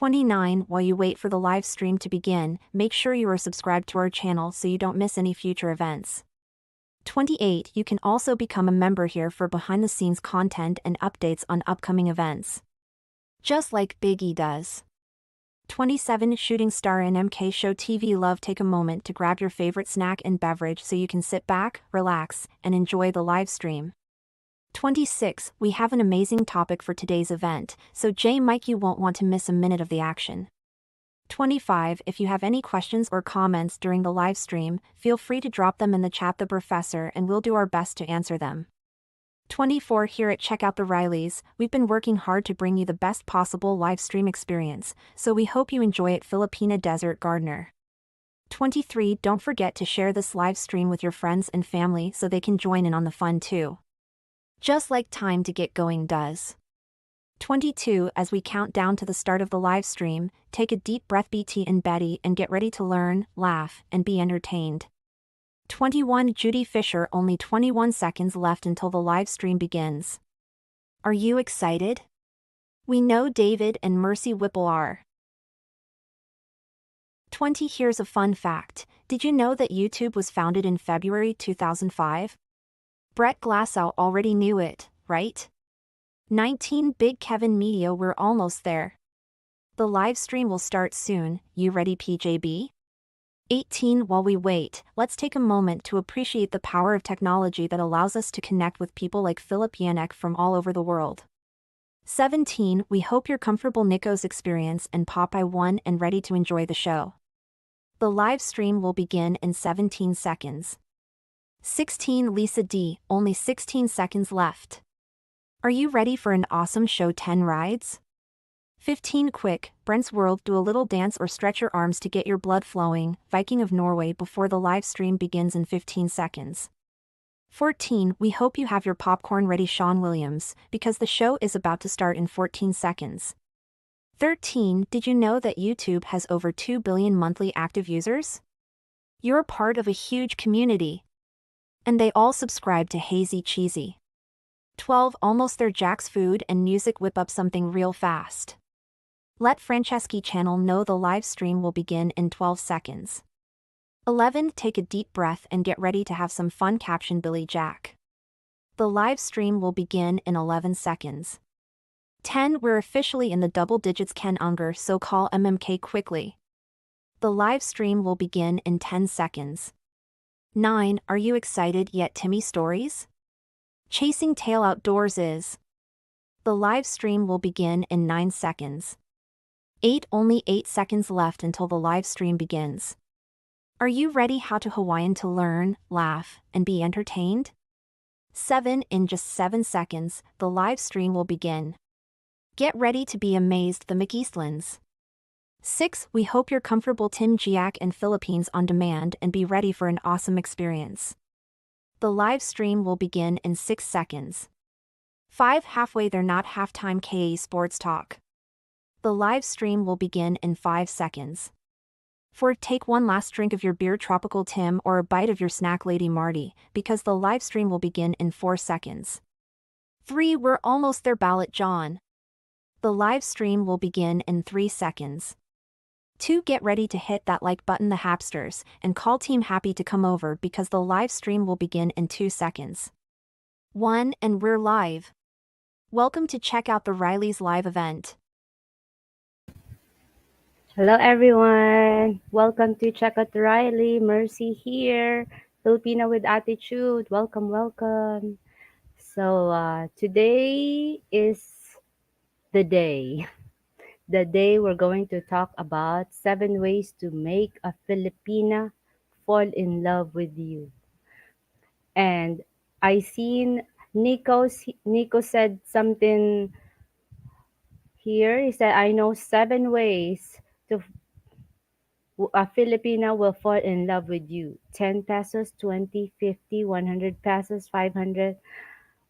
29. While you wait for the live stream to begin, make sure you are subscribed to our channel so you don't miss any future events. 28. You can also become a member here for behind-the-scenes content and updates on upcoming events. Just like Big E does. 27. Shooting star and MK Show TV Love, take a moment to grab your favorite snack and beverage so you can sit back, relax, and enjoy the live stream. 26. We have an amazing topic for today's event, so Mike, you won't want to miss a minute of the action. 25. If you have any questions or comments during the live stream, feel free to drop them in the chat the professor and we'll do our best to answer them. 24. Here at CheckouttheRileys, we've been working hard to bring you the best possible live stream experience, so we hope you enjoy it. Filipina Desert Gardener. 23. Don't forget to share this live stream with your friends and family so they can join in on the fun too. Just like time to get going does. 22. As we count down to the start of the live stream, take a deep breath, BT and Betty, and get ready to learn, laugh, and be entertained. 21. Judy Fisher, only 21 seconds left until the live stream begins. Are you excited? We know David and Mercy Whipple are. 20. Here's a fun fact. Did you know that YouTube was founded in February 2005? Brett Glasgow already knew it, right? 19. Big Kevin Media, we're almost there. The live stream will start soon, you ready PJB? 18. While we wait, let's take a moment to appreciate the power of technology that allows us to connect with people like Filipina from all over the world. 17. We hope you're comfortable Nico's experience and Popeye 1 and ready to enjoy the show. The live stream will begin in 17 seconds. 16. Lisa D, only 16 seconds left. Are you ready for an awesome show? 10 rides? 15. Quick, Brent's World, do a little dance or stretch your arms to get your blood flowing, Viking of Norway, before the live stream begins in 15 seconds. 14. We hope you have your popcorn ready, Sean Williams, because the show is about to start in 14 seconds. 13. Did you know that YouTube has over 2 billion monthly active users? You're a part of a huge community. And they all subscribe to Hazy Cheesy. 12. Almost there, Jack's Food and Music, whip up something real fast. Let Franceschi channel know the live stream will begin in 12 seconds. 11. Take a deep breath and get ready to have some fun, caption Billy Jack. The live stream will begin in 11 seconds. 10. We're officially in the double digits, Ken Unger, so call MMK quickly. The live stream will begin in 10 seconds. 9. Are you excited yet, Timmy Stories? Chasing Tail Outdoors is. The live stream will begin in 9 seconds. 8. Only 8 seconds left until the live stream begins. Are you ready? How to Hawaiian to learn, laugh, and be entertained? 7. In just 7 seconds, the live stream will begin. Get ready to be amazed, the McEastlands. 6. We hope you're comfortable, Tim Giac and Philippines on Demand, and be ready for an awesome experience. The live stream will begin in 6 seconds. 5. Halfway there, not halftime, KA Sports Talk. The live stream will begin in 5 seconds. 4. Take one last drink of your beer, Tropical Tim, or a bite of your snack, Lady Marty, because the live stream will begin in 4 seconds. 3. We're almost there, Ballot John. The live stream will begin in 3 seconds. 2. Get ready to hit that like button, the Hapsters, and call Team Happy to come over because the live stream will begin in 2 seconds. 1. And we're live. Welcome to CheckouttheRileys live event. Hello everyone! Welcome to Check Out the Riley. Mercy here. Filipina with attitude. Welcome, welcome. So today is the day. The day we're going to talk about 7 ways to make a Filipina fall in love with you. And I seen Nico said something here. He said, I know 7 ways to a Filipina will fall in love with you. 10 pesos, 20, 50, 100 pesos, 500,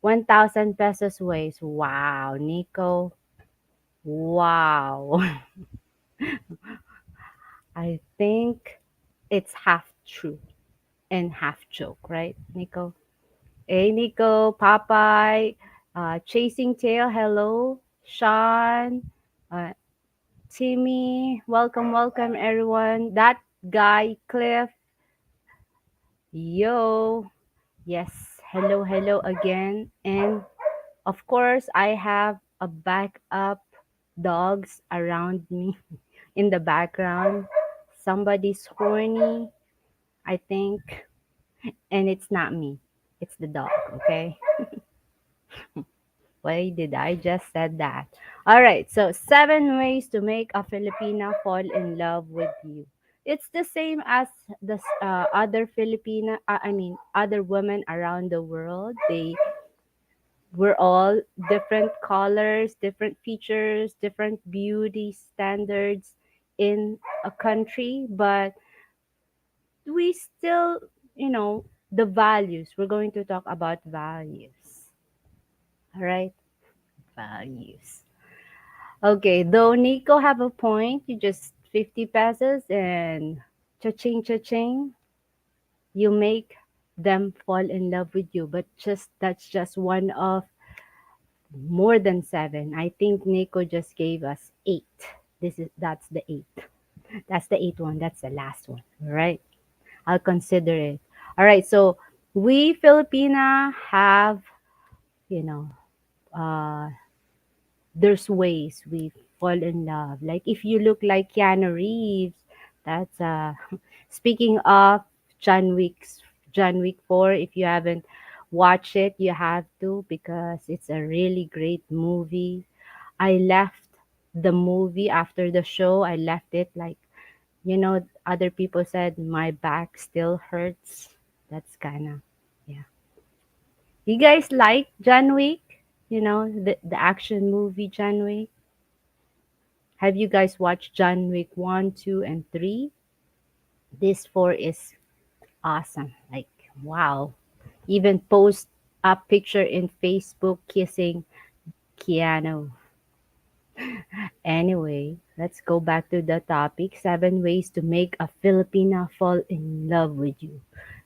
1,000 pesos ways. Wow, Nico. Wow. I think it's half true and half joke, right, Nico? Hey, Nico, Popeye, Chasing Tail, hello, Sean, uh, Timmy. Welcome, welcome, everyone. That guy, Cliff. Yo. Yes. Hello, hello again. And of course, I have a backup dogs around me in the background. Somebody's horny, I think. And it's not me. It's the dog, okay? Why did I just said that? All right, so 7 ways to make a Filipina fall in love with you. It's the same as the other Filipina, other women around the world. They were all different colors, different features, different beauty standards in a country, but we still, you know, the values. We're going to talk about values. All right, values. Okay, though Nico have a point, you just 50 pesos and cha-ching, cha-ching, you make them fall in love with you. But just that's just one of more than seven. I think Nico just gave us eight. That's the eighth. That's the eighth one. That's the last one. All right. I'll consider it. All right. So we Filipina have, you know, uh there's ways we fall in love. Like if you look like Keanu Reeves, that's speaking of John Wick 4, if you haven't watched it, you have to because it's a really great movie. I left the movie after the show. I left it like, other people said my back still hurts. That's kind of, yeah. You guys like John Wick? The action movie John Wick? Have you guys watched John Wick 1, 2, and 3? This 4 is awesome. Like, wow. Even post a picture in Facebook kissing Keanu. Anyway, let's go back to the topic. 7 ways to make a Filipina fall in love with you.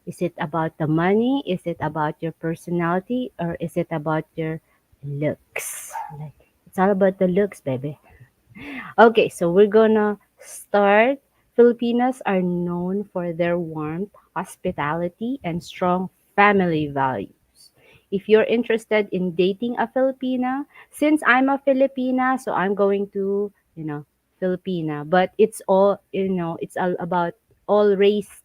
Is it about the money? Is it about your personality? Or is it about your looks? Like, it's all about the looks, baby. Okay, so we're gonna start. Filipinos are known for their warmth, hospitality, and strong family values. If you're interested in dating a Filipina, since I'm a Filipina, so I'm going to, Filipina, but it's all, it's all about all race.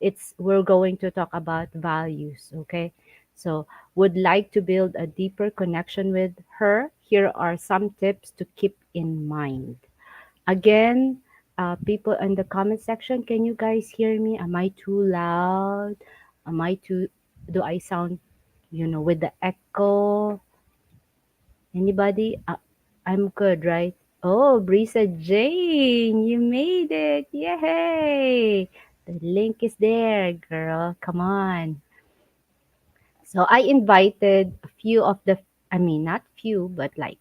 It's we're going to talk about values, okay? So, would like to build a deeper connection with her. Here are some tips to keep in mind. Again, people in the comment section, can you guys hear me? Am I too loud? Am I too, do I sound, with the echo? Anybody? I'm good, right? Oh, Brisa Jane, you made it. Yay! The link is there, girl. Come on. So I invited a few of the, not few, but like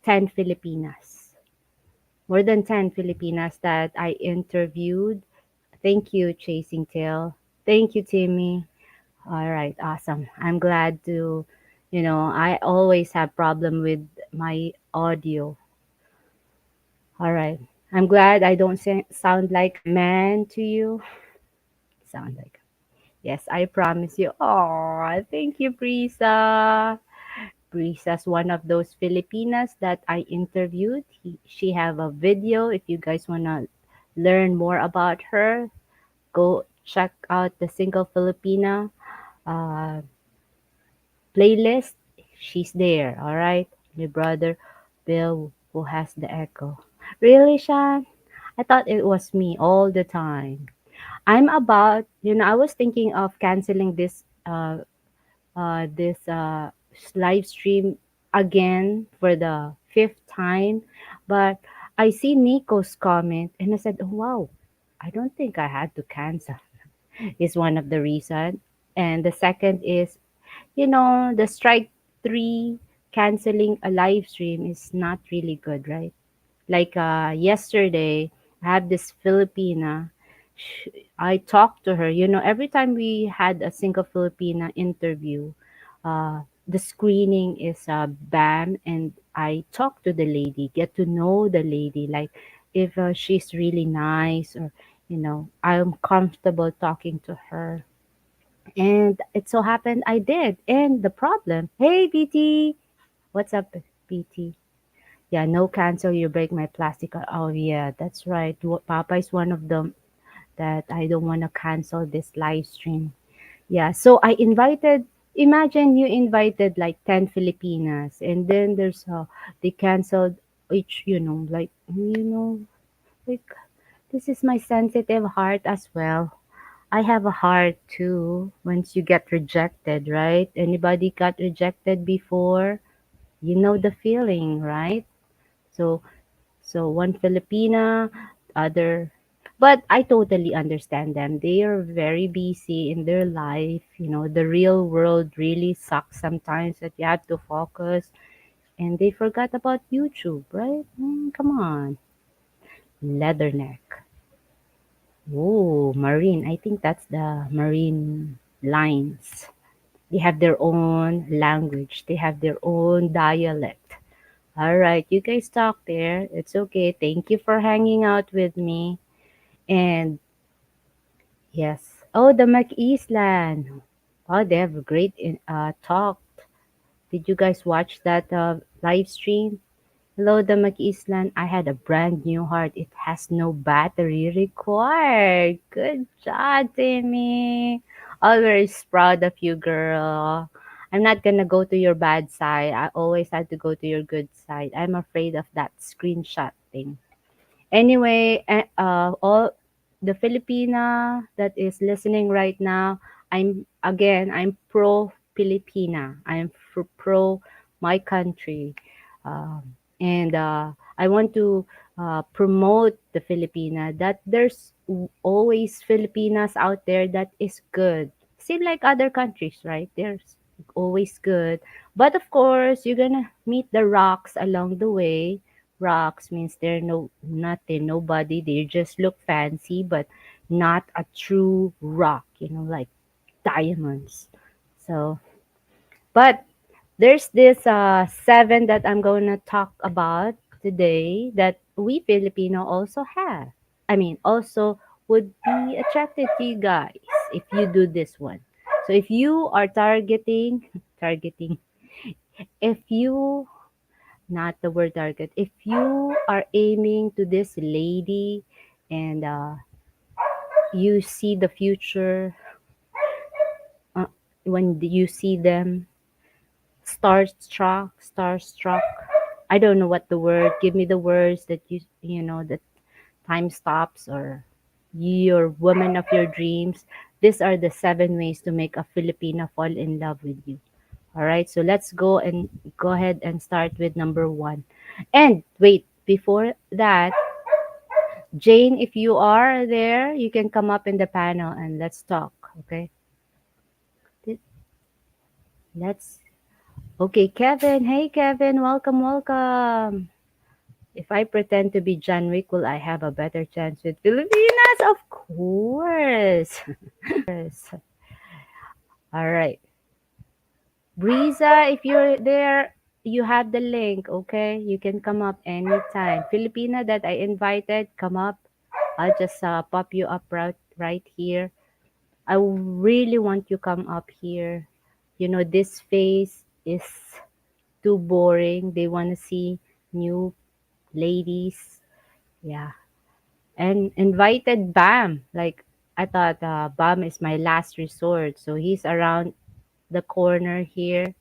10 Filipinas, more than 10 Filipinas that I interviewed. Thank you, Chasing Tail. Thank you, Timmy. All right, awesome. I'm glad to, I always have problem with my audio. All right. I'm glad I don't sound like a man to you. Sound like, yes, I promise you. Oh, thank you, Prisa. Brisa's one of those Filipinas that I interviewed. She have a video. If you guys wanna learn more about her, go check out the Single Filipina uh, playlist. She's there. All right, my brother Bill who has the echo. Really, Sean? I thought it was me all the time. I'm about, I was thinking of canceling this live stream again for the fifth time, but I see Nico's comment and I said, oh, wow, I don't think I had to cancel. Is one of the reason. And the second is, the strike three, canceling a live stream is not really good, right? Like yesterday, I had this Filipina. I talked to her. Every time we had a single Filipina interview, the screening is BAM, and I talk to the lady, get to know the lady, like if she's really nice, or I'm comfortable talking to her. And it so happened I did. And the problem, hey BT, what's up BT? Yeah, no cancel, you break my plastic. Oh yeah, that's right. Papa is one of them that I don't want to cancel this live stream. Yeah, so I invited, imagine you invited like 10 Filipinas, and then they canceled each, like, this is my sensitive heart as well. I have a heart too once you get rejected, right? Anybody got rejected before? You know the feeling, right? So one Filipina, other, but I totally understand them. They are very busy in their life. The real world really sucks sometimes that you have to focus, and they forgot about YouTube, right? Come on. Leatherneck. Oh, Marine. I think that's the Marine lines. They have their own language. They have their own dialect. All right, you guys talk there. It's okay. Thank you for hanging out with me. And yes. Oh, the McEastland. Oh, they have a great talk. Did you guys watch that live stream? Hello, the McEastland. I had a brand new heart. It has no battery required. Good job, Timmy. Always proud of you, girl. I'm not gonna go to your bad side. I always had to go to your good side. I'm afraid of that screenshot thing. Anyway, all the Filipina that is listening right now, I'm pro Filipina. I'm pro my country, and I want to promote the Filipina, that there's always Filipinas out there that is good. Same like other countries, right? There's always good, but of course you're gonna meet the rocks along the way. Rocks means they're nothing, nobody. They just look fancy, but not a true rock, like diamonds. So, but there's this seven that I'm going to talk about today that we Filipino also have. I mean, also would be attracted to you guys if you do this one. So if you are targeting, if you, not the word target, if you are aiming to this lady, and you see the future, uh, when you see them, starstruck. I don't know what the word. Give me the words that that time stops, or your woman of your dreams. These are the seven ways to make a Filipina fall in love with you. All right, so let's go ahead and start with number one. And wait, before that, Jane, if you are there, you can come up in the panel and let's talk. Okay, let's. Okay, Kevin. Hey, Kevin. Welcome, welcome. If I pretend to be John Wick, will I have a better chance with Filipinas? Of course. All right. Breeza, if you're there, you have the link, okay? You can come up anytime. Filipina that I invited, come up. I'll just pop you up right here. I really want you come up here. This face is too boring. They want to see new ladies. Yeah. And invited Bam. Like, I thought Bam is my last resort. So he's around the corner here.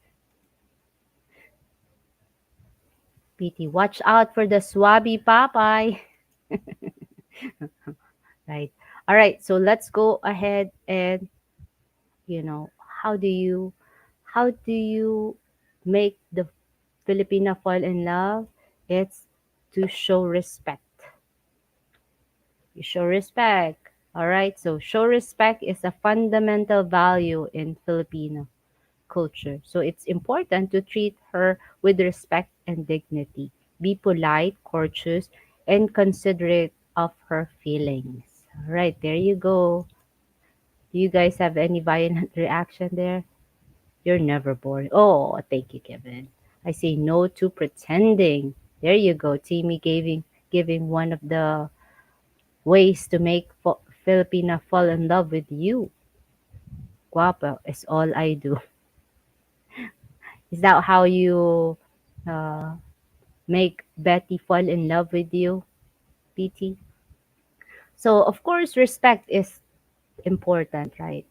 PT, watch out for the swabby Popeye. Right. All right. So let's go ahead and, you know, how do you, how do you make the Filipina fall in love? It's to show respect. You show respect. All right. So show respect is a fundamental value in Filipino culture. So it's important to treat her with respect and dignity. Be polite, courteous, and considerate of her feelings. All right, there you go. Do you guys have any violent reaction there? You're never boring. Oh, thank you, Kevin. I say no to pretending. There you go, Timmy, giving one of the ways to make Filipina fall in love with you. Guapa is all I do. Is that how you uh, make Betty fall in love with you, PT? So, of course, respect is important, right?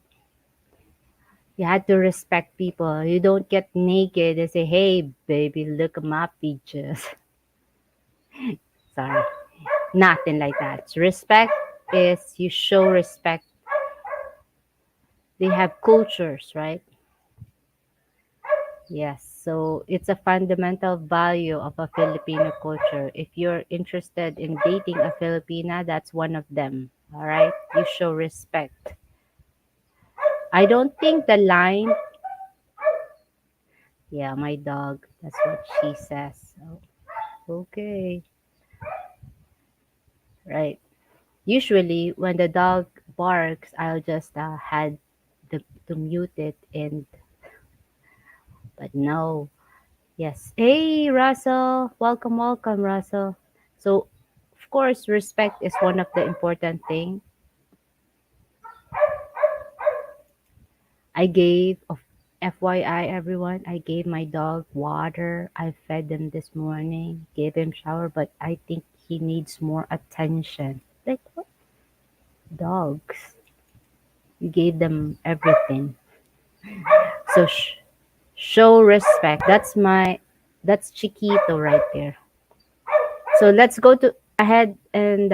You had to respect people. You don't get naked and say, hey, baby, look at my features. Sorry. Nothing like that. Respect is you show respect. They have cultures, right? Yes. So it's a fundamental value of a Filipino culture. If you're interested in dating a Filipina, that's one of them. All right. You show respect. I don't think the line, yeah, my dog, that's what she says. So, okay. Right. Usually, when the dog barks, I'll just had to mute it, and but no. Yes. Hey, Russell. Welcome, welcome, Russell. So, of course, respect is one of the important thing. I gave of FYI, everyone. I gave my dog water. I fed him this morning. Gave him shower, but I think he needs more attention. Like what dogs? You gave them everything. So show respect. That's Chiquito right there. So let's go to ahead and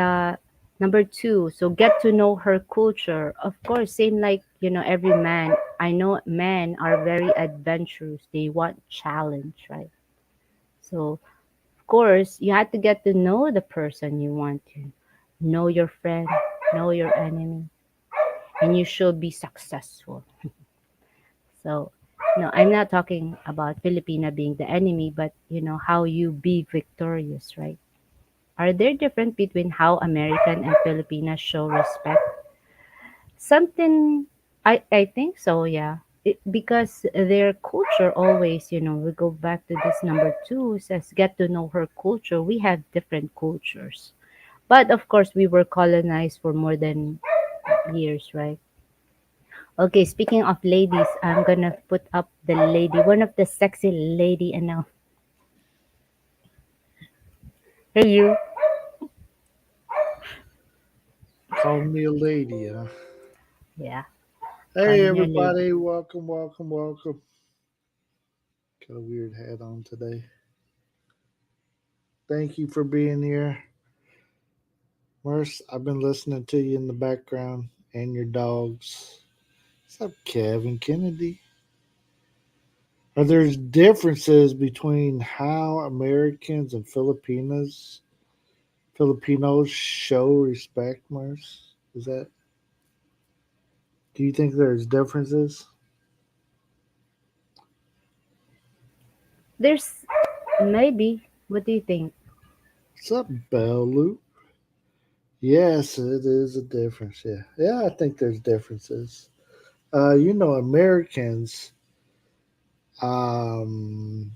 number two. So get to know her culture. Of course, same like every man. I know men are very adventurous. They want challenge, right? So of course, you have to get to know the person you want to know your friend, know your enemy, and you should be successful. So, no, I'm not talking about Filipina being the enemy, but how you be victorious, right? Are there different between how American and Filipina show respect? Something I think so, yeah. Because their culture always, we go back to this number two says get to know her culture. We have different cultures. But of course we were colonized for more than years, right? Okay, speaking of ladies, I'm gonna put up the lady, one of the sexy lady, and now, hey you, Call me a lady, huh? yeah, Hey, calling me a lady. everybody. Welcome, welcome, welcome. Got a weird hat on today. Thank you for being here. Merce, I've been listening to you in the background and your dogs. What's up, Kevin Kennedy? Are there differences between how Americans and Filipinos show respect, Merce? Do you think there's differences? There's maybe. What do you think? What's up, Bell? Yes, it is a difference. Yeah, yeah, I think there's differences. Americans, um,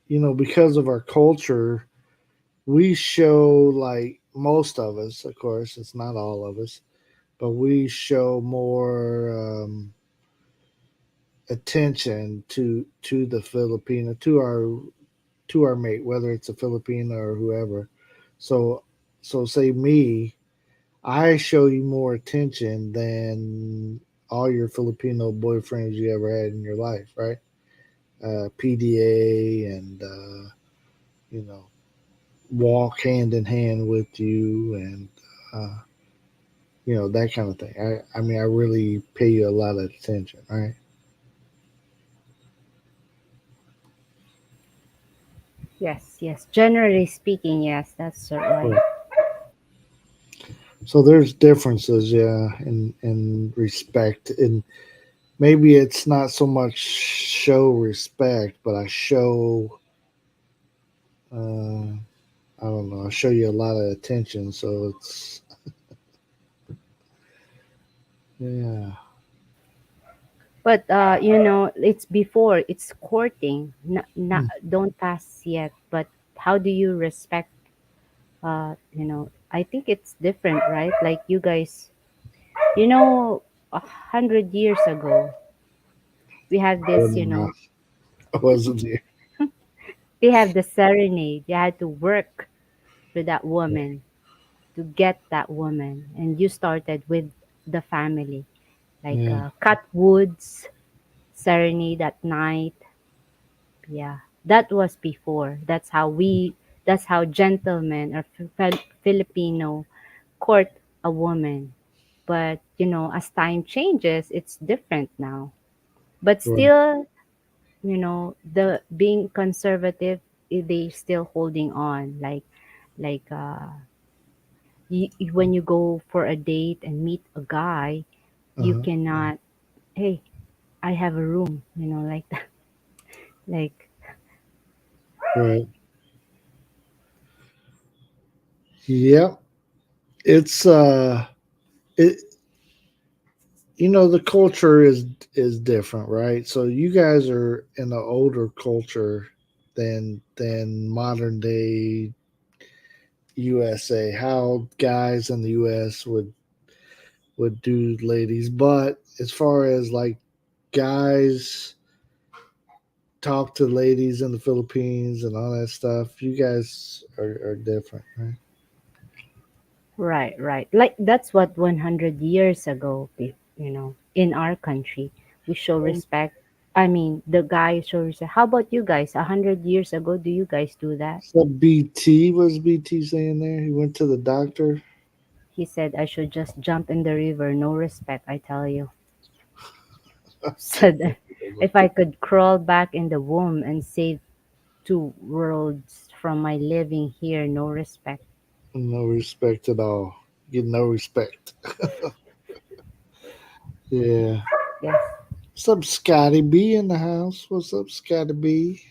because of our culture, we show like most of us. Of course, it's not all of us, but we show more attention to the Filipino, to our mate, whether it's a Filipino or whoever. So, say me. I show you more attention than all your Filipino boyfriends you ever had in your life, right? PDA and you know walk hand in hand with you and uh, that kind of thing. I mean I really pay you a lot of attention, right? Yes, yes. Generally speaking, yes, that's so right. Right. So there's differences, yeah, in respect, and maybe it's not so much show respect, but I show. Uh, I don't know. I show you a lot of attention, so yeah. But it's before, it's courting, not Mm. don't pass yet. But how do you respect? I think it's different, right? Like you guys, you know, 100 years ago, we had I this. wasn't around. I wasn't here. We have the serenade. You had to work for that woman to get that woman, and you started with the family, like Yeah, cut woods, serenade at night. Yeah, that was before. That's how gentlemen or Filipino court a woman. But as time changes, it's different now. But right. still, the being conservative, they still holding on. Like when you go for a date and meet a guy, you Uh-huh. cannot. Hey, I have a room. Like that. Like Right. Yep. It's it the culture is different, right? So you guys are in an older culture than modern day USA. How guys in the US would do ladies, but as far as like guys talk to ladies in the Philippines and all that stuff, you guys are different, right? right, right. Like that's what 100 years ago, in our country, we show respect. I mean, the guy shows respect. How about you guys? 100 years ago, do you guys do that? So BT, was BT saying there? He went to the doctor. He said I should just jump in the river. No respect, I tell you. Said if I could crawl back in the womb and save two worlds from my living here, no respect. No respect at all. Get no respect. Yeah. Yes. What's up, Scotty B in the house? What's up, Scotty B?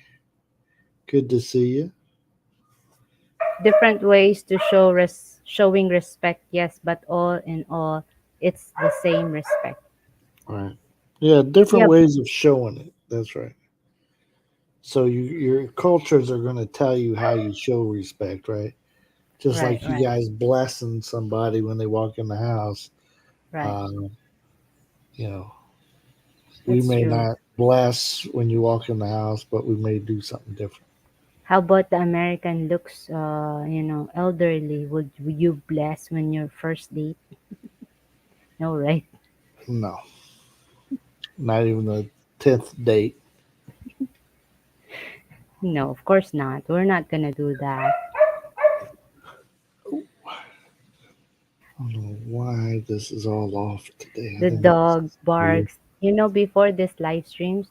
Good to see you. Different ways to showing respect, yes, but all in all, it's the same respect. All right. Yeah, different Yep. ways of showing it. That's right. So your cultures are going to tell you how you show respect, right? Just Right, like you right, guys blessing somebody when they walk in the house. right. Um, you know, we That's may true. not bless when you walk in the house, but we may do something different. How about the American looks, elderly? Would you bless when your first date? No, right? No, not even the 10th date. No, of course not. We're not gonna do that. I don't know why this is all off today. I The think it's dog weird. barks. Before this live streams,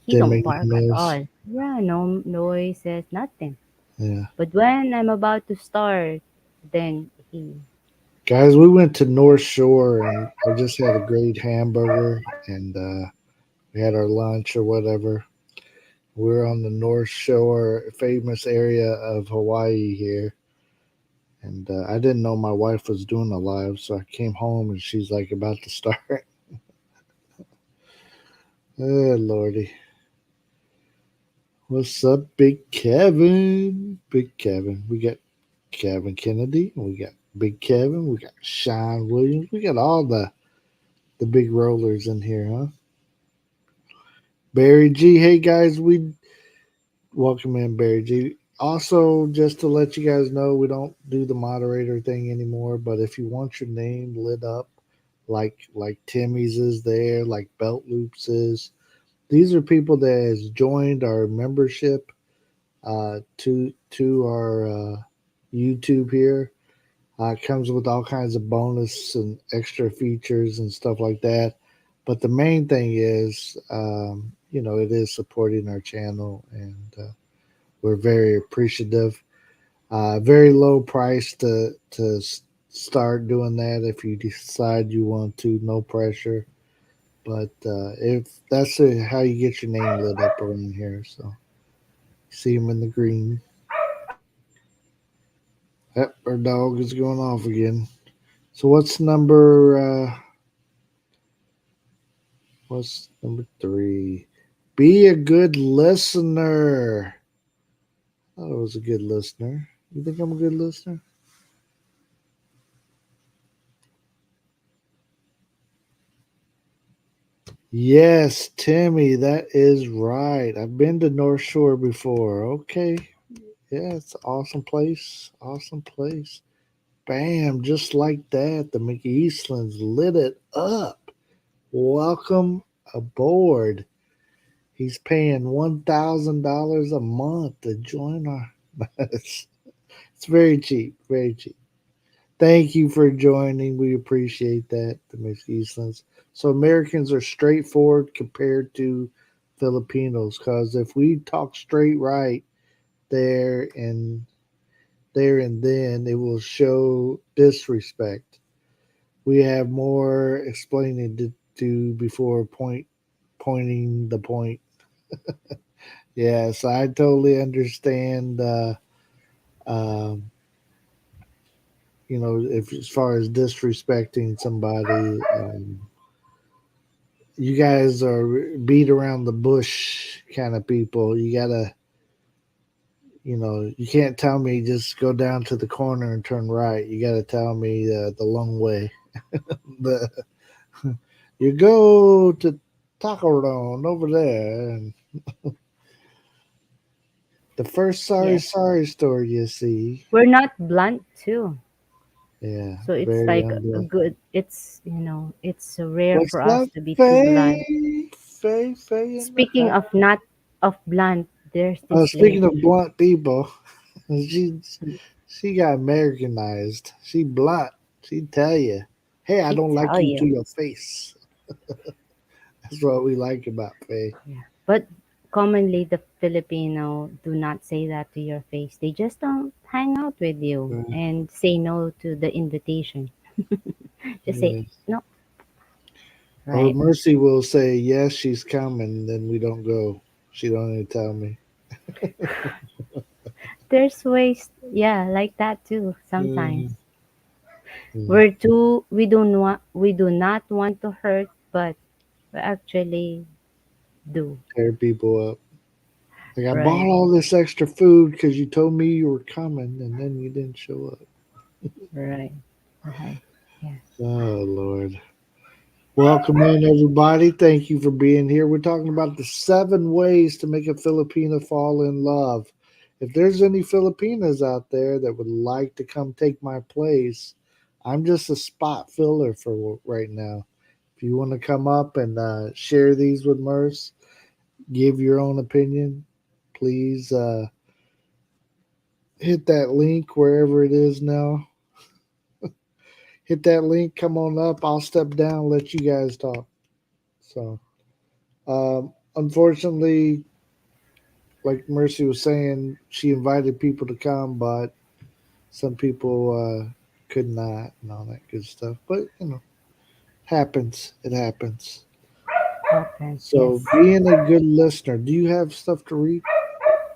he Didn't don't make bark any at noise. all. Yeah, no noises, nothing. Yeah. But when I'm about to start, then he. Guys, we went to North Shore and I just had a great hamburger and we had our lunch or whatever. We're on the North Shore, famous area of Hawaii here. And I didn't know my wife was doing a live, so I came home and she's like about to start. Oh, Lordy. What's up, Big Kevin? Big Kevin. We got Kevin Kennedy. We got Big Kevin. We got Sean Williams. We got all the big rollers in here, huh? Barry G. Hey guys, we welcome in Barry G. Also, just to let you guys know, we don't do the moderator thing anymore. But if you want your name lit up, like Timmy's is there, like Belt Loops is, these are people that has joined our membership to our YouTube here. It comes with all kinds of bonus and extra features and stuff like that. But the main thing is, it is supporting our channel, and we're very appreciative. Very low price to start doing that if you decide you want to. No pressure. But if that's how you get your name lit up around here, so see him in the green. Yep, our dog is going off again. So What's number three? Be a good listener. I was a good listener. You think I'm a good listener? Yes, Timmy, that is right. I've been to North Shore before. Okay. Yeah, it's an awesome place. Awesome place. Bam, just like that, the McEastlands lit it up. Welcome aboard. He's paying $1,000 a month to join our. It's very cheap, very cheap. Thank you for joining. We appreciate that, the McEastlands. So Americans are straightforward compared to Filipinos, because if we talk straight right there and then, it will show disrespect. We have more explaining to do before pointing the point. Yes, I totally understand. Um, if as far as disrespecting somebody, you guys are beat around the bush kind of people. You can't tell me just go down to the corner and turn right. You got to tell me the long way. The you go to Taco over there, and the first sorry Yes. sorry story you see. We're not blunt too. Yeah, So it's very like a unblunt. good, it's rare What's for us up, to be too blunt. Faye? Faye in the Speaking house. of not of blunt, there's this Speaking of lady. blunt people, she she got Americanized. She blunt. She tell you, "Hey, I She don't like tell you to you. your face." That's what we like about Faye. Yeah. But commonly the Filipino do not say that to your face. They just don't hang out with you Uh, and say no to the invitation. Just say yeah. no, Or right? Mercy will say, "Yes, she's coming," then we don't go. She don't even tell me. There's ways, yeah, like that too. Sometimes Mm, mm, we do not want to hurt, but we actually do. tear people up. Like, I bought Right, all this extra food because you told me you were coming, and then you didn't show up. right, right. Yeah. Oh Lord. Welcome in, everybody. Thank you for being here. We're talking about the 7 ways to make a Filipino fall in love. If there's any Filipinas out there that would like to come take my place, I'm just a spot filler for right now. If you want to come up and share these with Merce, give your own opinion, please hit that link wherever it is now. Hit that link, come on up. I'll step down, let you guys talk. So, unfortunately, like Mercy was saying, she invited people to come, but some people could not and all that good stuff. But happens. It happens. Happens, So yes. being a good listener, do you have stuff to read?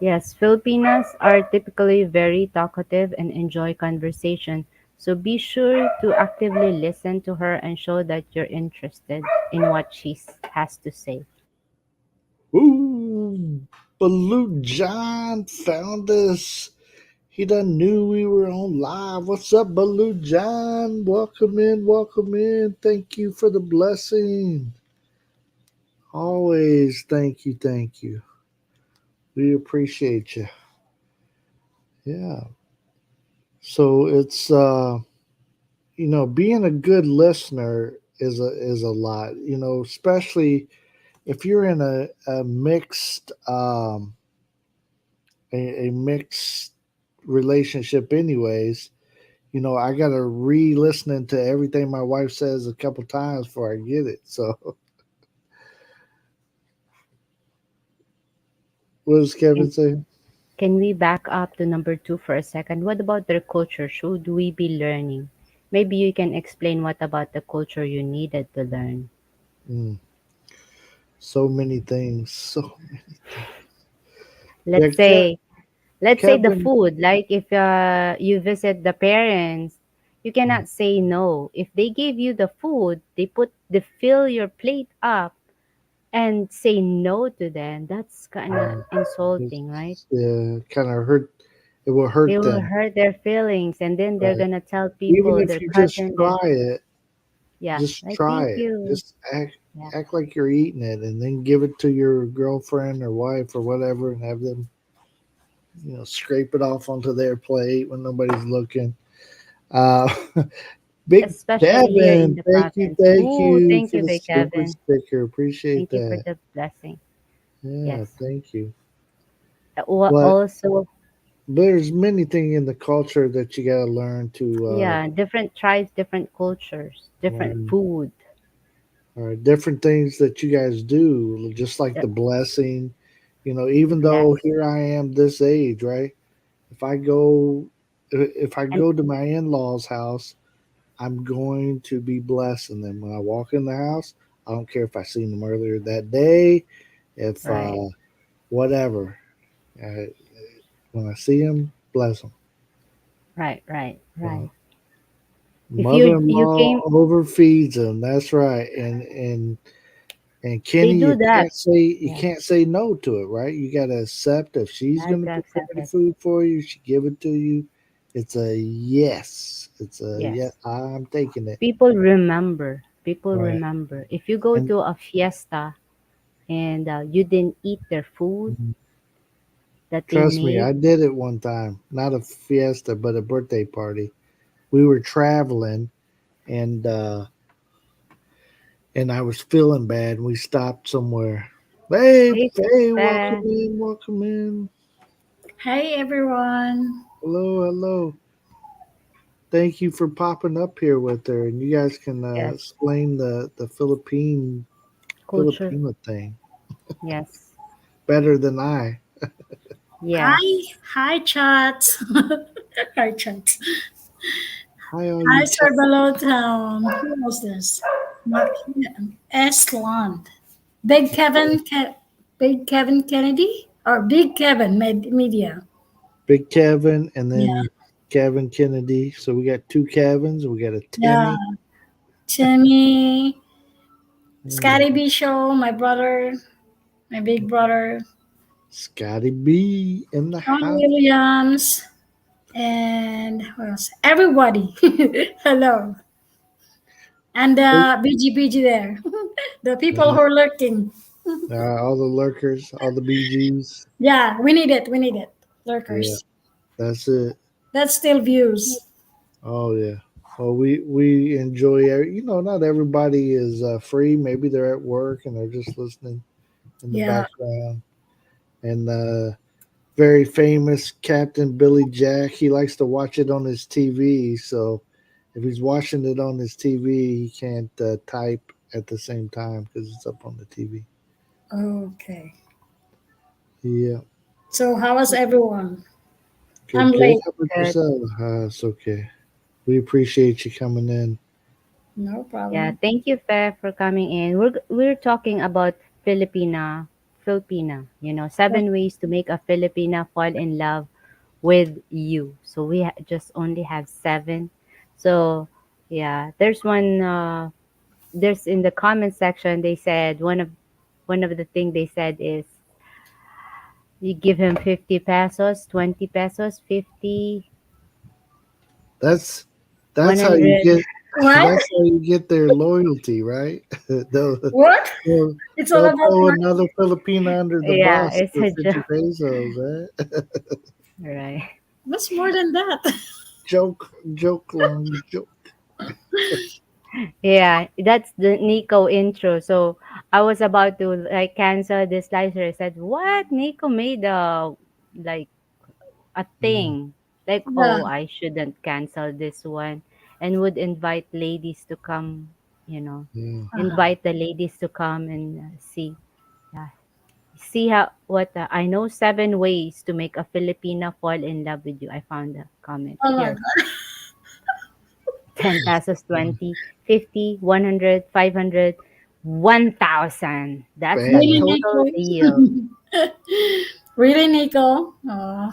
Yes, Filipinas are typically very talkative and enjoy conversation. So be sure to actively listen to her and show that you're interested in what has to say. Ooh, Baloo John found us. He done knew we were on live. What's up, Baloo John? Welcome in, welcome in. Thank you for the blessing. Always thank you, thank you. We appreciate you. Yeah. So it's being a good listener is a lot. Especially if you're in a mixed a mixed relationship anyways. I gotta re-listening to everything my wife says a couple times before I get it. So what does Can, Kevin say? can we back up to number two for a second? What about their culture? Should we be learning? Maybe you can explain what about the culture you needed to learn. Mm, so many things. So many things. Yeah, Let's say let's say the Kevin. food, like if you visit the parents, you Mm, cannot say no. If they give you the food, they fill your plate up, and say no to them, that's kind of Yeah. insulting, right? It's, kind of hurt. It will It hurt will them, hurt their feelings, and then they're right? gonna tell Even people, if their you just cousin, try their it, yeah, just like try thank it. you. Just act Yeah, act like you're eating it, and then give it to your girlfriend or wife or whatever, and have them, scrape it off onto their plate when nobody's looking. Uh, Big especially here in Kevin, the thank province. Ooh, you thank for you, the Big super Kevin. sticker. Appreciate Thank you for that. the blessing. Yeah, Yes. thank you. What But also, there's many things in the culture that you gotta learn to yeah, different tribes, different cultures, different learn. food. Different things that you guys do, just like Uh, the blessing. Even though Yes, here I am this age, right? If I go, if I and go to my in-laws' house, I'm going to be blessing them when I walk in the house. I don't care if I seen them earlier that day, if right, whatever. Uh, when I see them, bless them. right, right, So, right. If you mother-in-law came, overfeeds them. That's right. And they Kenny, do that. you Yeah, can't say no to it, right? You gotta accept if she's have gonna to prepare accept the it. food for you, she give it to you. It's a yes. It's a yes. Yes. I'm taking it. People remember. People Right. remember. If you go And to a fiesta and you didn't eat their food mm, that they trust me, made, I did it one time. Not a fiesta, but a birthday party. We were traveling, and I was feeling bad. We stopped somewhere. Hey, hey, hey, welcome sister. in, welcome in. Hey everyone. Hello, hello. Thank you for popping up here with her, and you guys can Yes, explain the culture. Filipino thing Yes, better than I. Hi, yes, hi chat. Hi chat. Hi, all Hi you Sir chat. Town. Who was this? Estland. Big Kevin Big Kevin Kennedy? Or Big Kevin Media. Big Kevin, and Yeah. then Kevin Kennedy. So we got two Kevins. We got a Yeah. Timmy. Timmy. Mm, Scotty B Show, my brother, my big brother. Scotty B in the Sean house. Williams. And what else? Everybody. Hello. And BG there. The people who are lurking. All the lurkers, all the BGs. Yeah, we need it. We need it. Yeah, Lurkers. that's it. That's still views. Oh yeah. Well, we enjoy. Not everybody is free. Maybe they're at work and they're just listening in the Yeah. background. And very famous Captain Billy Jack. He likes to watch it on his TV. So if he's watching it on his TV, he can't type at the same time because it's up on the TV. Okay. Yeah. So how was everyone? Good, I'm good. late. How about good. yourself? It's okay. We appreciate you coming in. No Yeah, problem. thank you, Fe, for coming in. We're talking about Filipina. 7 ways to make a Filipina fall in love with you. So we just only have seven. So yeah, there's one. There's in the comment section. They said one of the thing they said is you give him 50 pesos, 20 pesos, 50, That's one that's how you hundred. get What? that's how you get their loyalty, right? they'll, What? they'll It's all they'll about throw money? another Filipino under the Yeah, bus it's for a 50 joke. pesos, right? Right. What's more than that? Joke long joke. Yeah, that's the Nico intro. So I was about to like cancel this slicer. I said, "What? Nico made like a Yeah, thing. Like, Yeah. oh, I shouldn't cancel this one." And would invite ladies to come, you know, yeah. Uh-huh. invite the ladies to come and see. Yeah. See how what I know 7 ways to make a Filipina fall in love with you. I found a comment Oh my here. god. 10 pesos, 20, 50, 100, 500, 1,000. That's the Really, Bam. total Nico? deal. Really, Nico? Oh,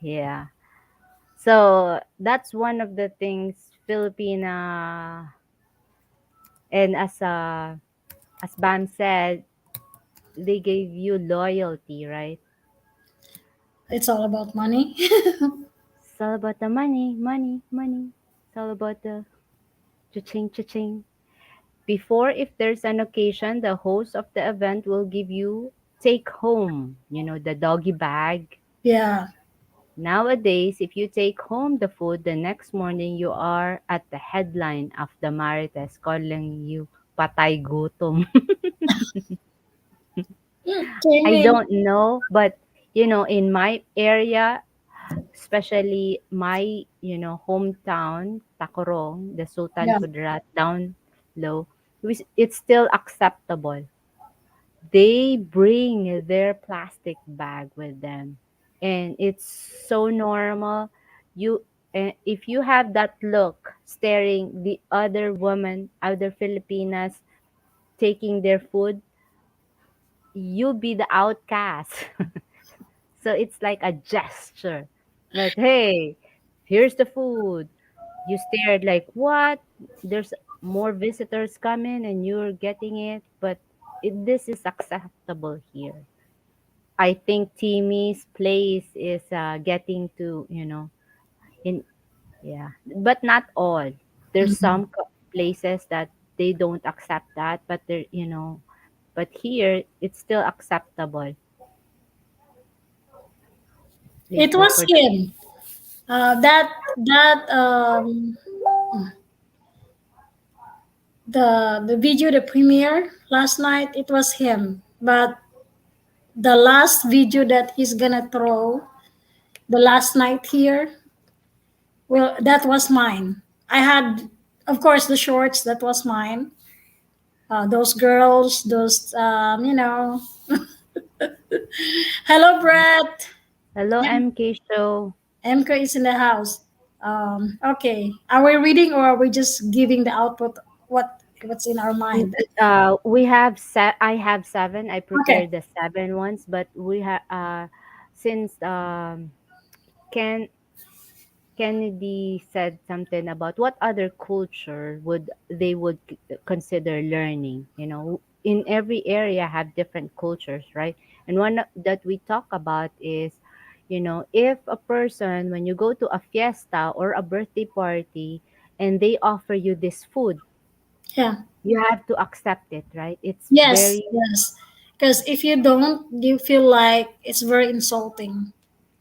Yeah. So that's one of the things Filipina, and as Bam said, they gave you loyalty, right? It's all about money. It's all about the money, money, money. It's all about the cha-ching, cha-ching. Before, if there's an occasion, the host of the event will give you take home, the doggy bag. Yeah. Nowadays, if you take home the food, the next morning you are at the headline of the Marites calling you patay gutom. I Jamie. don't know, but in my area, especially my, hometown, Tacorong, the Sultan Yeah. Kudarat, down low, it's still acceptable. They bring their plastic bag with them, and it's so normal. You if you have that look staring the other woman, other Filipinas taking their food, you'll be the outcast. So it's like a gesture that, hey, here's the food. You stared like, what? There's more visitors coming and you're getting it, but this is acceptable here. I think Timmy's place is getting to, in yeah, but not all. There's Mhm. some places that they don't accept that, but but here it's still acceptable. Please It don't was forget. him. That the video, the premiere last night, it was him. But the last video that he's gonna throw the last night here, well, that was mine. I had, of course, the shorts. That was mine. Those girls, those Hello, Brett. Hello, MK Show. Emka is in the house. Okay, are we reading or are we just giving the output? What's in our N- mind? we have I have seven. I Okay. prepared the seven ones, but we have since Ken Kennedy said something about what other culture would consider learning. In every area have different cultures, right? And one that we talk about is, if a person, when you go to a fiesta or a birthday party and they offer you this food, Yeah. you have to accept it, right? It's Yes. very Yes. Because if you don't, you feel like it's very insulting.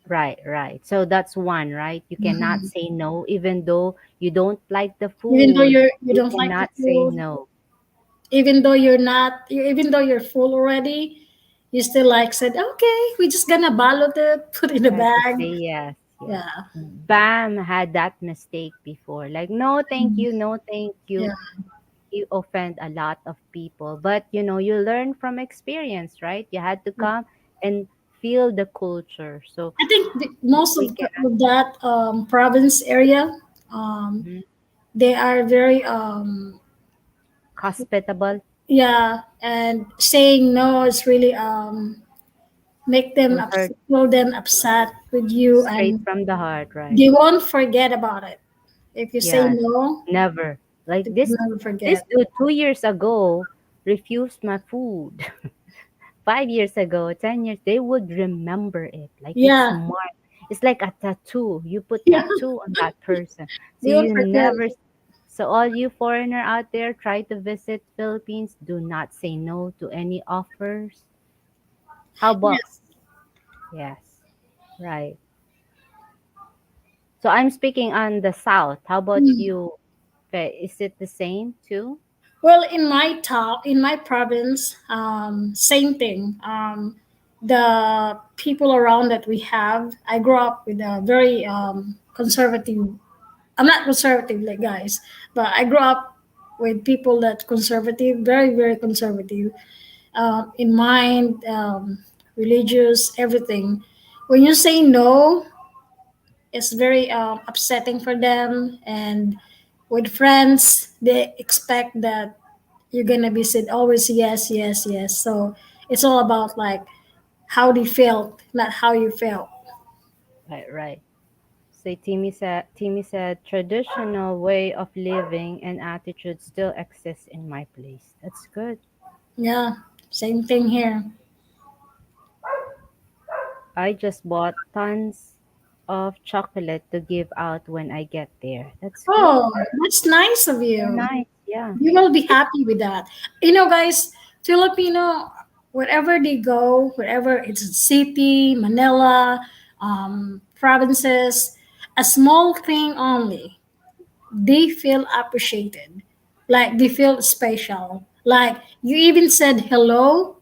right, right. So that's one, right? You cannot Mhm. say no, even though you don't like the Even though food. you You don't like the cannot say food, no. even though you're full already, you still like said, okay, we just gonna ballot it, put it in the I have to bag. say yes, yes. Yeah. Bam had that mistake before. Like, no, thank Mhm. you, no, thank you. Yeah. You offend a lot of people. But, you learn from experience, right? You had to come and feel the culture. So I think most we can of that province area, mhm, they are very hospitable, yeah, and saying no is really make them will hurt feel them upset with you, straight and from the heart, right? they won't forget about it. If you say Yes, no, never. Like they this, will never this forget. dude 2 years ago refused my food. 5 years ago, 10 years, they would remember it. Like it's Yeah, marked. It's like a tattoo. You put yeah, tattoo on that person. So they won't you forget. never. So all you foreigner out there try to visit Philippines, do not say no to any offers. How about Yes. yes, right. So I'm speaking on the south. How about Mm. you? Is it the same too? Well, in my town, in my province, same thing. The people around that we have, I grew up with a very conservative. I'm not conservative like guys, but I grew up with people that conservative, very very conservative, in mind, religious, everything. When you say no, it's very upsetting for them, and with friends, they expect that you're gonna be said always yes, yes, yes. So it's all about like how they felt, not how you felt. Right, right. So Timmy said traditional way of living and attitude still exists in my place. That's good. Yeah, same thing here. I just bought tons of chocolate to give out when I get there. That's good. Oh, that's nice of So you. nice. Yeah. You will be happy with that. Guys, Filipino, wherever they go, wherever it's a city, Manila, provinces, a small thing only, they feel appreciated. Like they feel special. Like you even said hello,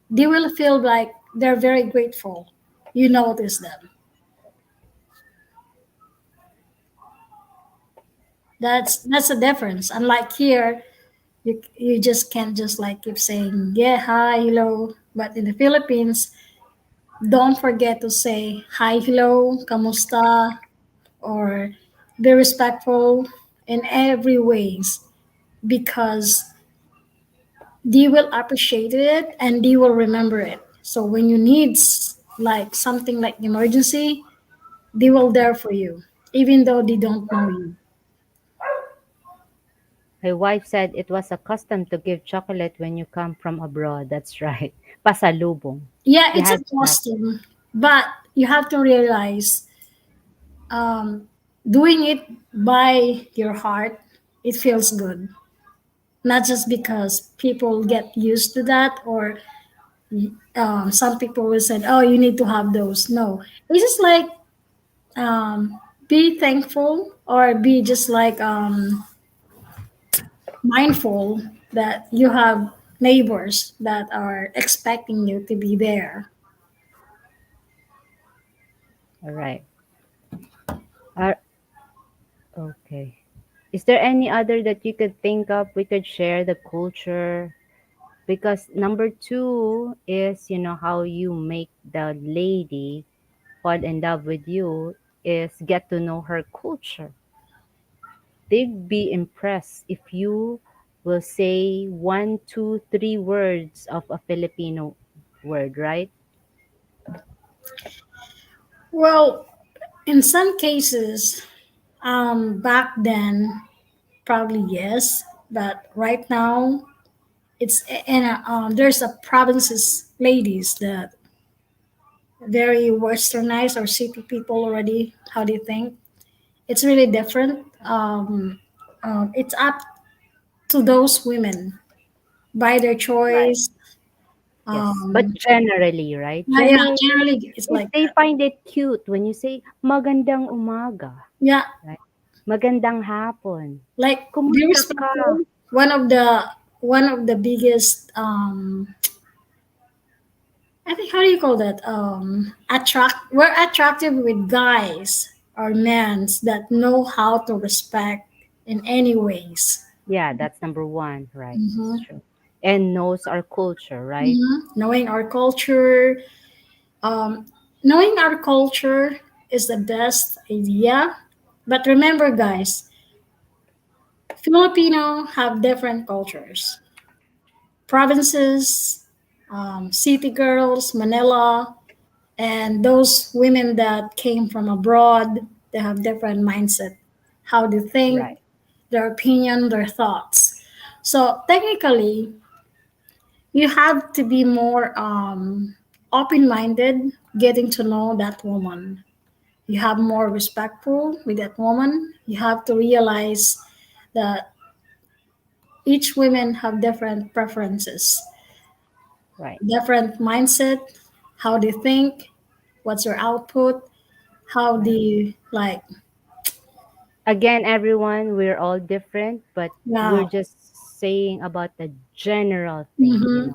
they will feel like they're very grateful. You notice them. That's a difference. Unlike here, you just can't just like keep saying yeah, hi, hello. But in the Philippines, don't forget to say hi, hello, kamusta, or be respectful in every ways because they will appreciate it and they will remember it. So when you need like something like emergency, they will there for you, even though they don't know you. My wife said it was a custom to give chocolate when you come from abroad. That's right. Pasalubong. Yeah, You it's a had that. custom, but you have to realize um, doing it by your heart, it feels good. Not just because people get used to that or some people will say, oh, you need to have those. No, it's just like be thankful or be just like mindful that you have neighbors that are expecting you to be there. All right. Uh, okay. Is there any other that you could think of we could share the culture? Because number two is, how you make the lady fall in love with you is get to know her culture. They'd be impressed if you will say one, two, three words of a Filipino word, right? Well, in some cases, back then, probably yes, but right now, there's a provinces ladies that very westernized or city people already, how they think. It's really different. It's up to those women by their Right. choice. Yes. But Um, generally, right? yeah, Generally, generally it's if like they that. find it cute when you say, magandang umaga, Yeah, right? Magandang hapon. like be Kumusta ka? respectful. One of the biggest I think how do you call that? We're attractive with guys or men that know how to respect in any ways. Yeah, that's number one, right? That's Mm-hmm. true. And knows our culture, right? Mm-hmm. Um, knowing our culture is the best idea. But remember, guys, Filipino have different cultures. Provinces, city girls, Manila, and those women that came from abroad, they have different mindset, how they think, Right, their opinion, their thoughts. So technically, you have to be more open-minded, getting to know that woman. You have more respectful with that woman. You have to realize that each woman have different preferences, right. different mindset, how they think, what's their output, how Right. they like. Again, everyone, we're all different, but we're Yeah. just saying about the general thing. Mm-hmm.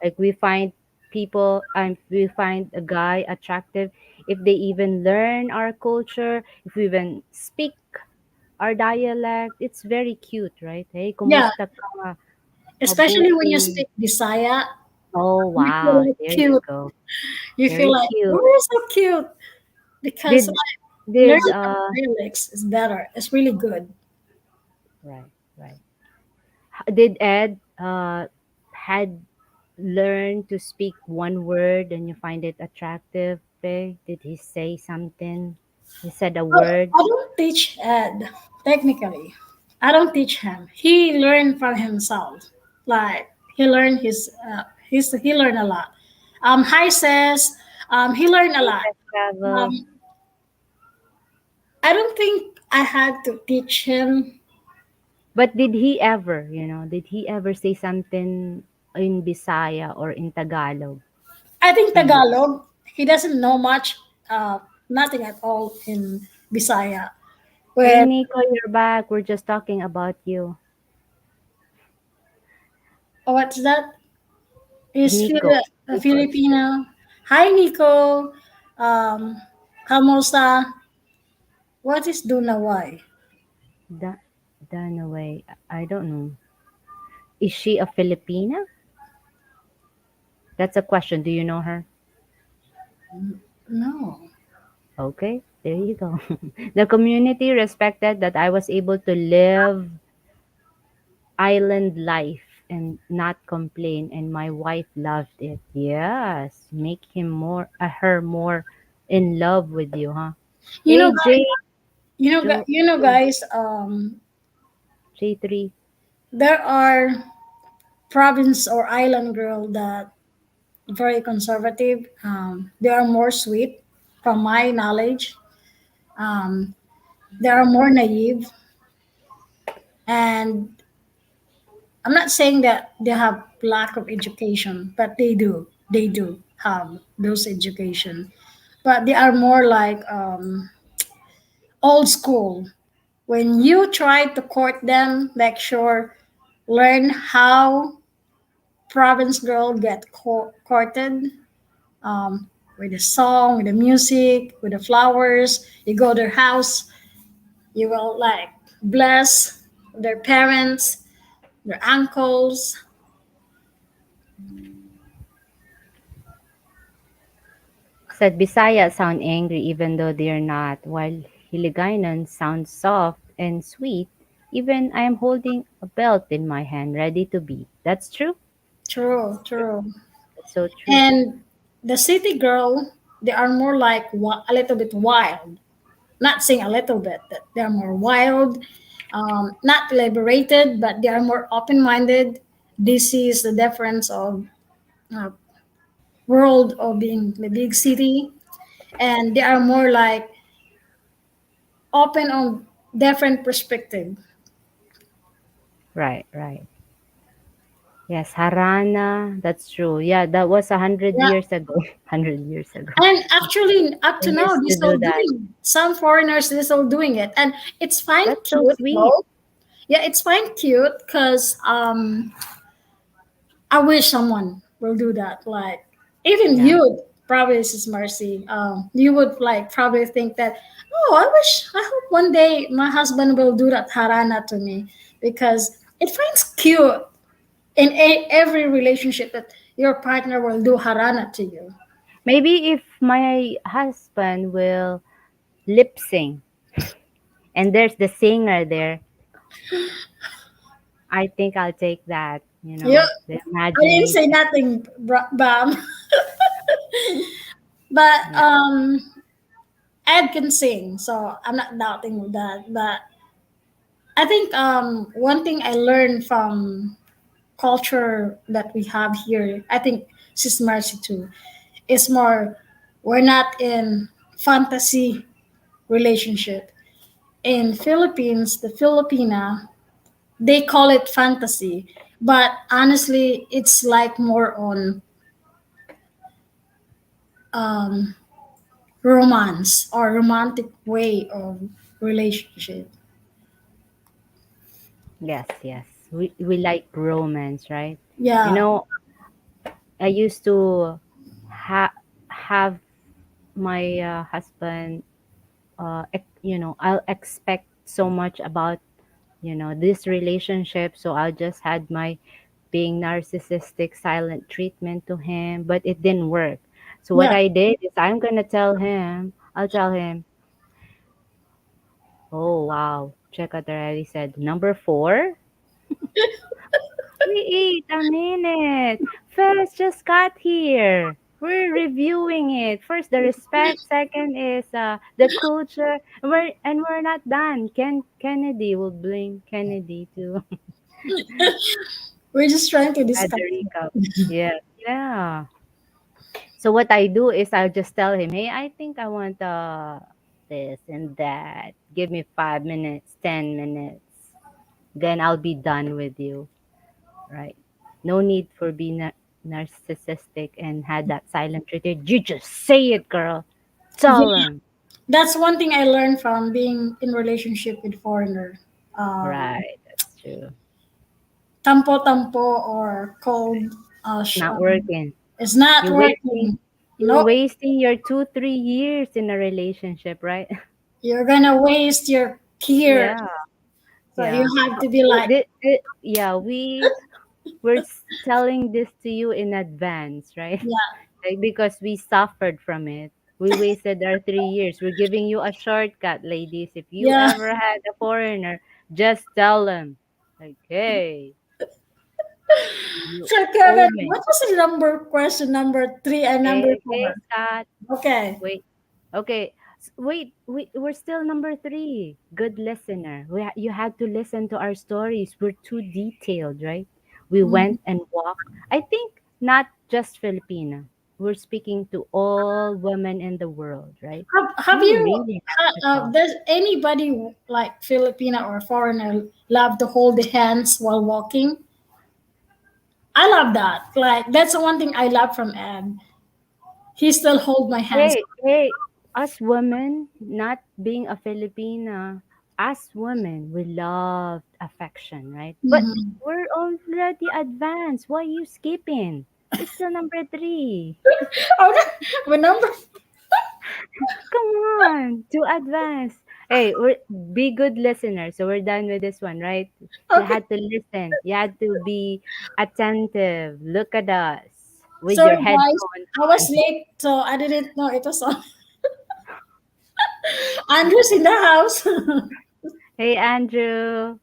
Like we find a guy attractive if they even learn our culture, if we even speak our dialect, it's very cute, right? Hey, Yeah, kumusta ka? especially when you Mabuti. speak Bisaya, Oh, you feel wow. like There you cute. go. You feel Very like, oh, cute. you're so cute because Did like, did learning dialects is better. It's really good. right, right. Did Ed had learned to speak one word and you find it attractive? Eh? Did he say something? He said a Well, word. I don't teach Ed technically. I don't teach him. He learned from himself. Like he learned he learned a lot. Hi says he learned a Hey, lot. Tech Travel. Um, I don't think I had to teach him. But did he ever, did he ever say something in Bisaya or in Tagalog I think to you? Tagalog. He doesn't know much, nothing at all in Bisaya. Hey, When Nico, you're back. We're just talking about you. what's that? Is Nico. A Nico is here. Filipino. Hi Nico. Um, Kamusta? What is Dunaway? Da- Danaway. I don't know. Is she a Filipina? That's a question. Do you know her? No. Okay, there you go. The community respected that I was able to live island life and not complain, and my wife loved it. Yes, make him her more in love with you, huh? You know, Hey, you know, guys. J3. There are province or island girl that very conservative. They are more sweet, from my knowledge. Um, they are more naive, and I'm not saying that they have lack of education, but they do. They do have those education, but they are more like old school. When you try to court them, make sure learn how province girl get courted, with the song, with the music, with the flowers. You go to their house, you will like bless their parents, their uncles. Said Bisaya sound angry even though they're not, while Hiligaynon sounds soft and sweet. Even I am holding a belt in my hand, ready to beat. That's true. True, true. That's so true. And the city girl, they are more like a little bit wild. Not saying a little bit, that they are more wild, not liberated, but they are more open minded. This is the difference of uh, world of being the big city, and they are more like open on different perspective. Right, right. Yes, Harana. That's true. Yeah, that was 100 years ago. 100 years ago. And actually, up I to now, used they're to do still that. doing it. Some foreigners, they're still doing it. And it's fine, That's so cute, sweet. though. Yeah, it's fine, cute, because I wish someone will do that. Like, even Yeah. you, probably, this is Mercy, you would like probably think that, oh, I hope one day my husband will do that harana to me, because it finds cute in every relationship that your partner will do harana to you. Maybe if my husband will lip sync and there's the singer there, I think I'll take that, You, the I didn't say imagination. nothing, Bam. But Yeah. Ed can sing, so I'm not doubting that. But I think one thing I learned from culture that we have here, I think Sis Mercy too, is more we're not in fantasy relationship. In Philippines, the Filipina, they call it fantasy, but honestly, it's like more on um, romance or romantic way of relationship. Yes, yes. We like romance, right? You Yeah, know, I used to have my husband, I'll expect so much about, this relationship. So I'll just had my being narcissistic silent treatment to him, but it didn't work. So what yeah. I did is I'll tell him, oh wow, check out already said number four. Wait a minute. First just got here. We're reviewing it. First the respect, second is the culture. We're not done. Kennedy will blame Kennedy too. We're just trying to Had discuss. the recap. Yeah. Yeah. So what I do is I'll just tell him, hey, I think I want this and that. Give me 5 minutes, 10 minutes. Then I'll be done with you. Right. No need for being narcissistic and had that silent retreat. You just say it, girl. Tell Yeah, him. that's one thing I learned from being in relationship with foreigner. Right. That's true. Tampo tampo or cold Not working. it's not You wasting working. you No, wasting your 2, 3 years in a relationship, right? you're gonna waste your tears. Yeah. So you Yeah. have to be like, Yeah, we're telling this to you in advance, right? yeah, Like, because we suffered from it. We wasted our 3 years. We're giving you a shortcut, ladies. If you yeah. ever had a foreigner, just tell them, like, hey, you So owe Kevin, me. what was the number question number three and number Hey, four? Scott. Okay. Wait. Okay. Wait, we're still number three. Good listener. You had to listen to our stories. We're too detailed, right? We Mhm. went and walked. I think not just Filipina. We're speaking to all women in the world, right? Have We you really have to talk. does anybody like Filipina or foreigner love to hold the hands while walking? I love that. Like that's the one thing I love from Ed. He still hold my hands. Hey, us women, not being a Filipina, us women, we love affection, right? But Mhm. we're already advanced. Why are you skipping? We're still number three. Oh, no, number. Come on, too advanced. Hey, be good listeners. So we're done with this one, right? You Okay, had to listen. You had to be attentive. Look at us with sorry your guys, headphones I was on. late, so I didn't know it was on. Andrew's in the house. Hey, Andrew.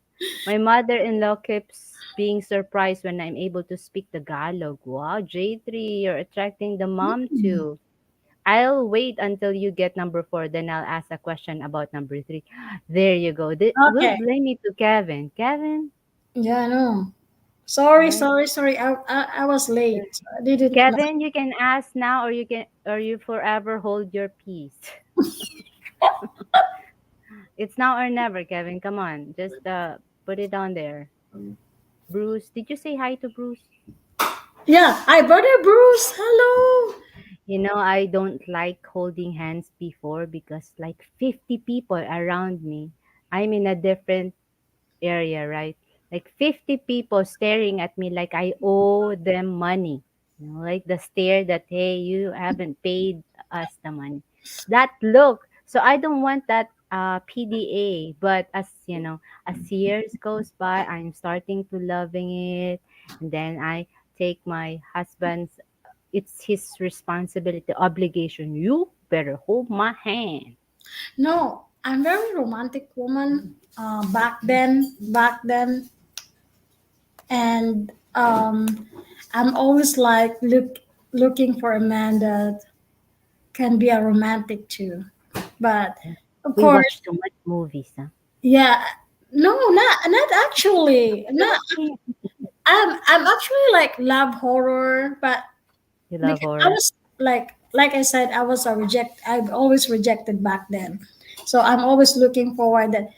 My mother-in-law keeps being surprised when I'm able to speak Tagalog. Wow, J3, you're attracting the mom too. I'll wait until you get number four, then I'll ask a question about number three. There you go. We'll Okay. blame it to Kevin. Kevin, Yeah, no. Sorry, right? sorry, sorry. I was late. So I didn't know. Kevin, you can ask now, or you forever hold your peace. It's now or never, Kevin. Come on, just put it on there. Bruce, did you say hi to Bruce? Yeah, hi, brother Bruce. Hello. I don't like holding hands before because like 50 people around me. I'm in a different area, right? Like 50 people staring at me like I owe them money. Like the stare that, hey, you haven't paid us the money. That look. So I don't want that PDA. But as years goes by, I'm starting to loving it. And then I take my husband's, it's his responsibility, obligation. You better hold my hand. No, I'm very romantic woman. Back then, and I'm always like looking for a man that can be a romantic too. But of We course, watch too much movies, huh? yeah. No, not actually. Not. Joking. I'm actually like love horror, but You love because I horror. was like I said, I was a reject. I've always rejected back then, so I'm always looking forward that.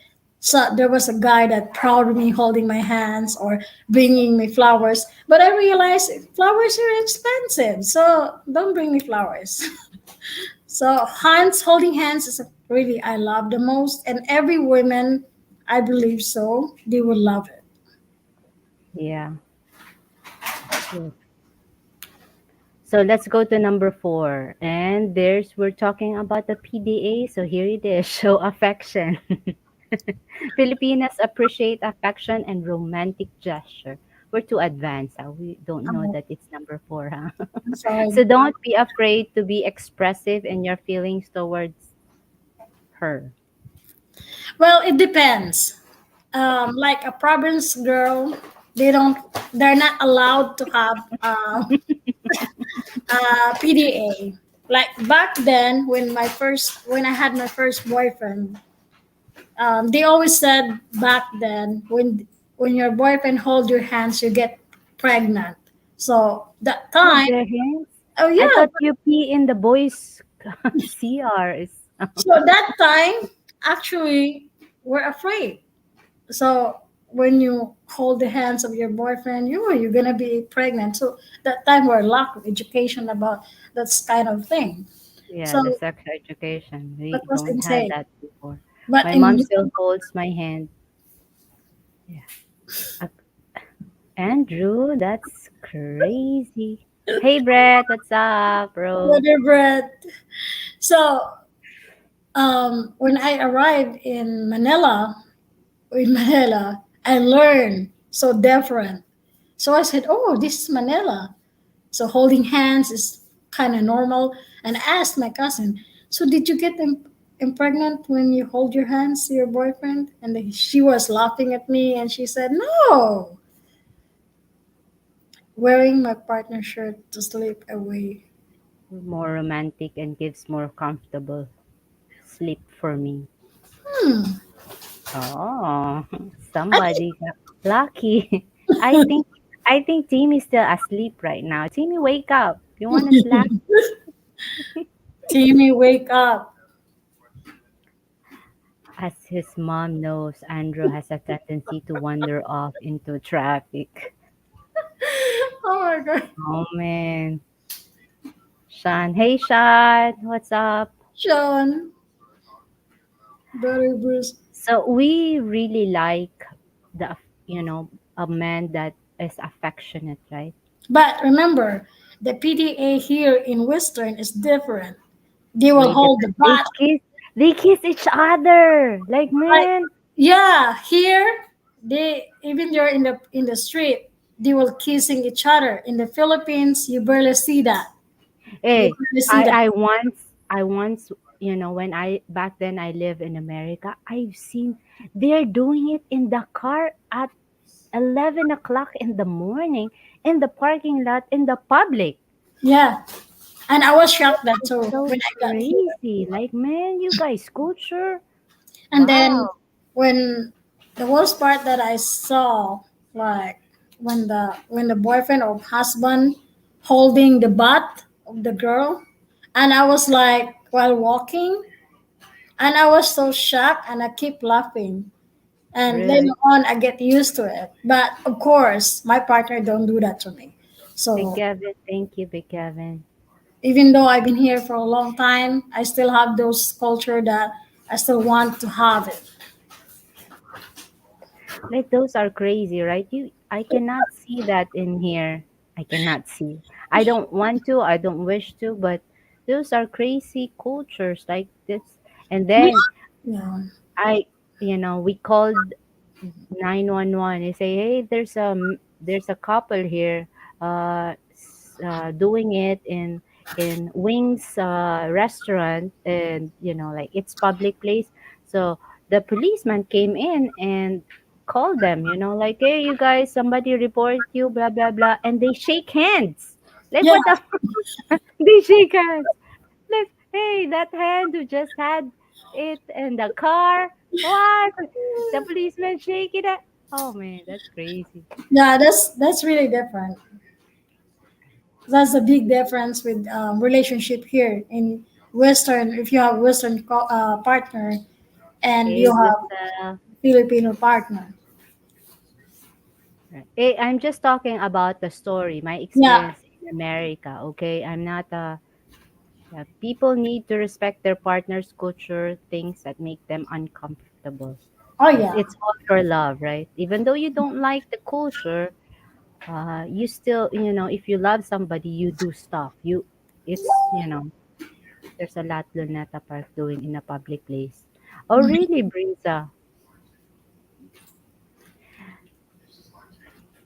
So there was a guy that proud of me holding my hands or bringing me flowers, but I realized flowers are expensive, so don't bring me flowers. So hands holding hands is really I love the most, and every woman, I believe so, they will love it. Yeah. Yes. So let's go to number four. And we're talking about the PDA. So here it is. Show affection. Filipinas appreciate affection and romantic gesture. We're too advanced. We don't know Oh, that it's number four, huh? I'm sorry. So don't be afraid to be expressive in your feelings towards her. Well, it depends. Like a province girl, they don't, they're not allowed to have PDA. Like back then, when I had my first boyfriend, they always said back then when your boyfriend hold your hands, you get pregnant. So that Hold time, their hands. oh I yeah, thought you pee in the boys' CRs. so that time actually we're afraid. So when you hold the hands of your boyfriend, you're gonna be pregnant. So that time we're lack of education about that kind of thing. Yeah, So the sex education. that We was don't have insane. that before. But My in mom still holds my hand. Yeah. Uh, Andrew, that's crazy. Hey, Brett, what's up, bro? water bread. So when I arrived in Manila, I learned so different. So I said, "Oh, this is Manila." So holding hands is kind of normal. And I asked my cousin, "So did you get impregnant when you hold your hands to your boyfriend?" And she was laughing at me, and she said, "No, wearing my partner's shirt to sleep away." More romantic and gives more comfortable sleep for me. Hmm. Oh, I think somebody got lucky. I think I think Timmy's still asleep right now. Timmy, wake up. You want to slack? Timmy, wake up. As his mom knows, Andrew has a tendency to wander off into traffic. Oh my god. Oh man. Sean. Hey Sean, what's up? Sean, Barry Bruce. So we really like the a man that is affectionate, right? But remember, the PDA here in Western is different. They will Way hold the different. They bat. kiss they kiss each other. Like Like, man, yeah, here they even you're in the street, they will kissing each other. In the Philippines, you barely see that. You hey, barely see I that. I once I once when I back then I live in America, I've seen they're doing it in the car at 11 o'clock in the morning in the parking lot in the public. Yeah, and I was shocked that It's too so when I got here. crazy. Like, man, you guys culture. And Wow. then when the worst part that I saw, like when the boyfriend or husband holding the butt of the girl, and I was like while walking, and I was so shocked, and I keep laughing. And later Really. on, I get used to it. But of course, my partner don't do that to me. Big So Kevin. Thank you, Big Kevin. even though I've been here for a long time, I still have those culture that I still want to have it. Like those are crazy, right? I cannot see that in here. I cannot see. I don't want to, I don't wish to, but those are crazy cultures like this. And We, then yeah. I we called 911. They say, "Hey, there's a couple here doing it in Wings restaurant, and like it's public place." So the policeman came in and called them, like, "Hey, you guys, somebody report you, blah blah blah," and they shake hands. Like, Yeah. what the they shake hands. Like, hey, that hand who just had it in the car. What? The policeman shaking it. Oh man, that's crazy. Yeah, that's really different. That's a big difference with relationship here in Western. If you have Western partner and Hey, you have Giselle. Filipino partner, Right. Hey, I'm just talking about the story, my yeah, experience in America. Okay, I'm not yeah, people need to respect their partner's culture, things that make them uncomfortable. oh Because yeah, it's all for love, right? Even though you don't like the culture, you still, if you love somebody, you do stuff. It's, there's a lot Luneta Park doing in a public place. Oh, really, Brisa?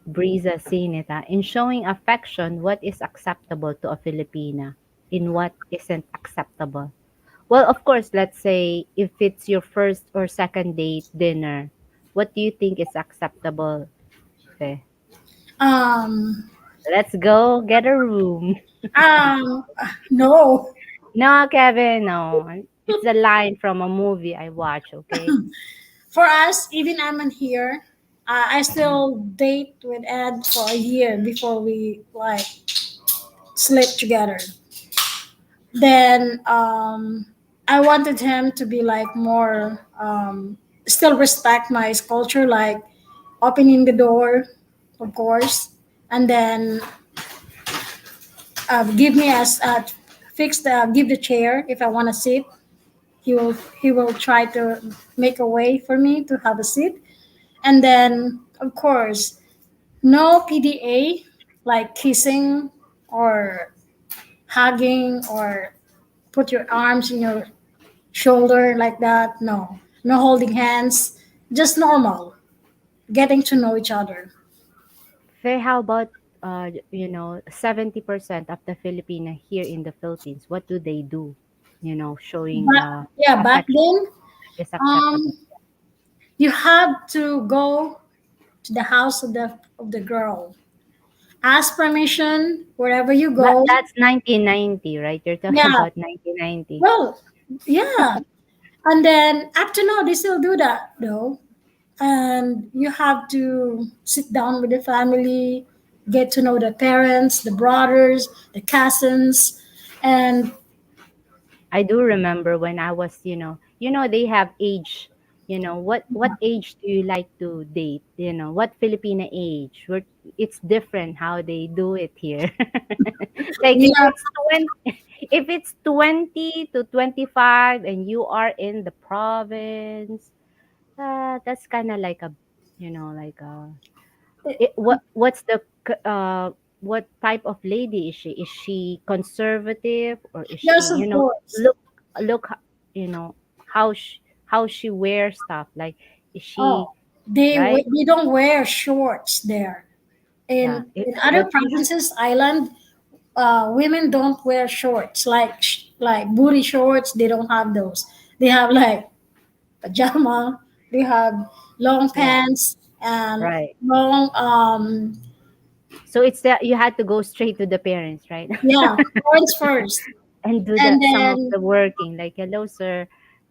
Brisa seen it. In showing affection, what is acceptable to a Filipina? In what isn't acceptable? Well, of course, let's say if it's your first or second date dinner, what do you think is acceptable, Fe? um, Let's go get a room. um, no, No, Kevin, no. It's a line from a movie I watch, okay? for us, even I'm in here. I still date with Ed for a year before we like sleep together. Then I wanted him to be like more still respect my culture, like opening the door, of course, and then give me as fix the give the chair if I want to sit. He will try to make a way for me to have a seat, and then of course no PDA like kissing or hugging or put your arms in your shoulder like that. No, no holding hands. Just normal, getting to know each other. Faye, how about 70% of the Filipina here in the Philippines? What do they do? Showing But yeah, back affection then, is acceptable. um, you had to go to the house of the girl, ask permission wherever you But go. that's 1990, right? You're talking Yeah, about 1990. well, yeah, and then up to now they still do that though. And you have to sit down with the family, get to know the parents, the brothers, the cousins, and I do remember when I was, they have age. What age do you like to date? What Filipina age? It's different how they do it here. Like yeah, if it's 20 to 25 and you are in the province, that's kind of like a, like a what type of lady is she? Is she conservative, or is she, yes, of course. look, how she wears stuff? Like, is she Oh, right? they don't wear shorts there. Yeah. In other What she provinces, island, women don't wear shorts like like booty shorts. They don't have those. They have like pajama. They have long Yeah, pants and right. long So it's that you had to go straight to the parents, right? yeah, parents first, And do and some of then the working, like, hello sir,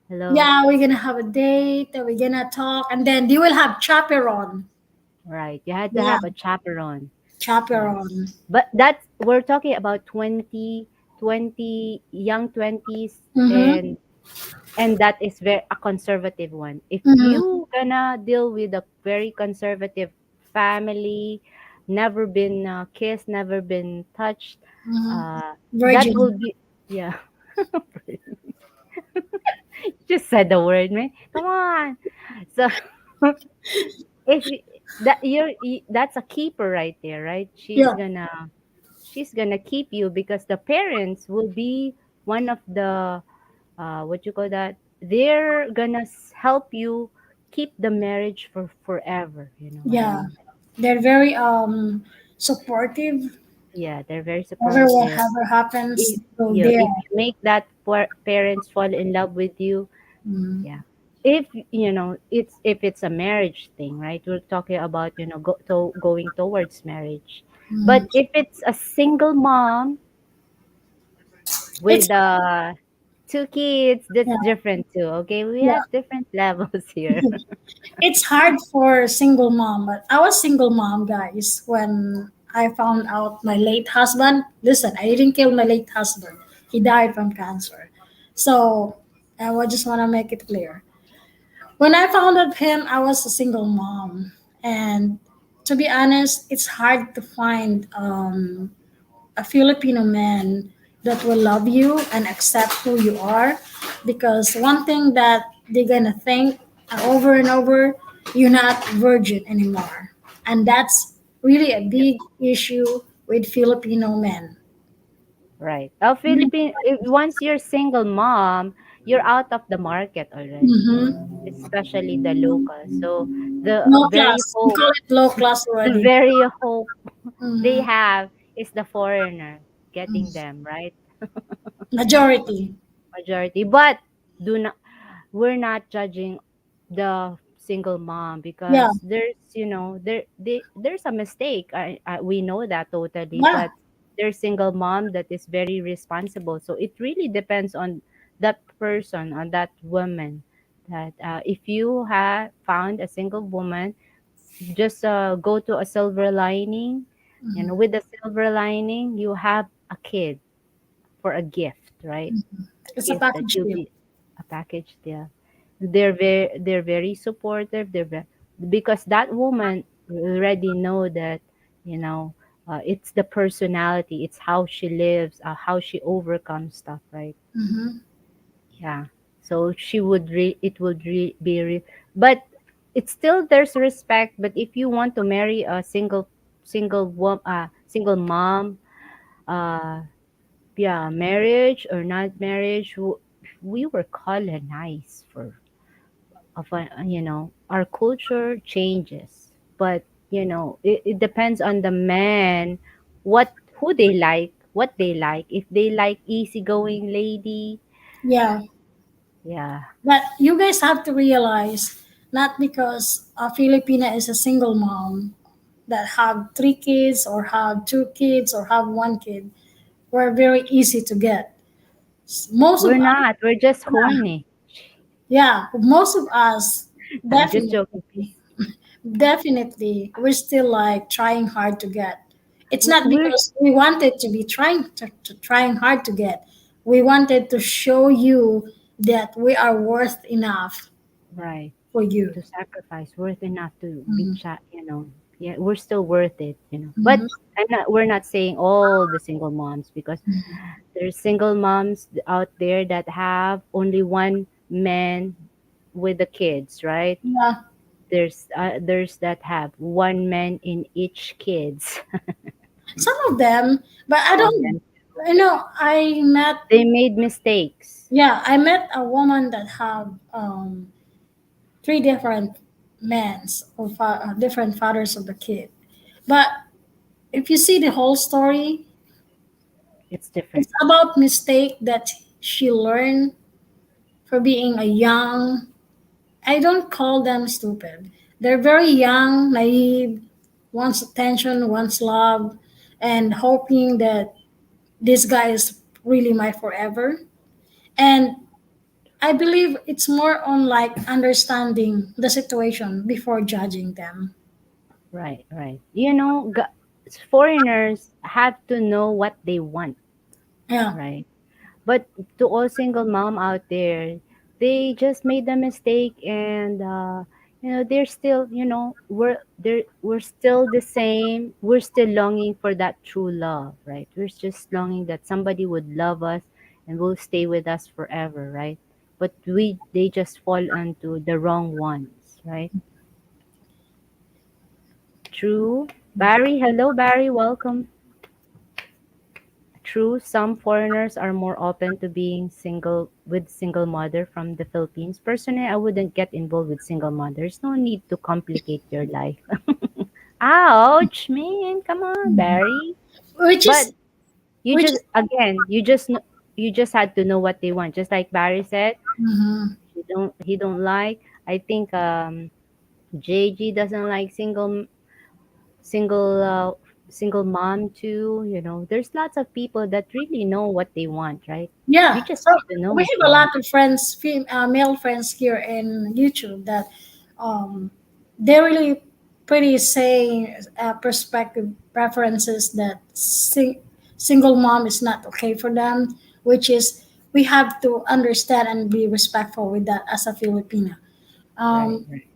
hello. yeah, we're gonna have a date and we're gonna talk, and then they will have chaperone. Right, you had to Yeah, have a chaperone. Yeah. chaperone. But that's we're talking about 20, young 20s, Mm-hmm. and that is very a conservative one. If Mm-hmm. you gonna deal with a very conservative family, never been kissed, never been touched, Mm-hmm. that Virgin. will be, yeah. Just said the word, man. Come on. So if y- that that's a keeper right there, right? Yeah, She's gonna keep you because the parents will be one of the what you call that, they're gonna help you keep the marriage for forever, you know what I yeah. mean? They're very supportive. Yeah, they're very Whatever supportive. whatever happens, if so you there. if you make that parents fall in love with you, Mm-hmm. yeah. If it's a marriage thing, right? We're talking about, going towards marriage. Mm-hmm. But if it's a single mom It's with two kids, that's yeah, different too. Okay, we yeah. have different levels here. It's hard for single mom, but I was single mom, guys, when I found out my late husband. Listen, I didn't kill my late husband. He died from cancer. So just want to make it clear. When I found out him, I was a single mom, and to be honest, it's hard to find a Filipino man that will love you and accept who you are, because one thing that they're gonna think over and over, you're not virgin anymore, and that's really a big issue with Filipino men. Right. Philippine, once you're single mom, you're out of the market already, Mm-hmm. especially the local. So the Low very class, we hope, call it low class the already. very hope they Mm-hmm. have is the foreigner getting them, right? Majority, Majority. But do not we're not judging the single mom yeah, because there's a mistake. We know that totally, yeah, but there's single mom that is very responsible. So it really depends on that person, on that woman. That if you have found a single woman, just go to a silver lining. With the silver lining, you have a kid for a gift, right? A It's a gift that package you'll deal. be a package deal. They're very supportive. Because that woman already know that, you know it's the personality, it's how she lives, how she overcomes stuff, right? Mm-hmm. Yeah. So it would but it's still, there's respect. But if you want to marry a single mom, uh yeah, marriage or not marriage, we were colonized for our culture changes. But it depends on the man, who they like, what they like. If they like easygoing lady, Yeah, yeah, but you guys have to realize, not because a Filipina is a single mom that have three kids or have two kids or have one kid, we're very easy to get. Most of we're us, not, we're just horny. yeah, most of us I'm just joking. definitely, definitely, we're still like trying hard to get. It's not We're because we wanted to be to trying hard to get. We wanted to show you that we are worth enough right for you. to sacrifice, worth enough to be Mhm. yeah, we're still worth it, Mhm. but we're not saying all the single moms, because there's single moms out there that have only one man with the kids, right? Yeah, There's that have one man in each kids. some of them, but I Some of don't. them, I know I met. they made mistakes. Yeah, I met a woman that have three different men's or different fathers of the kid. But if you see the whole story, It's different. it's about mistake that she learned for being a young. I don't call them stupid. They're very young, naive, wants attention, wants love, and hoping that this guy is really my forever. And I believe it's more on like understanding the situation before judging them. Right, right. Foreigners have to know what they want, Yeah, right? But to all single mom out there, they just made a mistake, and they're still, we're still the same. We're still longing for that true love, right? We're just longing that somebody would love us and will stay with us forever, right? But they just fall onto the wrong ones, right? True. Barry, hello Barry, welcome. True, some foreigners are more open to being single mother from the Philippines. Personally, I wouldn't get involved with single mothers. No need to complicate your life. Ouch, man, come on, Barry. which But is you which just is again, you just had to know what they want. Just like Barry said, mhm. he don't like. I think JG doesn't like single uh, single mom too. There's lots of people that really know what they want, right? You Yeah. just So have to know we what have they a want. lot of friends, male friends here in YouTube that um, they're really pretty saying perspective preferences that single mom is not okay for them, which is we have to understand and be respectful with that as a Filipina. Right, Um, right.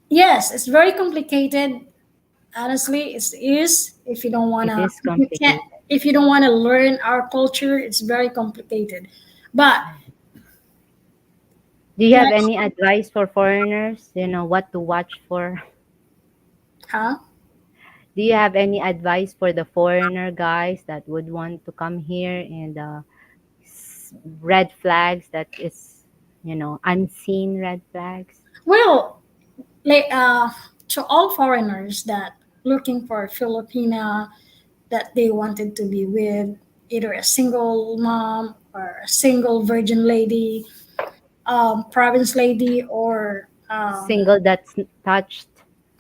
yes, it's very complicated. Honestly, it is. It is If you can't, complicated. if you don't wanna learn our culture, it's very complicated. But Do you have let's, any advice for foreigners? What to watch for? huh? Do you have any advice for the foreigner guys that would want to come here, and red flags that is, unseen red flags? Well, like, to all foreigners that looking for a Filipina that they wanted to be with, either a single mom or a single virgin lady, province lady, or Single that's touched,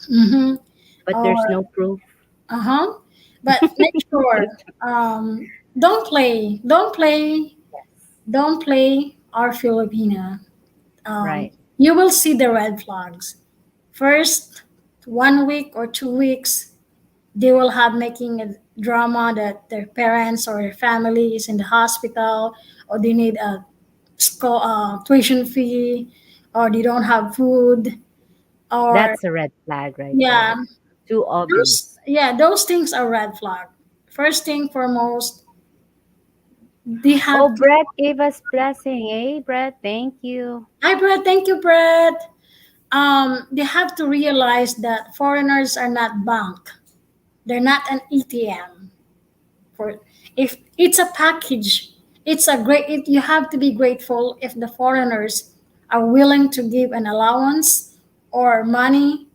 mhm, but there's or no proof. uh-huh. But make sure, don't play, don't play our Filipina. Right. You will see the red flags. First, 1 week or 2 weeks, they will have making a drama that their parents or their family is in the hospital, or they need a tuition fee, or they don't have food, or That's a red flag right yeah, there. Too obvious. those things are red flag. First thing foremost, they have Oh, to. Brett gave us blessing. Hey, Brett, thank you. Hi, Brett. Thank you, Brett. They have to realize that foreigners are not bank. They're not an ATM. For if it's a package, it's a great. You have to be grateful if the foreigners are willing to give an allowance or money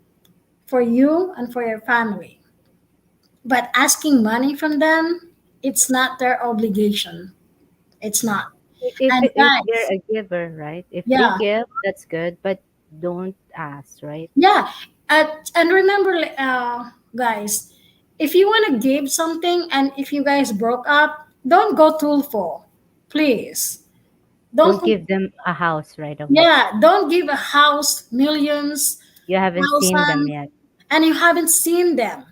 for you and for your family. But asking money from them, it's not their obligation. It's not. And If they're guys, a giver, right? If they yeah, give, that's good, but don't ask, right? yeah. And remember, guys, if you want to give something and if you guys broke up, don't go too full. Please. Don't, Don't give them a house right away. yeah, don't give a house, millions, You haven't seen them thousand, yet. and you haven't seen them.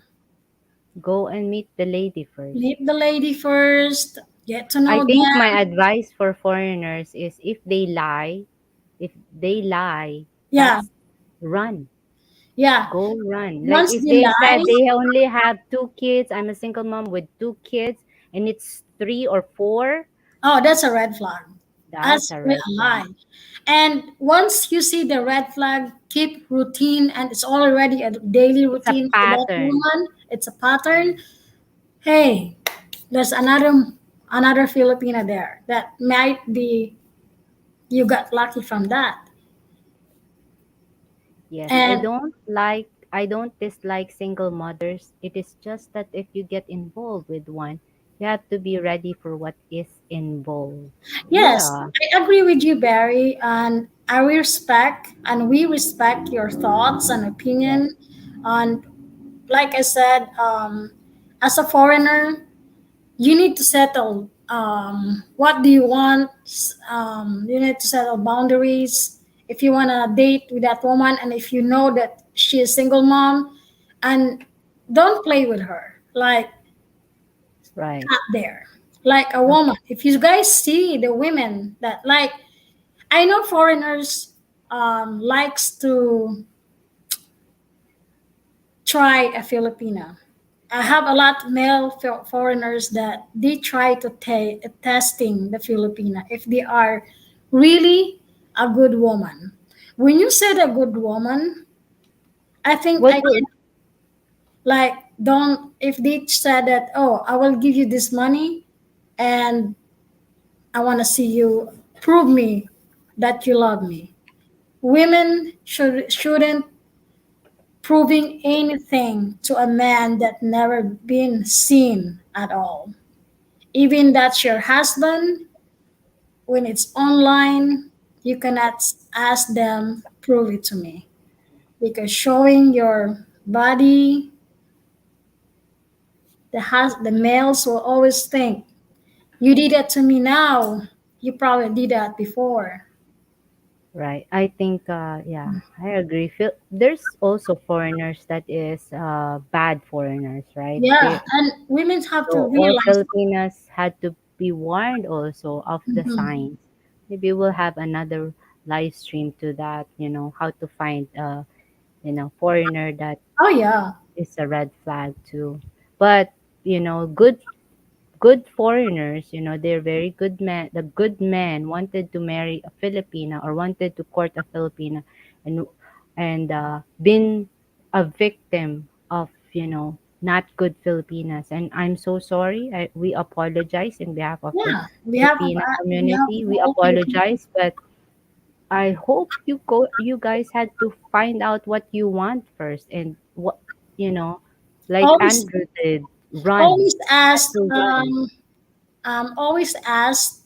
Go and meet the lady first. Meet the lady first, get to I know think my them. advice for foreigners is if they lie, Yeah, that's run. yeah. Go run. Like Once if they they lie, said they only have 2 kids, I'm a single mom with 2 kids, and it's 3 or 4, oh, that's a red flag. that's That's a a red flag. lie. And once you see the red flag, keep routine, and it's already a daily It's a routine for that pattern. woman. It's a pattern. Hey, there's another Filipina there that might be you got lucky from that. Yes, I And don't like, I don't dislike single mothers. It is just that if you get involved with one, you have to be ready for what is involved. yes, Yeah, I agree with you, Barry, and I respect and we respect your thoughts and yeah, opinion on, like I said, as a foreigner, you need to settle what do you want. You need to settle boundaries if you want to date with that woman, and if you know that she is single mom, and don't play with her like right. out there like a woman. If you guys see the women that like, I know foreigners likes to try a Filipina. I have a lot of male foreigners that they try to testing the Filipina if they are really a good woman. When you said a good woman, I think What I would can like don't if they said that, oh, I will give you this money and I want to see you prove me that you love me. Women shouldn't proving anything to a man that never been seen at all. Even that's your husband, when it's online, you cannot ask them, prove it to me. Because showing your body, the males will always think, you did that to me now. You probably did that before. right? I think yeah, I agree. There's also foreigners that is bad foreigners, right? Yeah, They, and women have to so all realize. Filipinas had to be warned also of the Mhm. signs. Maybe we'll have another live stream to that, how to find foreigner that Oh yeah, is a red flag too. But, good foreigners, they're very good men. The good man wanted to marry a Filipina or wanted to court a Filipina, and been a victim of, not good Filipinas. And I'm so sorry. We apologize in behalf of the yeah. Filipina We have community. We all Filipino. apologize, but I hope you guys had to find out what you want first, and what, you know, like Always Andrew did, run. always Had ask to run. always ask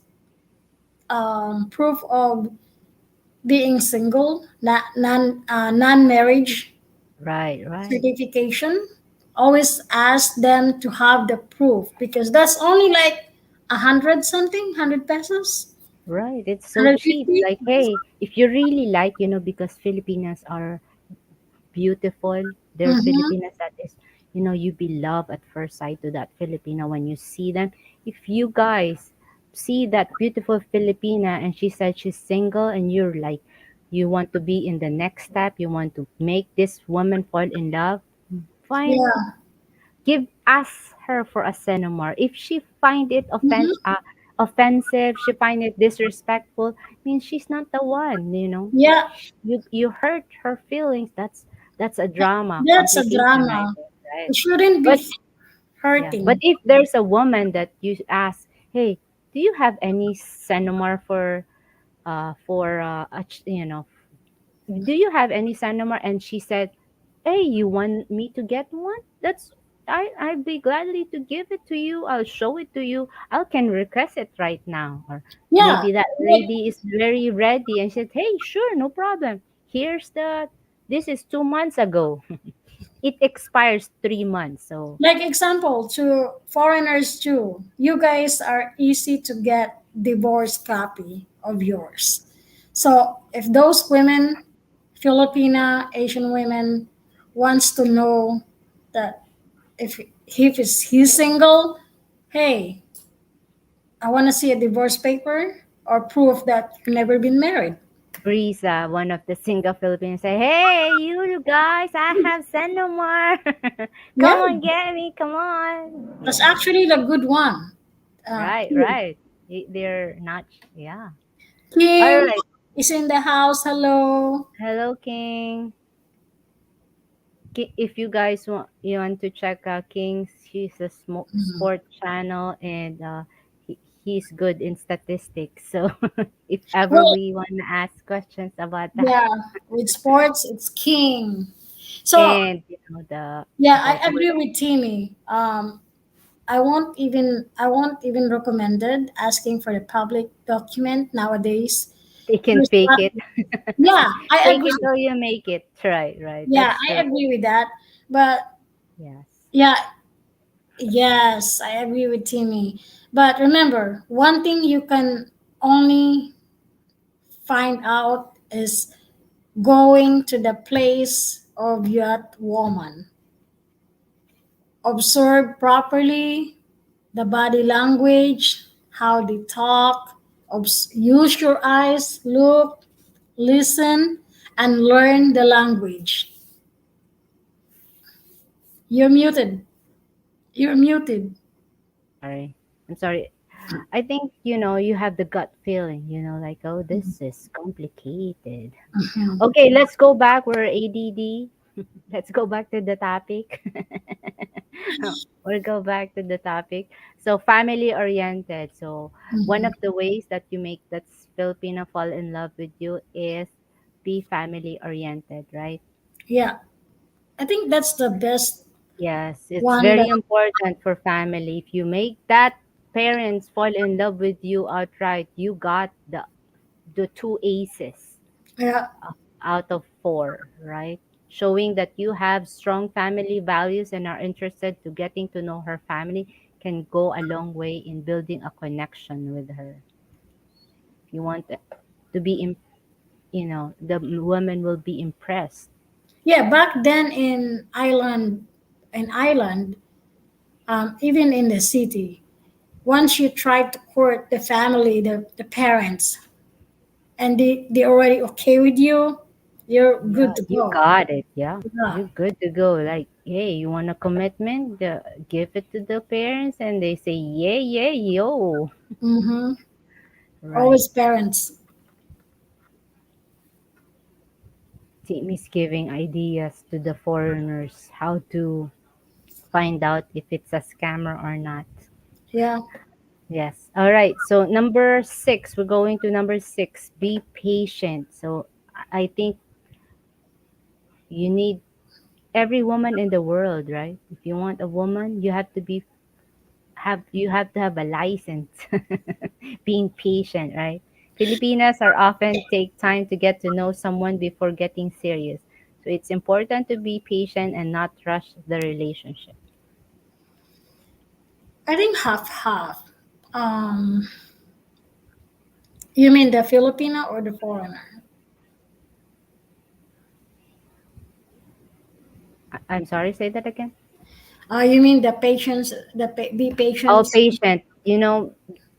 proof of being single, non-marriage Right, right, certification. Always ask them to have the proof because that's only like 100 pesos, right. It's so cheap. 150. Like, hey, if you really like, because Filipinas are beautiful, There are Mm-hmm. Filipinas that is, you be love at first sight to that Filipina when you see them. If you guys see that beautiful Filipina and she said she's single and you're like, you want to be in the next step, you want to make this woman fall in love, fine, Yeah. give ask her for a cinema. If she find it Mm-hmm. offensive, she find it disrespectful, means she's not the one. Yeah. You hurt her feelings. That's a drama, That's a complication right drama. there, right? It shouldn't be But yeah, but hurting. if there's a woman that you ask, hey, do you have any cinema for do you have any cinema? And she said, hey, you want me to get one? I'd be gladly to give it to you. I'll show it to you. I can request it right now. Or Yeah. maybe that Like, lady is very ready and said, hey, sure, no problem. This is 2 months ago. It expires 3 months. So like example to foreigners too. You guys are easy to get divorce copy of yours. So if those women, Filipina, Asian women, wants to know that if he's single, hey, I want to see a divorce paper or proof that you've never been married. Brisa, one of the single Filipinos, say, hey, you guys, I have Sandomar. Yeah, Come on, get me. Come on. that's Yeah. actually the good one. Right, King. right. They're not, yeah. All King right. is in the house. Hello. Hello, King. If you guys want to check out King's, he's a Mhm. sport channel and he's good in statistics. So if ever Well, we want to ask questions about that, yeah, with sports, it's King. So and the yeah, about I what agree with Timmy. I won't even recommend it asking for a public document nowadays. they can There's fake it. not- Yeah, I Fake it agree. till you make it. Right, right. Yeah, That's I true. agree with that. But Yes. yeah, yes, I agree with Timmy. But remember, one thing you can only find out is going to the place of that woman. Observe properly the body language, how they talk. Use your eyes, look, listen, and learn the language. You're muted. You're muted. Sorry. I'm sorry. I think you have the gut feeling, like, oh, this is complicated. Mhm. Okay, let's go back. We're ADD. Let's go back to the topic. We'll go back to the topic. So, family oriented. So, one Mhm. of the ways that you make that Filipino fall in love with you is be family oriented, right? Yeah, I think that's the best Yes, it's one very that, important for family. If you make that parents fall in love with you outright, you got the two aces yeah, out of four, right? Showing that you have strong family values and are interested to getting to know her family can go a long way in building a connection with her. If you want to be, the woman will be impressed. yeah. Back then in Ireland, even in the city, once you try to court the family, the parents, and they already okay with you, you're Yeah, good to you go. got it. Yeah, Yeah. you're good to go. Like, hey, you want a commitment? Give it to the parents, and they say, yeah, yeah, yo. Mm-hmm. Right. Always parents. Team is giving ideas to the foreigners how to find out if it's a scammer or not. Yeah. Yes. All right. So number six, we're going to number six. Be patient. So I think you need every woman in the world, right? If you want a woman, you have to have a license. Being patient, right? Filipinas are often take time to get to know someone before getting serious. So it's important to be patient and not rush the relationship. I think half half. Um, you mean the Filipino or the foreigner? I'm sorry, say that again. You mean the patience, be Oh, patient? patient.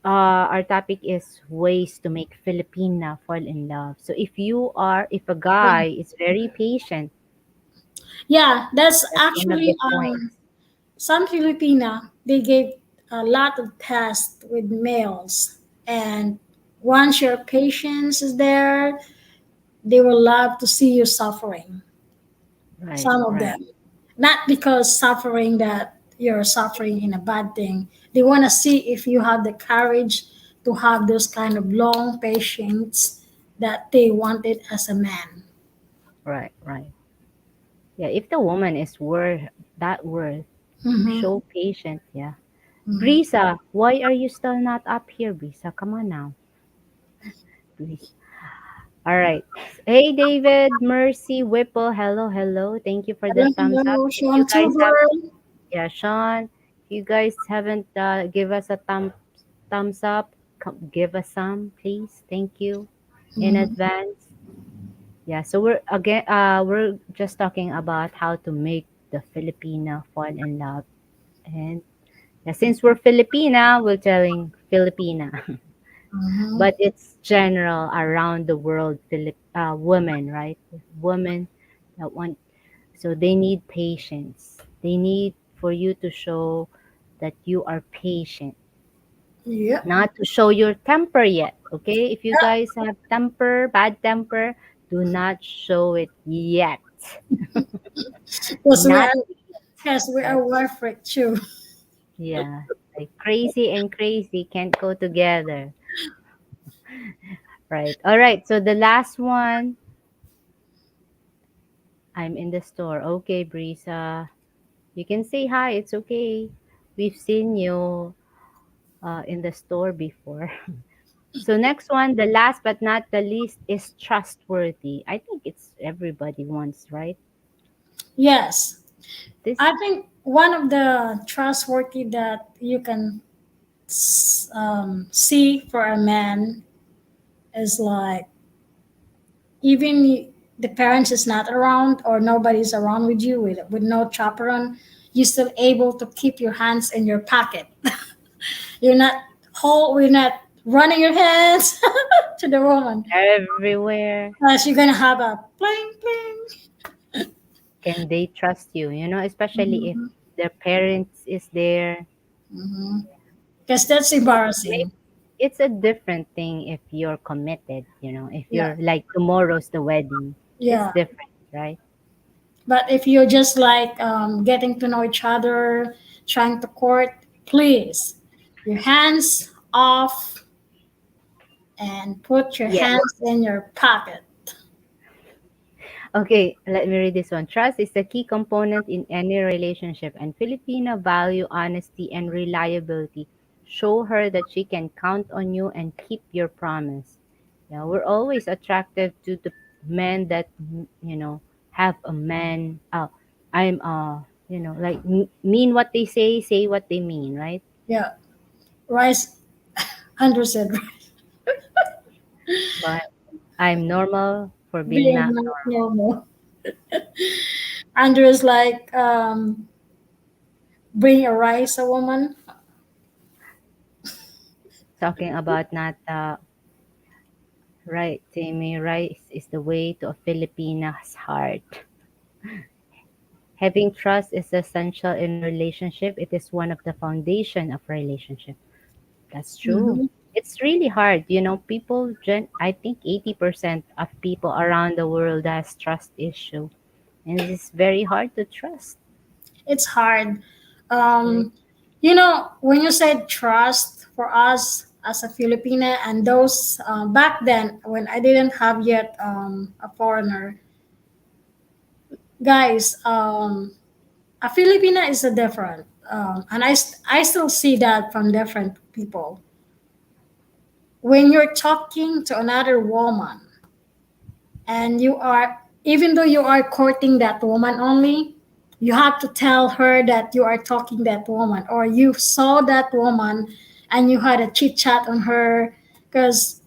Our topic is ways to make Filipina fall in love. So if a guy is very patient, Yeah, that's that's one of the actually points. some Filipina. They gave a lot of tests with males, and once your patience is there, they will love to see you suffering. Right, Some of right, them, not because suffering that you're suffering in a bad thing. They want to see if you have the courage to have those kind of long patience that they wanted as a man. right, right. Yeah, if the woman is worth, Mm-hmm. show patient. Yeah. Mm-hmm. Brisa, why are you still not up here, Brisa? Come on now, please. All right. Hey, David, Mercy, Whipple. Hello, hello. Thank you for the Hello, thumbs up. hello, If you Sean guys have, Tuber. yeah, Sean, if you guys haven't give us a thumbs up, give us some, please. Thank you in Mm-hmm. advance. Yeah. So we're just talking about how to make the Filipina fall in love, and yeah, since we're Filipina, we're telling Filipina. Mm-hmm. But it's general around the world. Women, right? Women that want, so they need patience. They need for you to show that you are patient, Yep. not to show your temper yet. Okay, if you guys have bad temper, do not show it yet. Because we Not are, yet, yes, we right? are warfare too. Yeah, like crazy and crazy can't go together, right? All right, so the last one. I'm in the store. Okay, Brisa. You can say hi. It's okay. We've seen you in the store before. So next one, the last but not the least, is trustworthy. I think it's everybody wants, right? Yes, This, I think one of the trustworthy that you can see for a man is like even the parents is not around or nobody's around with you with no chaperone, you still able to keep your hands in your pocket. You're not we're not running your hands to the woman. everywhere. You're gonna have a bling bling. Can they trust you? Especially if Mm-hmm. their parents is there. Mm-hmm. Because that's Maybe embarrassing. it's a different thing if you're committed. If Yeah, you're like tomorrow's the wedding, it's yeah. different, right? But if you're just like getting to know each other, trying to court, please, your hands off and put your Yes. hands in your pocket. Okay, let me read this one. Trust is a key component in any relationship, and Filipina value honesty and reliability. Show her that she can count on you and keep your promise. Yeah, we're always attracted to the men that have a man. I'm like mean what they say what they mean, right? Yeah, Rice, Andrew said, But I'm normal for being being not not normal. normal. Andrew is like, bring a rice, a woman. Talking about not right, Timmy. Right is the way to a Filipina's heart. Having trust is essential in a relationship. It is one of the foundation of a relationship. That's true. Hmm. It's really hard. I think 80% of people around the world has trust issue. And it's very hard to trust. It's hard. Right? Um, when you said trust for us as a Filipina and those back then when I didn't have yet a foreigner, guys, a Filipina is a different, and I still see that from different people. When you're talking to another woman and you are, even though you are courting that woman only, you have to tell her that you are talking that woman or you saw that woman and you had a chit chat on her because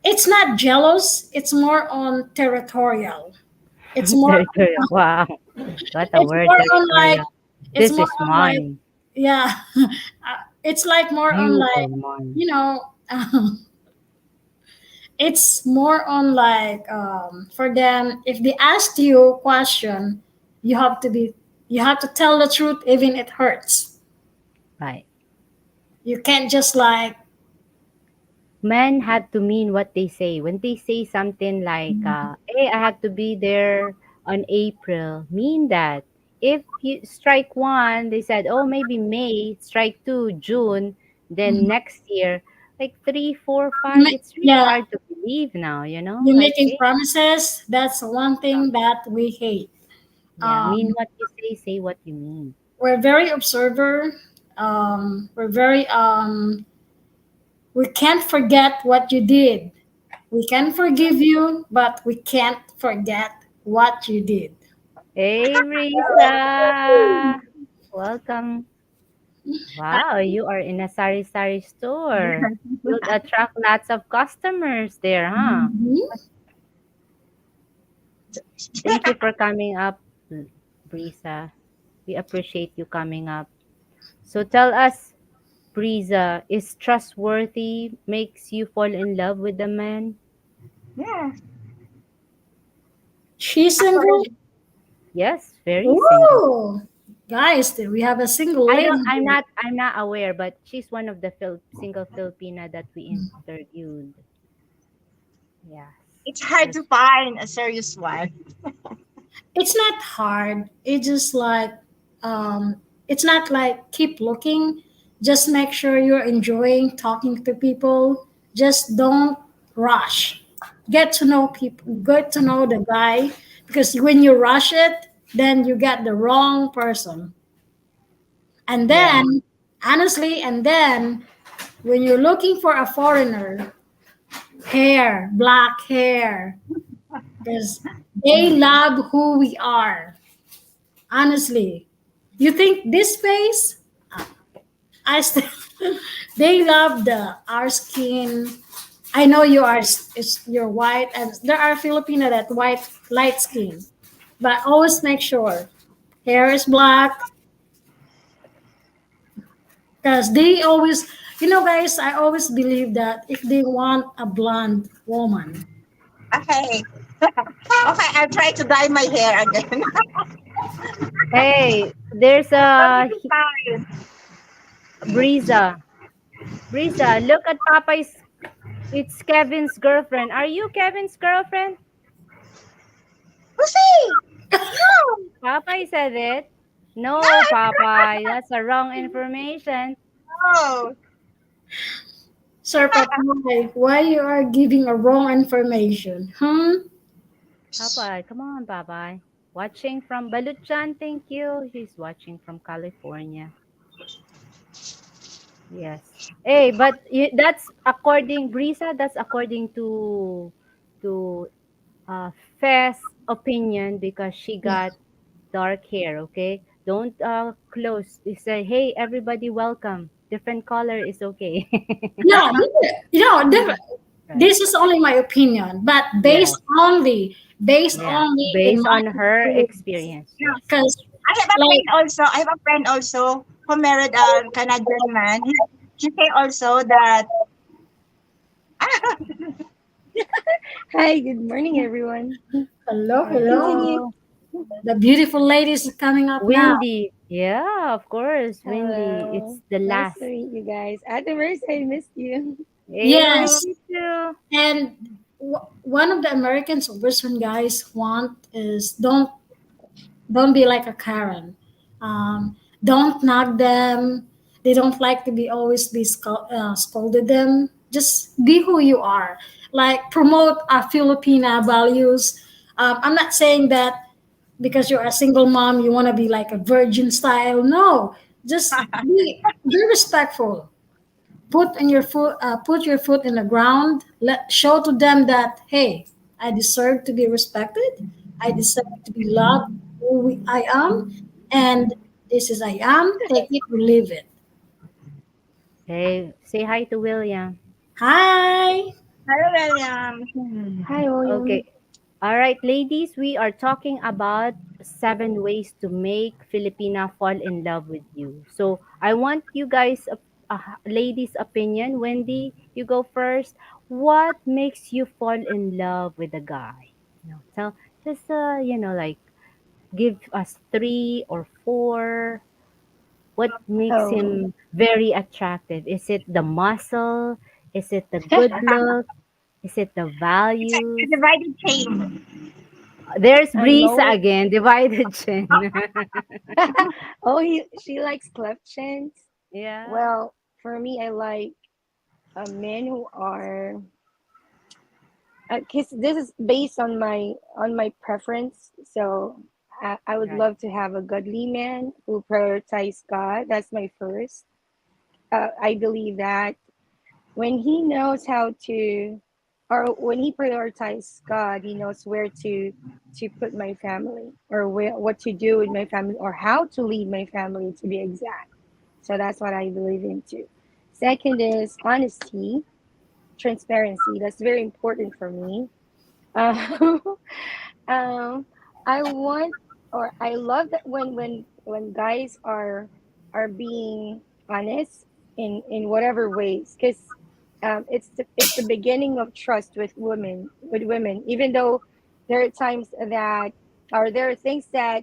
it's not jealous, it's more on territorial. It's more Territorial. Wow. What a it's word, more on like territorial. it's This more is on like mine. yeah. It's like more on You like are mine. you know it's more on like for them if they ask you a question you have to be you have to tell the truth even it hurts. Right. You can't just like Men have to mean what they say. When they say something like, hey, I have to be there on April, mean that. If you strike one, they said, oh, maybe May, strike two, June, then Mhm. next year, like three, four, You five, ma- it's really yeah, hard to believe now, you're like, making hey, promises. That's one yeah, thing that we hate. yeah, mean Um, what you say what you mean. we're very observer. We're very we can't forget what you did. We can forgive you, but we can't forget what you did. Hey, Risa, welcome. Wow, you are in a sari-sari store. You'll attract lots of customers there, huh? Mhm. Thank you for coming up, Brisa. We appreciate you coming up. So tell us, Brisa, is trustworthy makes you fall in love with a man? Yeah. She's single. Actually, Yes, very single. Ooh, guys, we have a single I don't lady I'm here. not I'm not aware, but she's one of the single Filipina that we interviewed. Yes. it's hard Yes. to find a serious one. It's not hard. It's just like it's not like keep looking. Just make sure you're enjoying talking to people. Just don't rush. Get to know people. Get to know the guy because when you rush it, then you get the wrong person. And Yeah. then honestly, and then when you're looking for a foreigner, black hair, because they love who we are. Honestly, you think this face? I still, they love the our skin. I know you are you're white, and there are Filipino that white light skin, but always make sure hair is black because they always, guys. I always believe that if they want a blonde woman, Okay. Okay, I'll try to dye my hair again. Hey, there's But a this is fine. Brisa. Brisa, look at Papa's. It's Kevin's girlfriend. Are you Kevin's girlfriend? Lucy! No! Popeye said it. No, Popeye, that's a wrong information. No! Sir Patay, why you are giving a wrong information? Hmm? Popeye, come on, Popeye. Watching from Baluchan, thank you. He's watching from California. Yes. Hey, but that's according Brisa. That's according to Fess opinion because she Yeah. got dark hair. Okay, don't close. You say, hey, everybody, welcome. Different color is okay. Yeah, Right. this is only my opinion, but Yes. based Yeah, only in based my on her experience. experience. No. Yes, Because, that's true. I have a like, friend also. I have a friend also who married a Canadian man. He say also that Hi, good morning, everyone. hello, hello. Continue. Hello, The beautiful ladies are coming up now. Windy. Yeah, of course, Windy. It's Hello. the Nice to last. meet you guys. Ate Mercy, I missed you. Hey, Yes, me too. and one of the Americans Western guys want is don't be like a Karen. Don't knock them. They don't like to be always be scolded them. Just be who you are. Like promote our Filipina values. I'm not saying that because you're a single mom you want to be like a virgin style. No, just be respectful. Put your foot in the ground. Show to them that hey, I deserve to be respected. I deserve to be loved. I am, and this is I am. Take it or leave it. Hey, say hi to William. Hi. hello William. Hi, Okay. William. All right, ladies, we are talking about 7 ways to make Filipina fall in love with you. So I want you guys, ladies' opinion. Wendy, you go first. What makes you fall in love with a guy? Tell just like give us three or four. What makes Oh, him very attractive? Is it the muscle? Is it the good look? Is it the It's a values? divided chain. There's Brisa most. again, divided chin. Oh, she likes cleft chins. Yeah, Well, for me, I like men who are, because this is based on my preference. So I would right. love to have a godly man who prioritizes God. That's my first. I believe that when he knows how to, or when he prioritizes God, he knows where to put my family, or what to do with my family, or how to lead my family, to be exact. So that's what I believe into. Second is honesty, transparency. That's very important for me. Um, um, I want, or I love that when guys are being honest in whatever ways, because it's the beginning of trust with women. Even though there are times that, or there are things that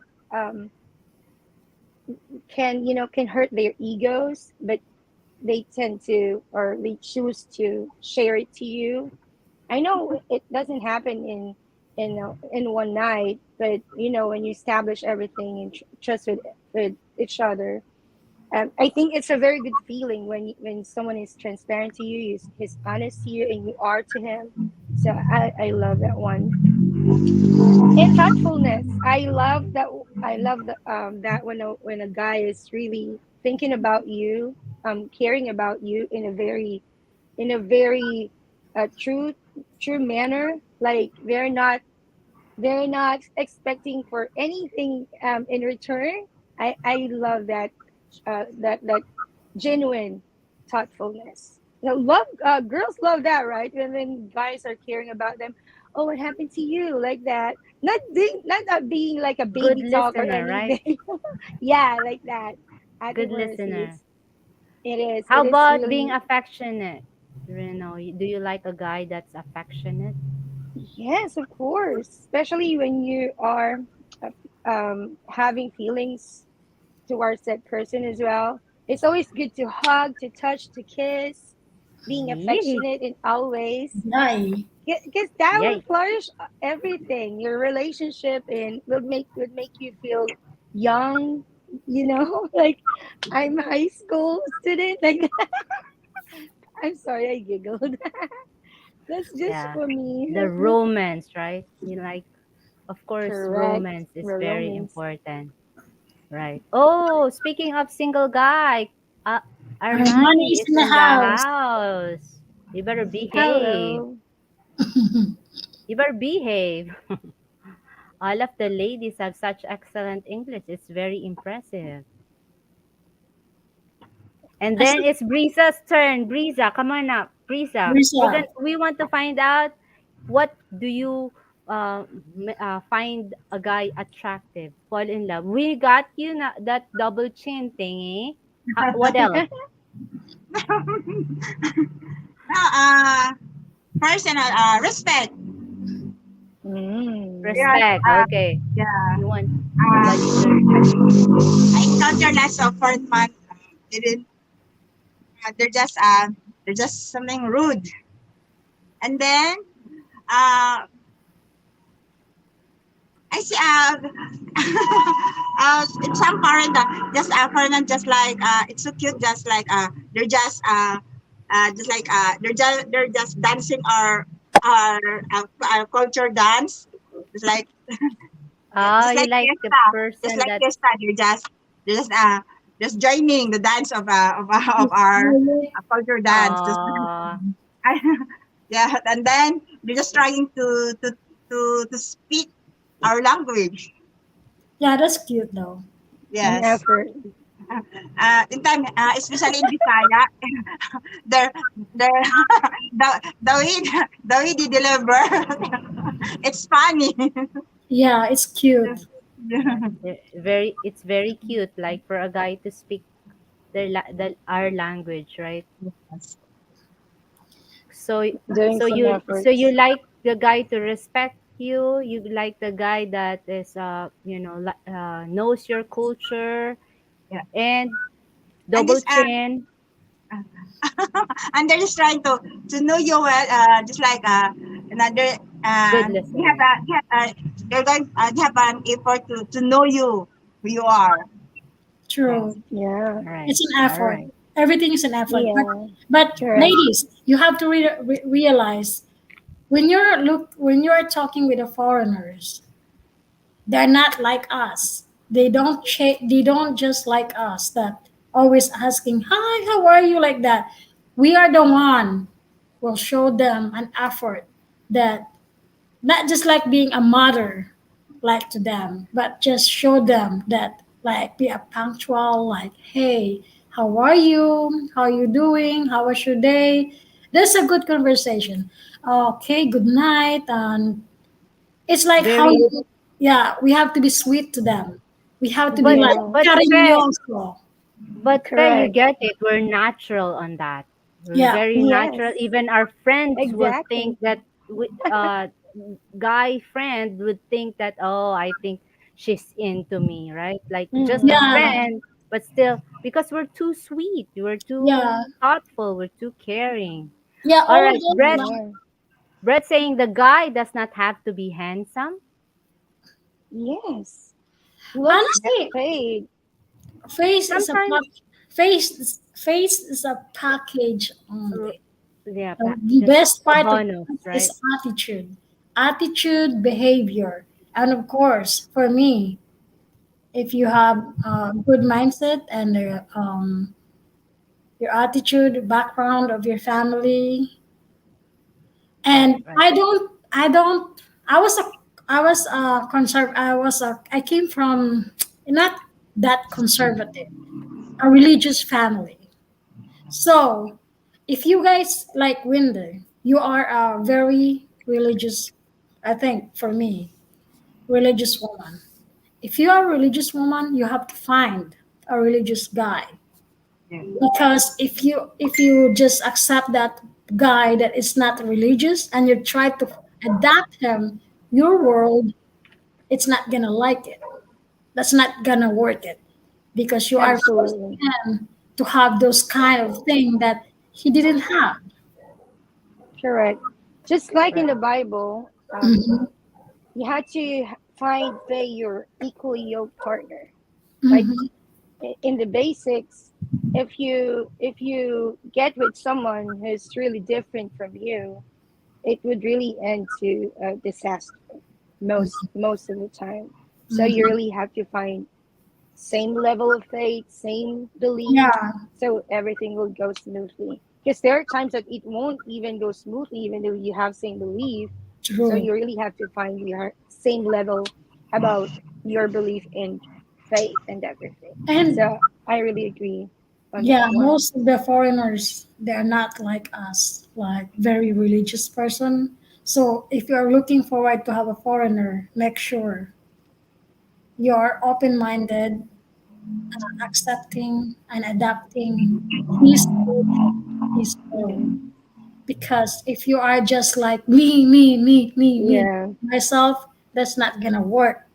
can, can hurt their egos, but they tend to, or they choose to share it to you. I know it doesn't happen in one night, but when you establish everything and trust with each other, I think it's a very good feeling when someone is transparent to you, is honest to you, and you are to him. So I love that one. And thoughtfulness. I love that when a guy is really thinking about you, caring about you in a very true manner. Like they're not expecting for anything in return. I love that genuine thoughtfulness. Love girls love that, right? And then guys are caring about them. Oh, what happened to you? Like that. Not that being like a Good baby talk or listener, right? anything. Yeah, like that. Ate Good Mercy, listener. it is. How It is about being really. affectionate? Do you like a guy that's affectionate? Yes, of course. Especially when you are having feelings towards that person as well. It's always good to hug, to touch, to kiss, being Yay! affectionate in all ways. Yay. Because that will Yay! flourish everything. Your relationship and would make you feel young. Like I'm a high school student. Like I'm sorry, I giggled. That's just Yeah. for me. The romance, right? You like, of course, Correct. romance is very Romance. important, right? Oh, speaking of single guy, uh, Money Armani is is in the in the house. house. You better behave. Hello. You better behave. All of the ladies have such excellent English. It's very impressive. And I then said, it's Brisa's turn. Brisa, come on up. Brisa, Risa. we want to find out what do you find a guy attractive, fall in love. We got you that double chin thingy. What else? Now, personal respect. Mm. Because Respect. Okay. yeah, You want uh, somebody to I encountered lots of fourth month. Didn't they're just something rude. And then I see in some foreign just foreign just like it's so cute just like just like they're just dancing our culture dance. It's like Oh, just you like like the fiesta, just person like that's fiesta. They're just joining the dance of our culture dance. Just oh yeah, and then they're just trying to speak our language. Yeah, that's cute though. An Yes. effort. In time, especially in Bisaya, the the the way they deliver, it's funny. Yeah, it's cute. Very, it's very cute. Like for a guy to speak our language, right? So Doing some so you efforts. like the guy to respect you. You like the guy that is knows your culture Yeah. and And double this chin. and they're just trying to know you well, just like another Good they have listener. they're going they have an effort to know you who you are. Yes. True. Yeah. All right. It's an All effort. right. Everything is an effort. Yeah. But Correct. ladies, you have to realize when you're talking with the foreigners, they're not like us. They don't just like us that always asking, "Hi, how are you?" like that. We are the one will show them an effort that not just like being a mother like to them, but just show them that like be a punctual like, "Hey, how are you? How are you doing? How was your day?" That's a good conversation. Okay, good night. And it's like how Very, you, yeah, we have to be sweet to them. We have to be but like Yeah. but Fe, cariñoso. you Correct. get it. We're natural on that. We're Yeah, very natural. Yes. Even our friends will Exactly. think that guy friend would think that, oh, I think she's into me, right? Like just a Mm-hmm. yeah, friend, but still because we're too sweet, we're too yeah, thoughtful, we're too caring. yeah. All All right, those Brett. We like are. Brett saying the guy does not have to be handsome. Yes. Looks honestly, fade. face is a Sometimes, face is a package uh, only. yeah, The just best a part of bonus, it right? is attitude, behavior, and of course, for me, if you have a good mindset and your attitude, background of your family, Right, and right, I don't, I was a I came from not that conservative, a religious family. So, if you guys like Winder, you are a very religious, I think, for me, religious woman. If you are a religious woman, you have to find a religious guy. Yeah. Because if you just accept that guy that is not religious and you try to adapt him your world, it's not gonna like it. That's not gonna work it because you are forcing Absolutely. him to have those kind of thing that he didn't have. Correct. Just like in right. the Bible, Mhm, you had to find your equally yoked partner. Like mhm. in the basics, if you get with someone who's really different from you, it would really end to a disaster most of the time. So you Mhm. really have to find same level of faith, same belief, Yeah, so everything will go smoothly. Because there are times that it won't even go smoothly, even though you have same belief. So true. you really have to find your same level about your belief in faith and everything. And So I really agree on that yeah, one. most of the foreigners they're not like us, like very religious person. So if you're looking forward to have a foreigner, make sure you're open-minded, accepting and adapting his culture, his world. Mhm. Because if you are just like me, Yeah. myself, that's not gonna work.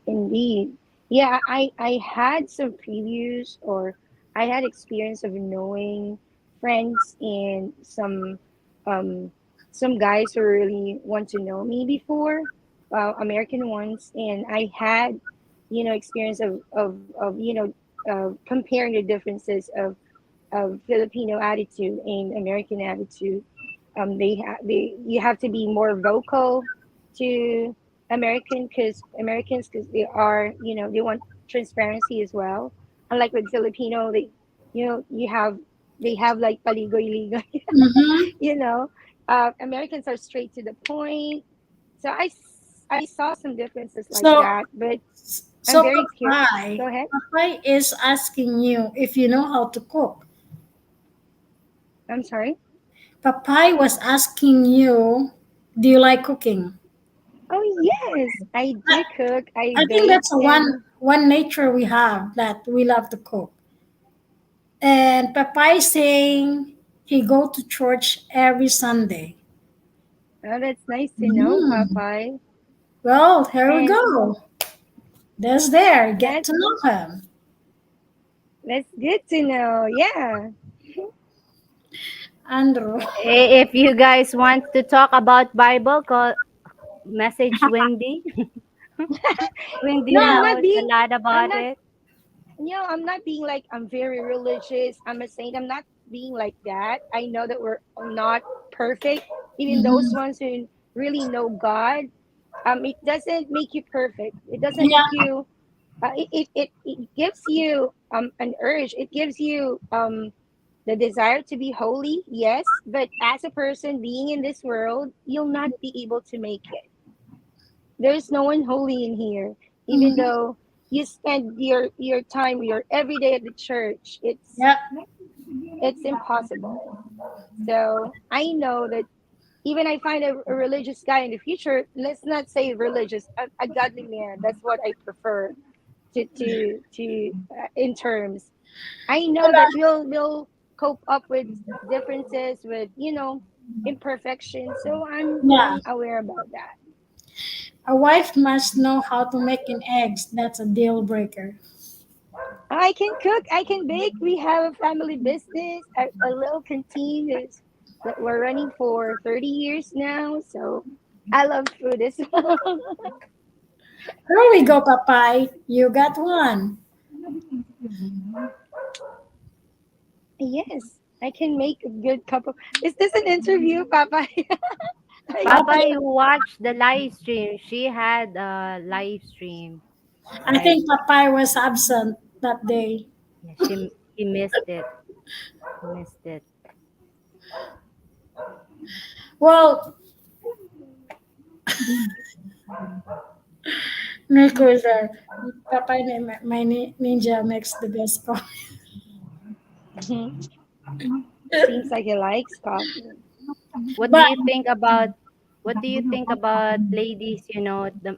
Indeed. Yeah, I had some previews, or I had experience of knowing friends and um some guys who really want to know me before, American ones, and I had, experience of comparing the differences of Filipino attitude and American attitude. They you have to be more vocal to Americans because they are, they want transparency as well. Unlike with Filipino, you have they have like paligoy-ligoy, Mm-hmm. you know. Americans are straight to the point. So I saw some differences like So that, but I'm So very curious. Papay, Go ahead. Papay is asking you if you know how to cook. I'm sorry. Papay was asking you, do you like cooking? Oh yes, I do cook. I I think bake, that's a and one nature we have that we love to cook. And Papay saying he go to church every Sunday. oh, that's nice to know, Hmm. Popeye. Well, here we And go. That's there. Get that to know him. that's good to know. Yeah. Andrew. If you guys want to talk about Bible, call message Wendy. Wendy No, I'm Yeah. not knows a being. lot I'm about not. it. I'm not being like I'm very religious. I'm a saint. I'm not being like that. I know that we're not perfect. Even those Mhm. ones who really know God, it doesn't make you perfect. It doesn't make Yeah. you. It gives you an urge. It gives you the desire to be holy. Yes, but as a person being in this world, you'll not be able to make it. There's no one holy in here, even Mhm. though you spend your time, your every day at the church. Yeah. It's impossible. So I know that even I find a religious guy in the future. Let's not say religious, a godly man. That's what I prefer to in terms. I know that we'll cope up with differences, with imperfections. So Yeah. I'm aware about that. A wife must know how to make an eggs. That's a deal breaker. I can cook, I can bake. We have a family business, a little canteen that we're running for 30 years now. So I love food as well. Here we go, Papay. You got one. Yes, I can make a good cup of. Is this an interview, Papa? I Papa, see. you watched the live stream. She had a live stream. I Like, think Papay was absent that day. yeah, she missed it. She missed it. Well, Nico is there. Papay, my ninja makes the best coffee. Seems like he likes coffee. What do But you think about what do you think about ladies, the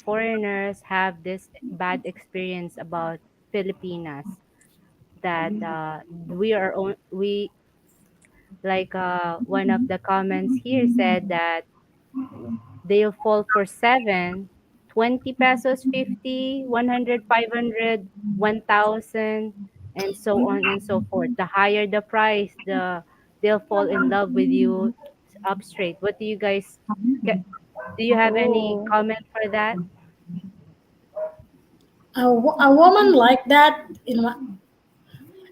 foreigners have this bad experience about Filipinas that we like one of the comments here said that they'll fall for 20 pesos, 50, 100, 500, 1,000, and so on and so forth. The higher the price, they'll fall in love with you up straight. What do you guys get? Do you have any Oh, comment for that? a woman like that,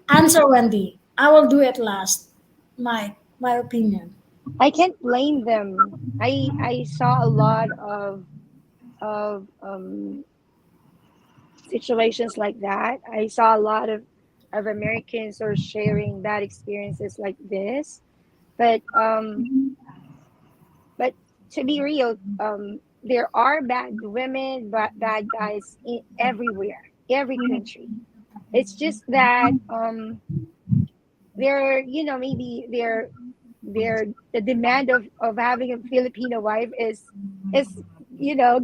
answer Wendy. I will do it last. My opinion. I can't blame them. I saw a lot of situations like that. I saw a lot of Americans who are sharing bad experiences like this. But but to be real, there are bad women, but bad guys everywhere, every country. It's just that they're maybe they're the demand of having a Filipino wife is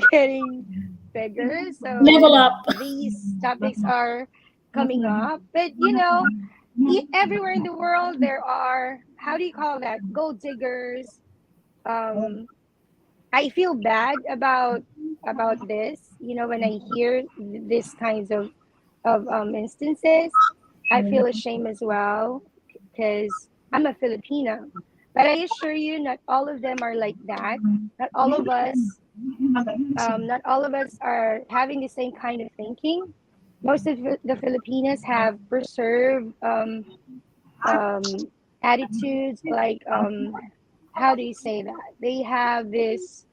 getting bigger. Level So up. these topics are coming up. But everywhere in the world there are, how do you call that, gold diggers. Um, I feel bad about this. When I hear these kinds of instances, I feel ashamed as well because I'm a Filipino. But I assure you, not all of them are like that. Not all of us, not all of us are having the same kind of thinking. Most of the Filipinas have preserved um, attitudes like, how do you say that? They have this,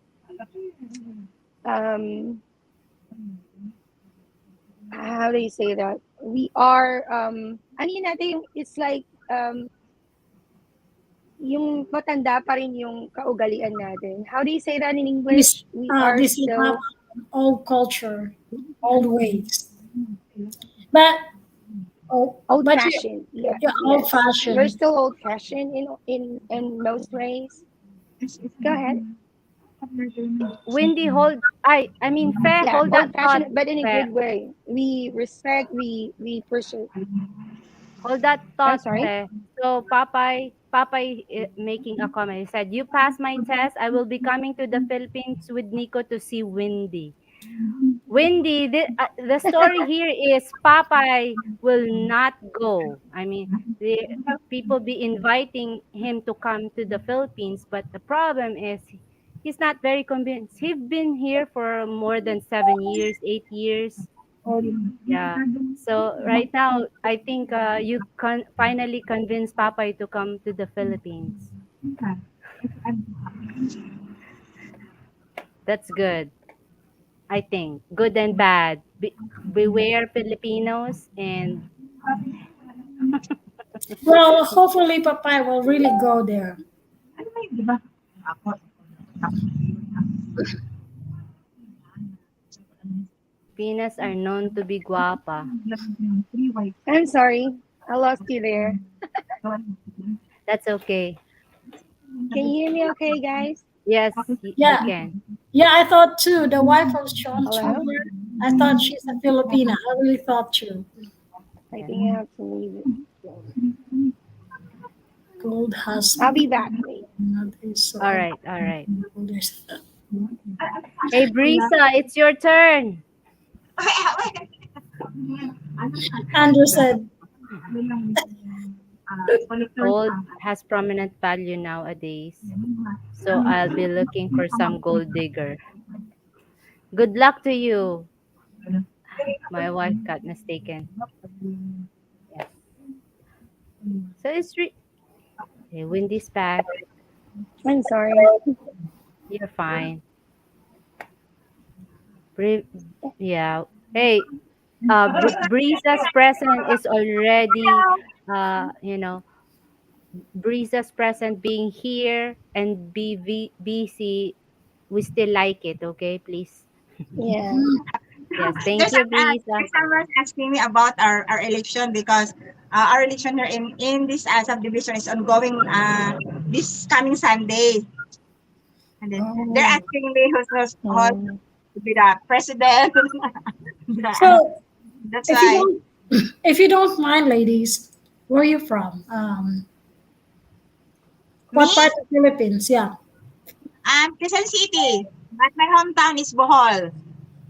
um, how do you say that? We are, ano yun natin, it's like, yung matanda pa rin yung kaugalian natin. How do you say that in This English? We are this is still old culture, old ways. But oh, Old but you, fashioned. Yeah, you're old yes. We're fashioned. still old fashioned in most ways. Go ahead. Wendy, I mean, Fair, Yeah, hold that old thought. fashioned, but in a Fair, good way. We respect. We pursue. hold that I'm thought, sorry. Fair. So Papay making a comment. He said, "You pass my test. I will be coming to the Philippines with Nico to see Wendy." Wendy, the story here is Popeye will not go. I mean, the people be inviting him to come to the Philippines, but the problem is he's not very convinced. He's been here for more than 7 years, 8 years. Yeah. So right now, I think you can finally convince Popeye to come to the Philippines. That's good. I think good and bad. Beware Filipinos and Well, hopefully, Papay will really go there. Filipinas are known to be guapa. I'm sorry. I lost you there. That's okay. Can you hear me okay, guys? Yes, we Yeah, can. yeah. I thought too. The wife of Sean Hello? Tudor. I thought she's a Filipina. I really thought too. I Yeah. think I have to leave it. Gold I'll husband. be back. Wait. So All right, all right. there's Hey, Brisa, it's your turn. Andrew said, Gold has prominent value nowadays, so I'll be looking for some gold digger. Good luck to you. My wife got mistaken. Yes. So hey, Wendy's back. I'm sorry. You're fine. Bri- yeah. Hey, Brisa's present is already, uh, you know, Brisa's present being here and busy. We still like it. Okay, please. Yeah. Yes, thank you, Brisa. There's someone asking me about our election because our election here in this subdivision is ongoing this coming Sunday. And then they're "Oh." asking me who's Mm. to be the president. So That's if you why. don't, if you don't mind, ladies, where are you from? Me, What part of Philippines? Yeah. I'm Quezon City, but my hometown is Bohol.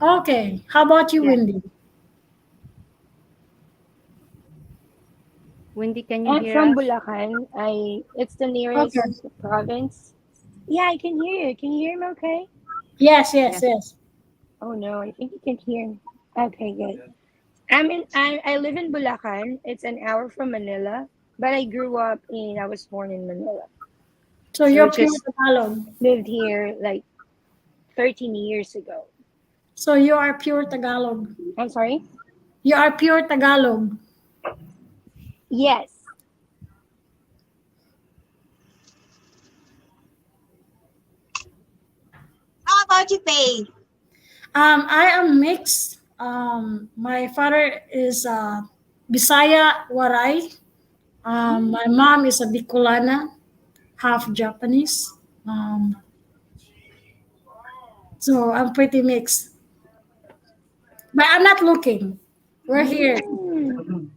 Okay. How about you, Yeah. Wendy? Wendy, can you I'm hear from us? Bulacan. It's the Okay. nearest province. Yeah, I can hear you. Can you hear me okay? Yes, yes, Yes. yes. Oh no, I think you can hear me. Okay, good. I live in Bulacan. It's an hour from Manila, but I was born in Manila. So So you're we're pure just Tagalog. Lived here like 13 years ago. So you are pure Tagalog. I'm sorry? You are pure Tagalog. Yes. How about you, Faye? I am mixed. My father is Bisaya Waray. My mom is a Bicolana, half Japanese. Um, so I'm pretty mixed. But I'm not looking. We're here. Mm.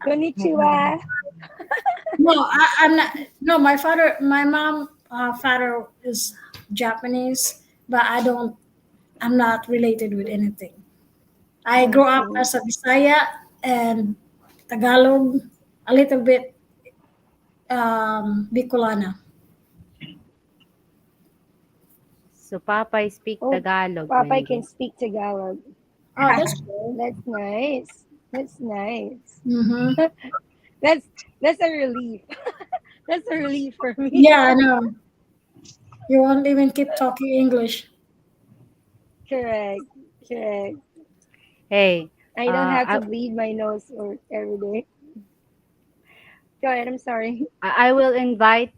Konnichiwa. No, I'm not. No, my mom, father is Japanese, but I don't. I'm not related with anything. I I grew up see. as a Bisaya and Tagalog, a little bit Bicolana. so Papay speak Oh, Tagalog, Papa can Wendy. speak Tagalog. Oh, that's cool. That's nice. That's nice. Mm-hmm. That's that's a relief. That's a relief for me. Yeah, I know. You won't even keep talking English. Correct. Correct. Hey, I don't have to I bleed my nose or every day. Go ahead. I'm sorry. I will invite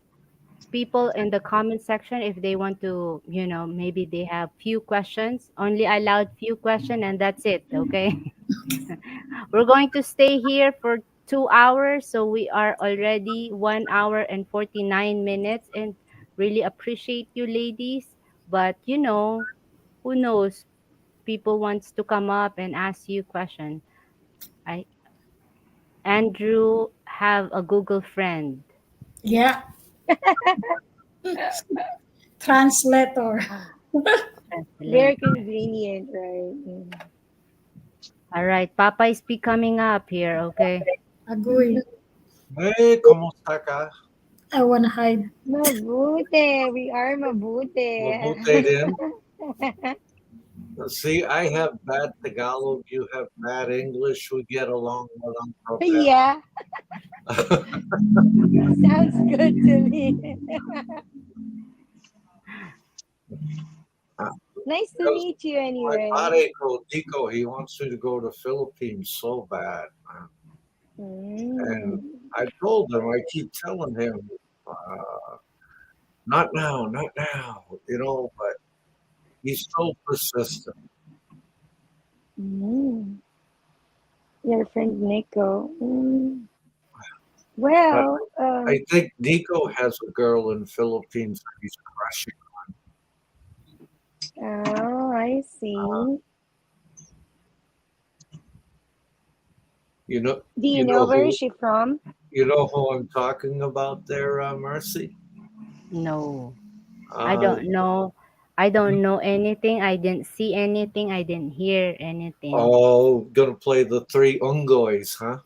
people in the comment section if they want to, maybe they have few questions. Only allowed few questions and that's it, okay? We're going to stay here for 2 hours, so we are already 1 hour and 49 minutes, and really appreciate you, ladies. But who knows? People wants to come up and ask you question. I Andrew have a Google friend. Yeah, translator. Translate. Very convenient, right? Mm. All right, Papa is becoming up here. Okay. Agree. Hey, ¿cómo está ka? I wanna hide. Mabuti. We are mabuti. Mabuti din. See, I have bad Tagalog, you have bad English. We get along walang problema. Yeah, sounds good to me. Nice to Because meet you my anyway. pare ko, Dico, he wants me to go to Philippines so bad. And Mm. I told him, I keep telling him, uh, not now, not now, but he's so persistent. Mm. Your friend Nico. Mm. But Well, I think Nico has a girl in Philippines that he's crushing. oh, I Uh, see. you know, Do you you know know where is who, she from? you know who I'm talking about there, Mercy. No, I Uh, don't know. I don't know anything. I didn't see anything. I didn't hear anything. oh, gonna play the three ungoys, huh?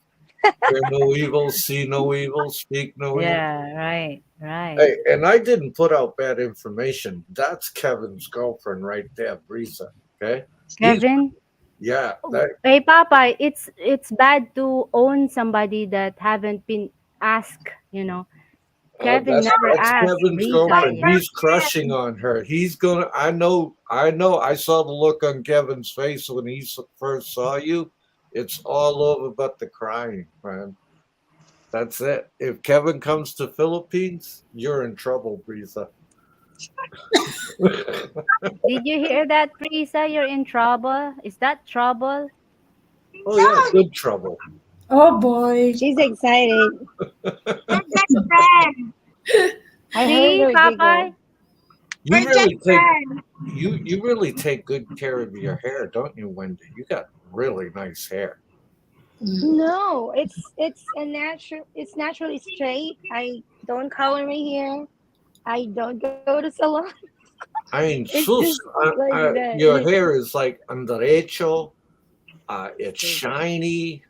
Hear no evil, see no evil, speak no evil. Yeah, right, right. Hey, and I didn't put out bad information. That's Kevin's girlfriend right there, Brisa. Okay, he's Kevin, yeah. oh, That hey Papa, it's bad to own somebody that haven't been asked. Kevin that's never that's asked Kevin's Risa girlfriend. yet. He's crushing on her. He's gonna. I know. I know. I saw the look on Kevin's face when he first saw you. It's all over but the crying, man. That's it. If Kevin comes to Philippines, you're in trouble, Brisa. Did you hear that, Risa? You're in trouble. Is that trouble? Oh yeah, good trouble. Oh boy. She's excited. We're just friends. I heard See, her Papa? giggle. You We're just really take friends. you really take good care of your hair, don't you, Wendy? You got really nice hair. No, it's a natural. It's naturally straight. I don't color my hair. I don't go to salon. I mean, It's just sus, like your that. hair is like derecho. It's Straight. shiny.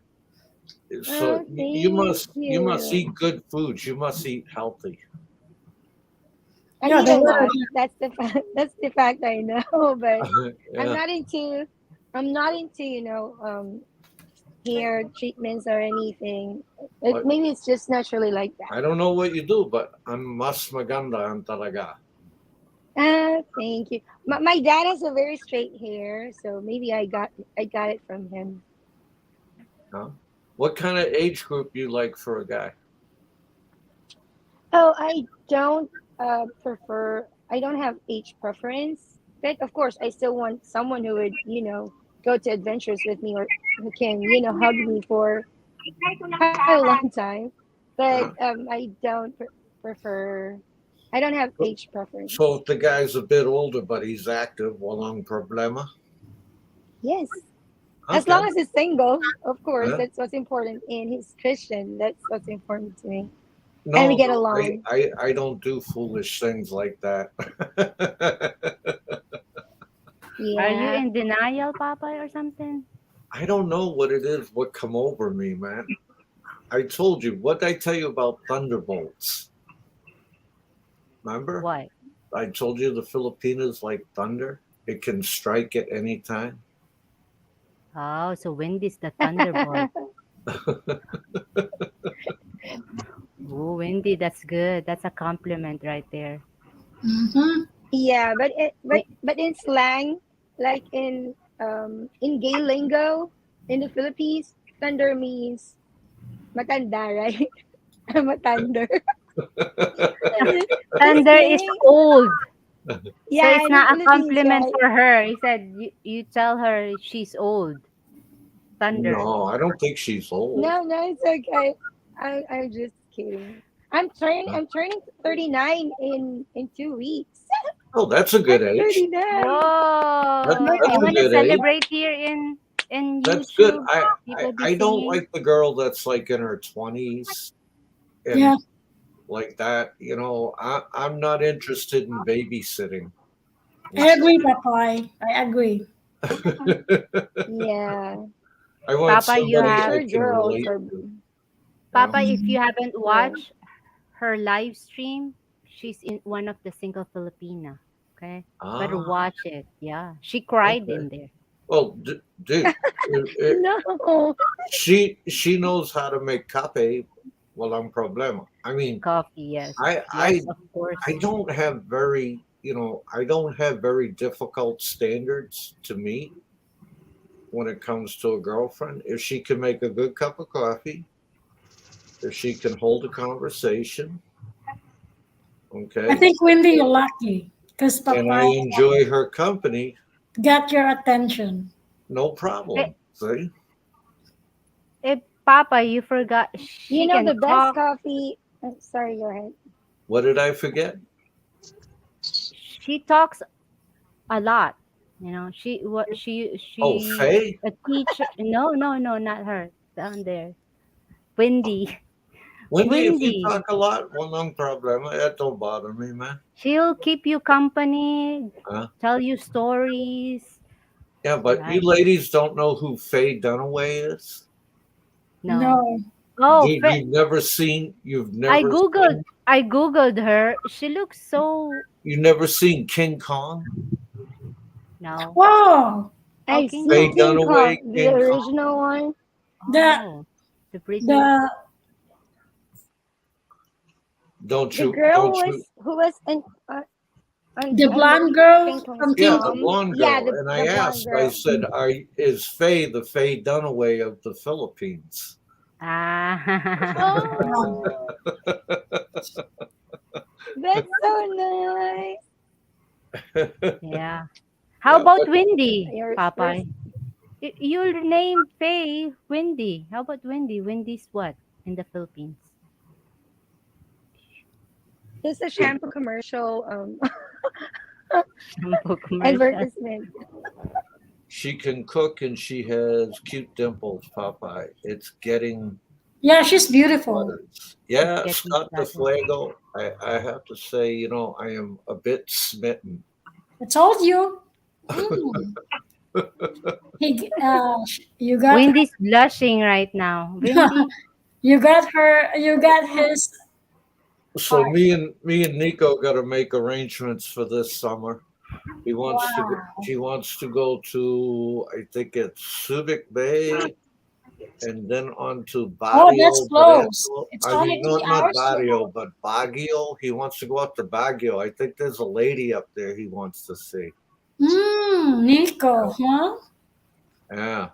So Oh, you thank must eat you. good foods. You must eat healthy. I Yeah, eat the a lot. weather. That's the fact. That's the fact I know. But I'm Yeah. not into. I'm not into hair treatments or anything. But Maybe it's just naturally like that. I don't know what you do, but I'm mas maganda ang talaga. Ah, thank you. My dad has a very straight hair, so maybe I got it from him. Huh? What kind of age group you like for a guy? Oh, I don't prefer. I don't have age preference, but of course, I still want someone who would, go to adventures with me or who can, hug me for I-try ko lang quite sa a long akin. time. But Huh? I don't prefer. I don't have age So preference. if the guy's a bit older but he's active, walang problema. Yes, as Okay. long as he's single, of course, Yeah. that's what's important, and he's Christian. That's what's important to me, and we No, get no, along. I don't do foolish things like that. Are you Yeah. in denial, Papa, or something? I don't know what it is, what come over me, man. I told you, what did I tell you about thunderbolts? Remember? What? I told you the Filipinas like thunder. It can strike at any time. Oh, so Wendy's the thunderbolt. Oh, Wendy, that's good. That's a compliment right there. Mm-hmm. Yeah, but Me- but in slang, like in gay lingo in the Philippines, thunder means matanda, right? I'm a thunder. Thunder is kidding. old. So Yeah, it's in the not a Philippines, compliment right? for her. He said you tell her she's old. Thunder. No, I don't think she's old. No, no, it's okay. I'm just kidding. Huh? I'm turning 39 in 2 weeks. Oh, that's a I'm good age. 39. Whoa! That's You a want to good age. celebrate here in That's good. YouTube? I, I People be I don't singing. like the girl that's like in her 20s and Yeah, like that. I'm not interested in babysitting. I Okay. agree, Papay. I agree. Yeah. I want Papa, you I'm somebody have I sure can girls relate are to. You know? Papa. If you haven't yeah. watched her live stream, she's in one of the single Filipina. Okay, better Ah, watch it. Yeah, she cried okay. in there. Well, dude, No. she knows how to make cape. Walang problema. I mean, Coffee, yes, I yes, I of course. I don't have I don't have very difficult standards to meet when it comes to a girlfriend. If she can make a good cup of coffee, if she can hold a conversation, I okay, think, Wendy, you're lucky because and I Papay enjoy her company, got your attention. no Eh, problem. See? Papa, you forgot. You She know can the best talk. coffee. Sorry, go ahead. What did I forget? She talks a lot. Oh, She's Faye? a teacher. No, no, no, not her. Down there, Wendy. Wendy, if you Wendy. talk a lot, well, no problem. That don't bother me, man. She'll keep you company, Huh? tell you stories. Yeah, but you Right? ladies don't know who Faye Dunaway is? No. No. Oh, Dude, you've I never googled. seen, I googled her. She looks so. you've never seen King Kong? No. Whoa, Oh, I King see Faye Kong. King Kong, Dunaway, the King Kong. original one. the Oh, the British. the Don't The you, girl don't you? who was the on the blonde girl King Kong's from Yeah, King the Kong. prom. blonde Yeah, girl. the And I the blonde asked, I girl. said, is Faye the Faye Dunaway of the Philippines? Ah. Wow. Oh, that's so nice. Yeah. How Yeah, about but Wendy, You're Popeye? Your name Faye, Wendy. How about Wendy? Wendy's what in the Philippines? just a she, shampoo commercial Shampoo commercial. advertisement. she can cook and she has cute dimples, Popeye. It's getting Yeah, she's beautiful. butters. It's Yeah, getting Scott the started. Fuego. I have to say, I am a bit smitten. I told you. Mm. You got her, Wendy's blushing right now. Wendy. you got her, you got his So heart. me and Nico got to make arrangements for this summer. Wow. He wants to go to, I think it's Subic Bay and then on to Oh, that's Barrio close. Barreto. It's I only mean, three not hours to Barrio, go. but Baguio. He wants to go up to Baguio. I think there's a lady up there he wants to see. Nico, huh? Yeah.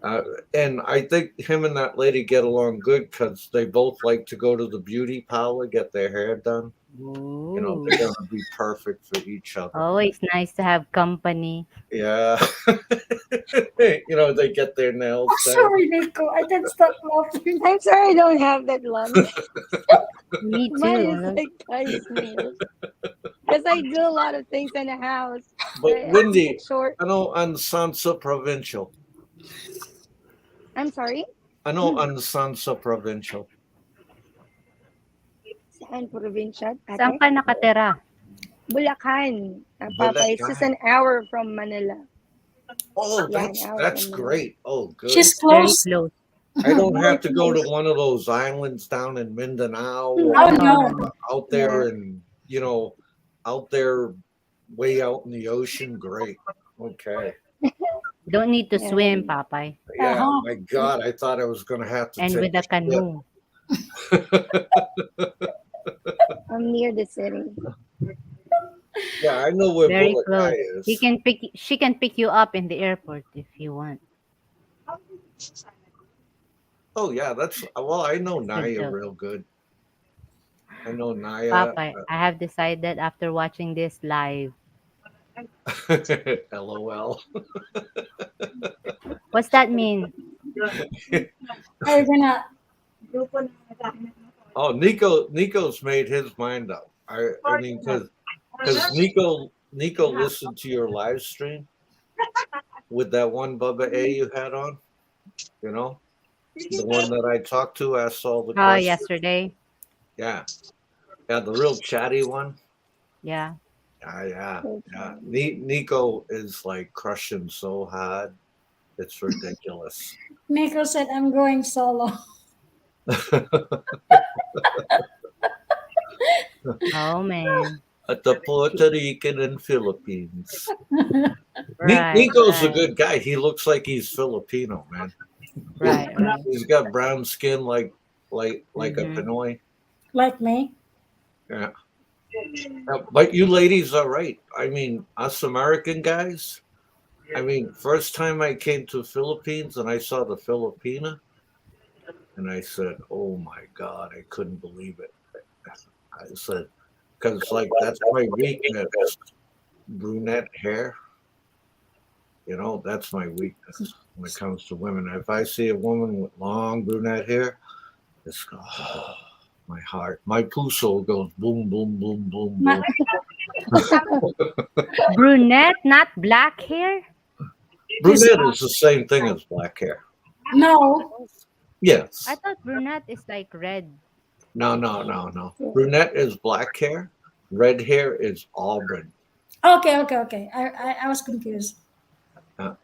Uh, and I think him and that lady get along good because they both like to go to the beauty parlor, get their hair done. Ooh. They're going to be perfect for each other. Always nice to have company. Yeah. They get their nails Oh, done. sorry, Nico. I can't stop laughing. I'm sorry I don't have that long. Me Mine too. is like guys nails. Because I do a lot of things in the house. But I keep Wendy, it short. I know on Sansa Provincial. I'm sorry. I know on Sansa Provincial. Saan probinsya, Saan ate? ka nakatira? Bulacan. Papa, it's just Bulacan. an hour from Manila. Oh, Yeah, an hour that's from Manila. great. Oh, good. She's Very close. close. I don't Very have to go to close. one of those islands down in Mindanao Oh, or no. No. out Yeah. there and out there way out in the ocean. Great. Okay. Don't need to Yeah. swim, Papay. Yeah. Uh-huh. My God, I thought I was going to have to And take with a a ship. canoe. I'm near the city. Yeah, I know where Very Bulacan close. is. She can pick you up in the airport if you want. Oh yeah, I know Good Naya joke. real good. I know Naya. Papa, I have decided after watching this live. LOL. What's that mean? Are you gonna? Oh, Nico's made his mind up. I mean, because Nico listened to your live stream with that one Bubba A you had on, you know, the one that I talked to, asked all the Oh, questions. yesterday. Yeah, yeah, the real chatty one. Yeah. Yeah. Nico is like crushing so hard, it's ridiculous. Nico said, "I'm going solo." Oh man. At the Puerto Rican and Philippines. Right. Nico's a Right. good guy. He looks like he's Filipino, man. Right. Right. He's got brown skin like a Mhm. Pinoy. Like me. Yeah. But you ladies are right. I mean, us American guys, I mean, first time I came to Philippines and I saw the Filipina, and I said, "Oh my God, I couldn't believe it." I said, because like that's my weakness, brunette hair. You know, that's my weakness when it comes to women. If I see a woman with long brunette hair, it's my heart, my puso goes boom, boom, boom, boom, My, boom. Brunette, not black hair. Brunette is the same thing as black hair. no. Yes. I thought brunette is like red. No. Brunette is black hair. Red hair is auburn. Okay. I was confused. Uh,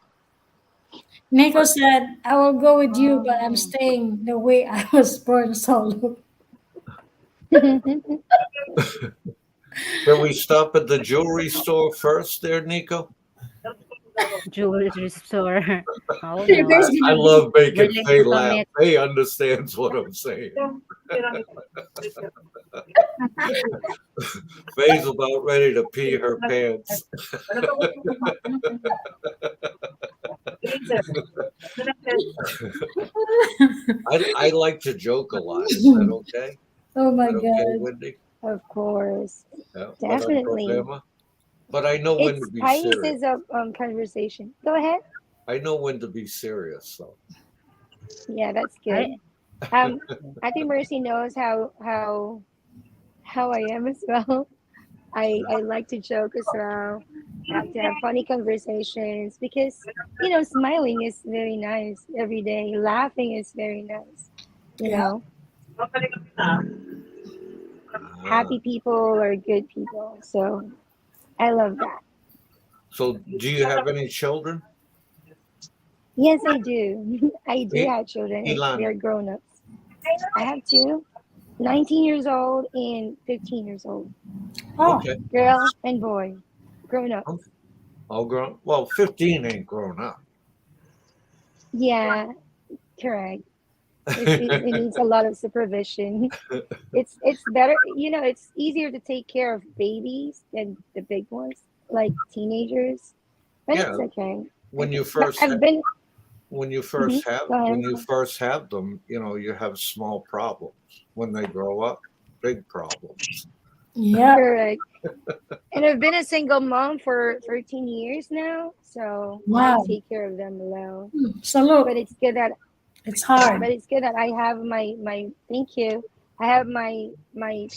Nico said, "I will go with you, but I'm Oh. staying the way I was born solo." Can we stop at the jewelry store first, there, Nico? Jewelry store. Oh You guys no. I gonna love making Willing Faye to laugh. commit. Faye understands what I'm saying. Faye's about ready to pee her pants. I like to joke a lot. Is that okay? Oh Is my that okay, God. Wendy? Of course. Yeah. Definitely. But I know when It's to be serious. spices of conversation. Go ahead. I know when to be serious, though. Yeah, that's I, good. I think Mercy knows how I am as well. I like to joke as well. I have to have funny conversations because smiling is very nice every day. Laughing is very nice. You Yeah. know, happy people are good people. So I love that. So, do you have any children? Yes, I do. I do I- have children. Ilan? They're grown ups. I have two, 19 years old and 15 years old. Oh, Okay. Girl and boy. Grown ups. All grown. Well, 15 ain't grown up. Yeah, correct. It needs a lot of supervision. It's better, it's easier to take care of babies than the big ones, like teenagers. But Yeah. it's okay. When you But first I've been when you Mhm, first have go ahead. when you first have them, you have small problems. When they grow up, big problems. yeah. Correct. And I've been a single mom for 13 years now, so I Wow. take care of them alone. But Salute. it's good that It's hard. I have my thank you. I have my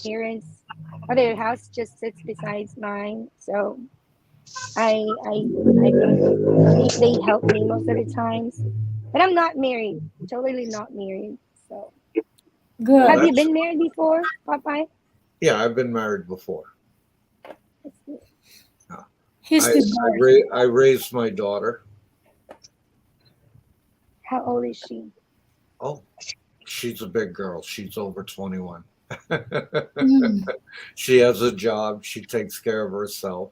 parents. Their house just sits beside mine, so I they help me most of the times. But I'm not married. Totally not married. So Well, Good. have you that's been married before, Popeye? yeah. I've been married before. That's good. He's I divorced. I raised my daughter. How old is she? Oh, she's a big girl. She's over 21. Mm, She has a job. She takes care of herself.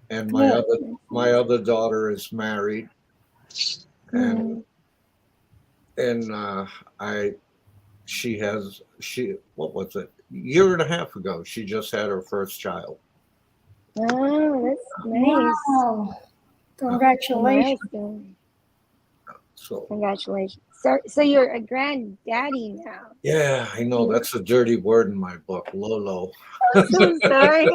And good. my other daughter is married, and Mm. I she what was it, year and a half ago she just had her first child. Oh, that's nice. Wow. Congratulations. Milestone. So Congratulations. So you're a granddaddy now. yeah, I know that's a dirty word in my book, Lolo. I'm so sorry.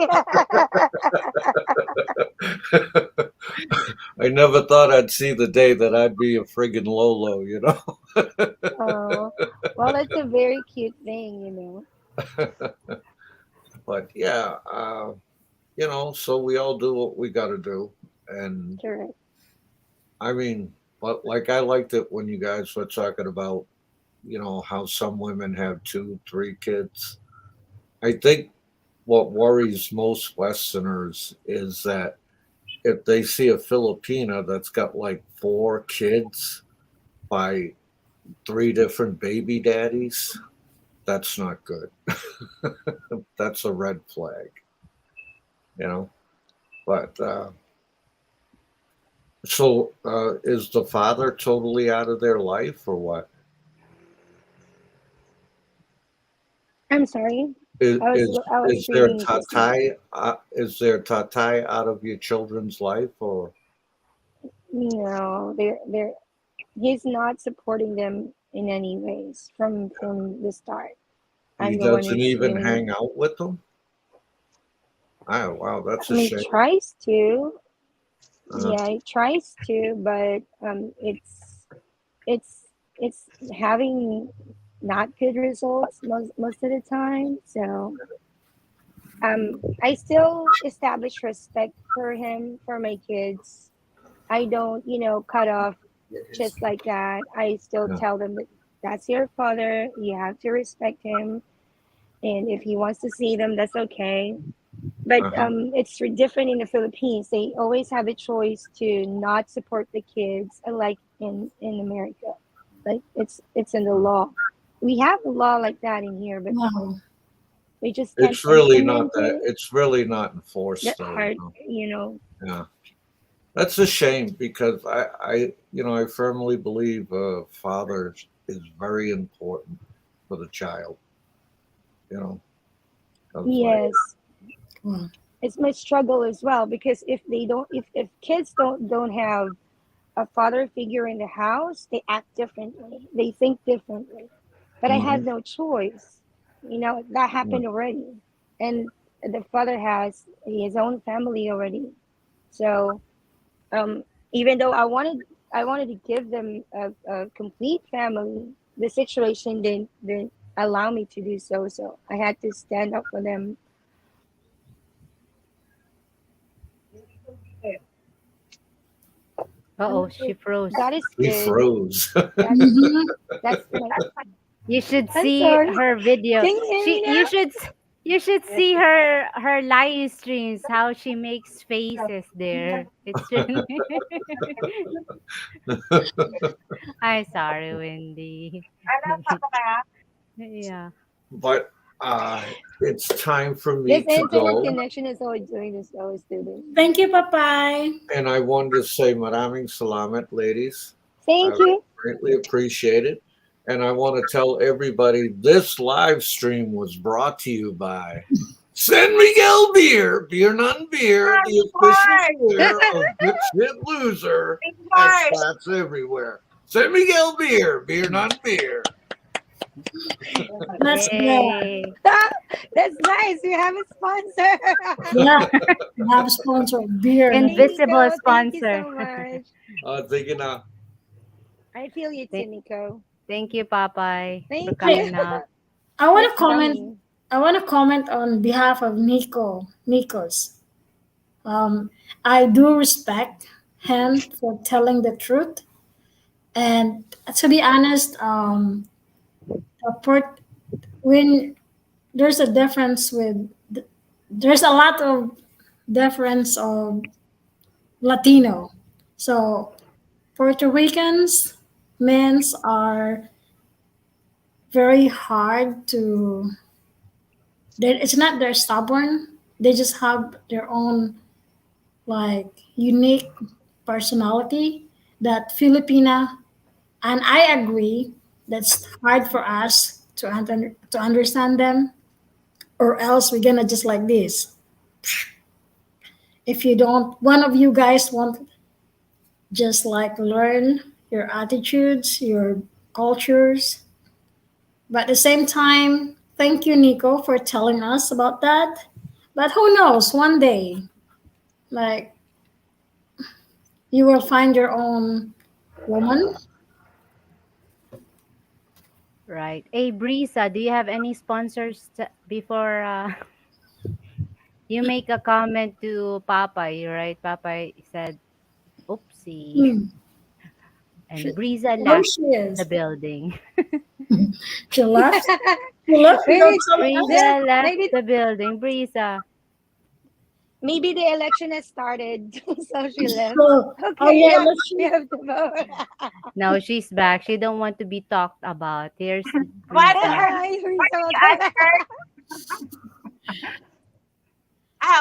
I never thought I'd see the day that I'd be a friggin' Lolo, you know. Oh, well, that's a very cute thing, you know. But yeah, so we all do what we got to do, and Correct. I mean, but like I liked it when you guys were talking about, how some women have 2, 3 kids. I think what worries most Westerners is that if they see a Filipina that's got like 4 kids by 3 different baby daddies, that's not good. That's a red flag, you know. But is the father totally out of their life or what? I'm sorry. Is is, I was is there reading this now. tatai? Is there tatai out of your children's life, or No, they're he's not supporting them in any ways from the start. he I'm the one doesn't who's even doing. hang out with them? Oh, wow, that's I a mean, shame. tries to. Uh, Yeah, he tries to, but it's it's having not good results most of the time. So I still establish respect for him, for my kids. I don't, cut off just like that. I still yeah. tell them that that's your father. You have to respect him, and if he wants to see them, that's okay. But Uh-huh. it's different in the Philippines. They always have a choice to not support the kids, unlike in America. Like it's in the law. We have a law like that in here, but Wow. we just can't It's really not implement that. it. It's really not enforced, That though. hard, you know. Yeah, that's a shame because I firmly believe a father is very important for the child. You know, 'cause, like, Yes, Wow. it's my struggle as well because if kids don't have a father figure in the house, they act differently. They think differently. But I mhm, had no choice. That yeah, happened already. And the father has his own family already. So um, even though I wanted to give them a complete family, the situation didn't allow me to do so. So I had to stand up for them. Uh-oh, she froze. God is he good. froze. That's Mhm. that's my. You should I'm see sorry. her video. Can you hear me She now? you should see her live streams, how she makes faces there. It's really I'm sorry, Wendy. Yeah. But it's time for me This to internet go, connection is always doing this. Always do this. Thank you, Papai. and I wanted to say maraming salamat, ladies. I Thank you. greatly appreciate it. And I want to tell everybody this live stream was brought to you by San Miguel Beer, Beer None Beer, the official beer of Dipshit Loser, and spots everywhere. San Miguel Beer, Beer None Beer. That's good. Yay. That's nice. We have a sponsor. Yeah, we have a sponsor beer. Hey, Invisible Nico, thank you sponsor. so much. Thinking, I feel you too, Th- Nico. Thank you, Popeye, for Thank you. Hey, coming up. I want That's to comment. funny. I want to comment on behalf of Nikos. I do respect him for telling the truth, and to be honest, when there's a difference there's a lot of difference of Latino. So Puerto Ricans men's are very hard to. It's not they're stubborn. They just have their own like unique personality that Filipina, and I agree that's hard for us to understand them, or else we're gonna just like this. If you don't, one of you guys won't just like learn. your attitudes, your cultures. But at the same time, thank you, Nico, for telling us about that. But who knows, one day, like, you will find your own woman. Right. Hey, Brisa, do you have any sponsors before you make a comment to Papay, right? Papay said, oopsie. Hmm. And Brisa Where left she the is. building. She left. She left without maybe telling us. Brisa left maybe the building. Brisa. maybe the election has started, so she left. So, oh Okay, yeah, we election. have to vote. No, she's back. She don't want to be talked about. Here's What? Brisa. You're What did so you answer?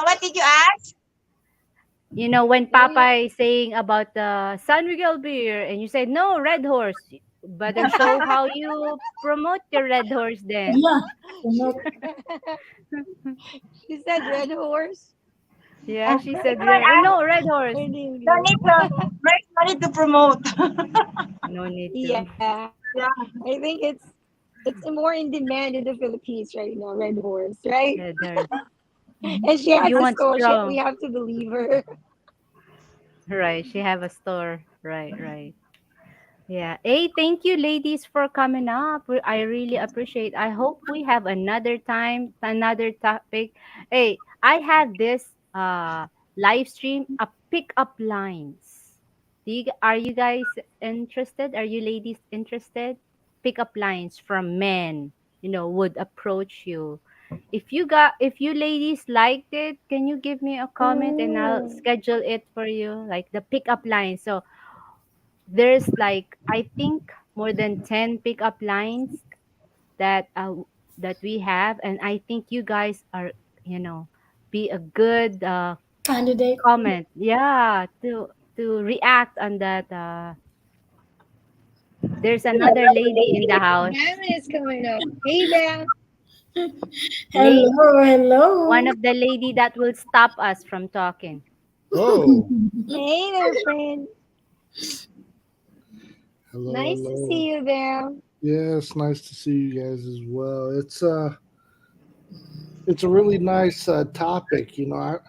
What did you ask? You know, when Maybe Papa is saying about the San Miguel beer, and you say, no, Red Horse, better show how you promote your Red Horse then. Yeah. she, Promote. she said red horse. Yeah, she said, Everyone ask. no, Red Horse. In No English. need to. There's no need to promote. No need to. Yeah, Yeah. I think it's more in demand in the Philippines right now. Red horse, right? Red Horse. And she has You a want store. We strong. have to believe her. Right. She have a store. Right, right. Yeah. Hey, thank you, ladies, for coming up. I really appreciate. I hope we have another time, another topic. Hey, I have this live stream, a pickup lines. Are you guys interested? Are you ladies interested? Pickup lines from men, would approach you. If you ladies liked it, can you give me a comment and I'll Mm. schedule it for you, like the pickup line. So there's like, I think, more than 10 pickup lines that that we have, and I think you guys are, be a good Candidate. comment, yeah, to react on that. There's another lady in the house. Bam is coming up. Hey, Bam. Hello, One hello. of the lady that will stop us from talking. Oh, Hey there, friend. hello, Nice to hello. see you, Bam. Yeah, it's nice to see you guys as well. It's a really nice topic.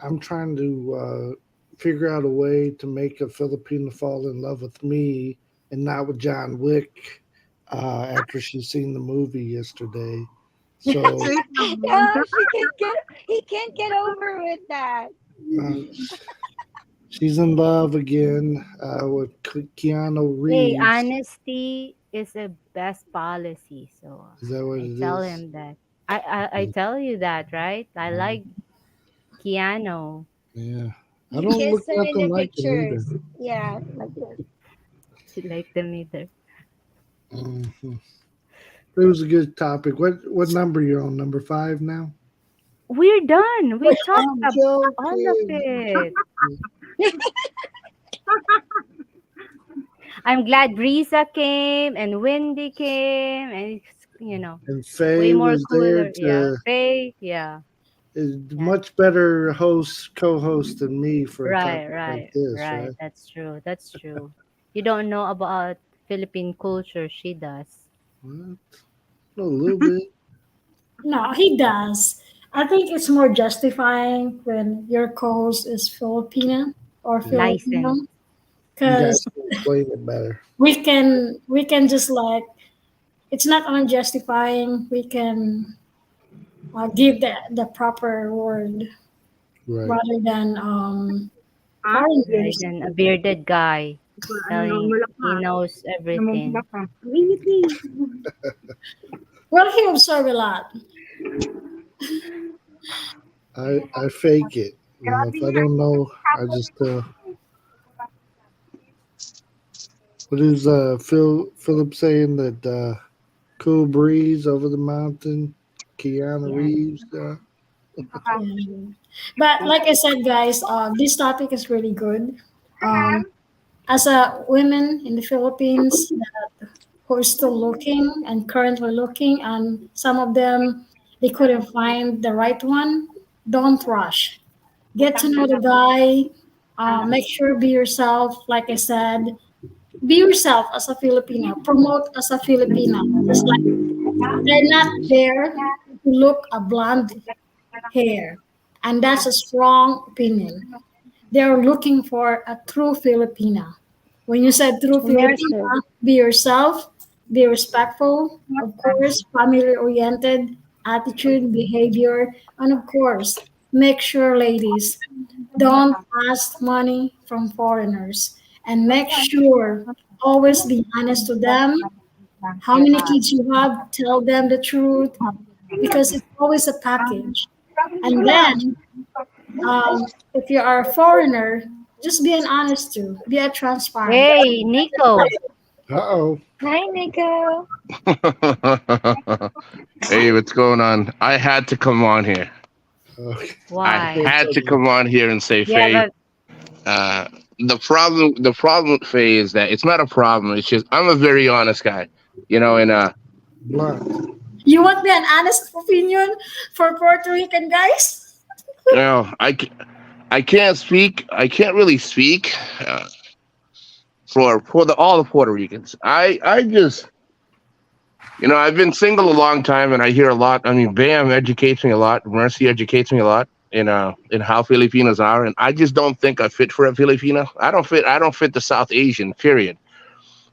I'm trying to figure out a way to make a Filipino fall in love with me and not with John Wick after she's seen the movie yesterday. So Sweet naman. No, he can't get over with that. uh, she's in love again with Keanu Hey, Reeves. honesty is a best policy. So Is that what I it tell is? him that. I tell you that, right? I like Keanu. Yeah. I You don't look kiss him in nothing the like him either. pictures. Yeah, like this. She like them either. hmm It was a good topic. What number you on? Number 5 now? We're done. We talked I'm about all of joking. it. I'm glad Brisa came and Wendy came, and it's, And way Faye more was there cooler. Yeah. to Faye. Yeah. is Yeah. much better co-host than me for a Right, topic like right, this, right. right? That's true. That's true. You don't know about Philippine culture. She does. What? A little bit. No, he does. I think it's more justifying when your co-host is Filipina or Yeah. Filipino, License. You guys because can explain it better. we can just like, it's not only justifying. We can give the proper word Right. rather than Ha? Right. foreigners. And a bearded guy Ano, telling namumula he ka. knows Namumula everything. ka. Really? Well, he observe a lot. I fake it. If I don't know, I just what is Philip saying that cool breeze over the mountain, Keanu Yeah. Reeves. Yeah. But like I said, guys, this topic is really good. Um, as a women in the Philippines that who are still looking and currently looking, and some of them they couldn't find the right one, don't rush. Get to know the guy. Make sure be yourself. Like I said, be yourself as a Filipino, promote as a Filipina. Just like they're not there to look a blonde hair, and that's a strong opinion. They're looking for a true Filipina. When you said true Immersive. Filipina, be yourself, be respectful, of course, family oriented attitude, behavior, and of course, make sure, ladies, don't ask money from foreigners and make sure always be honest to them. How many kids you have, tell them the truth because it's always a package. And then if you are a foreigner, just be an honest too. Be a transparent. Hey, Nico. Uh-oh. Hi, Nico. Hey, what's going on? I had to come on here. Okay. I Why? had to come on here and say, You have Faye, a the problem with Faye is that it's not a problem. It's just I'm a very honest guy, and Blunt. You want me an honest opinion for Puerto Rican guys? I can't speak. I can't really speak for all the Puerto Ricans. I just I've been single a long time, and I hear a lot. I mean, Bam educates me a lot. Mercy educates me a lot in how Filipinos are, and I just don't think I fit for a Filipino. I don't fit. I don't fit the South Asian. Period.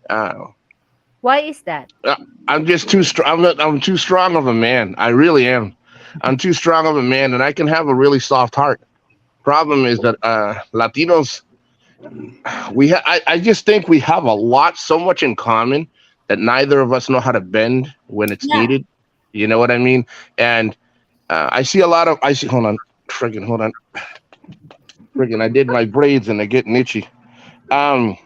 Uh, Why is that? I'm just too strong. I'm too strong of a man. I really am. I'm too strong of a man, and I can have a really soft heart. Problem is that Latinos, I just think we have a lot, so much in common that neither of us know how to bend when it's Yeah. needed. You know what I mean? And I see a lot of. I see. Hold on. Friggin', I did my braids and they're getting itchy. Um,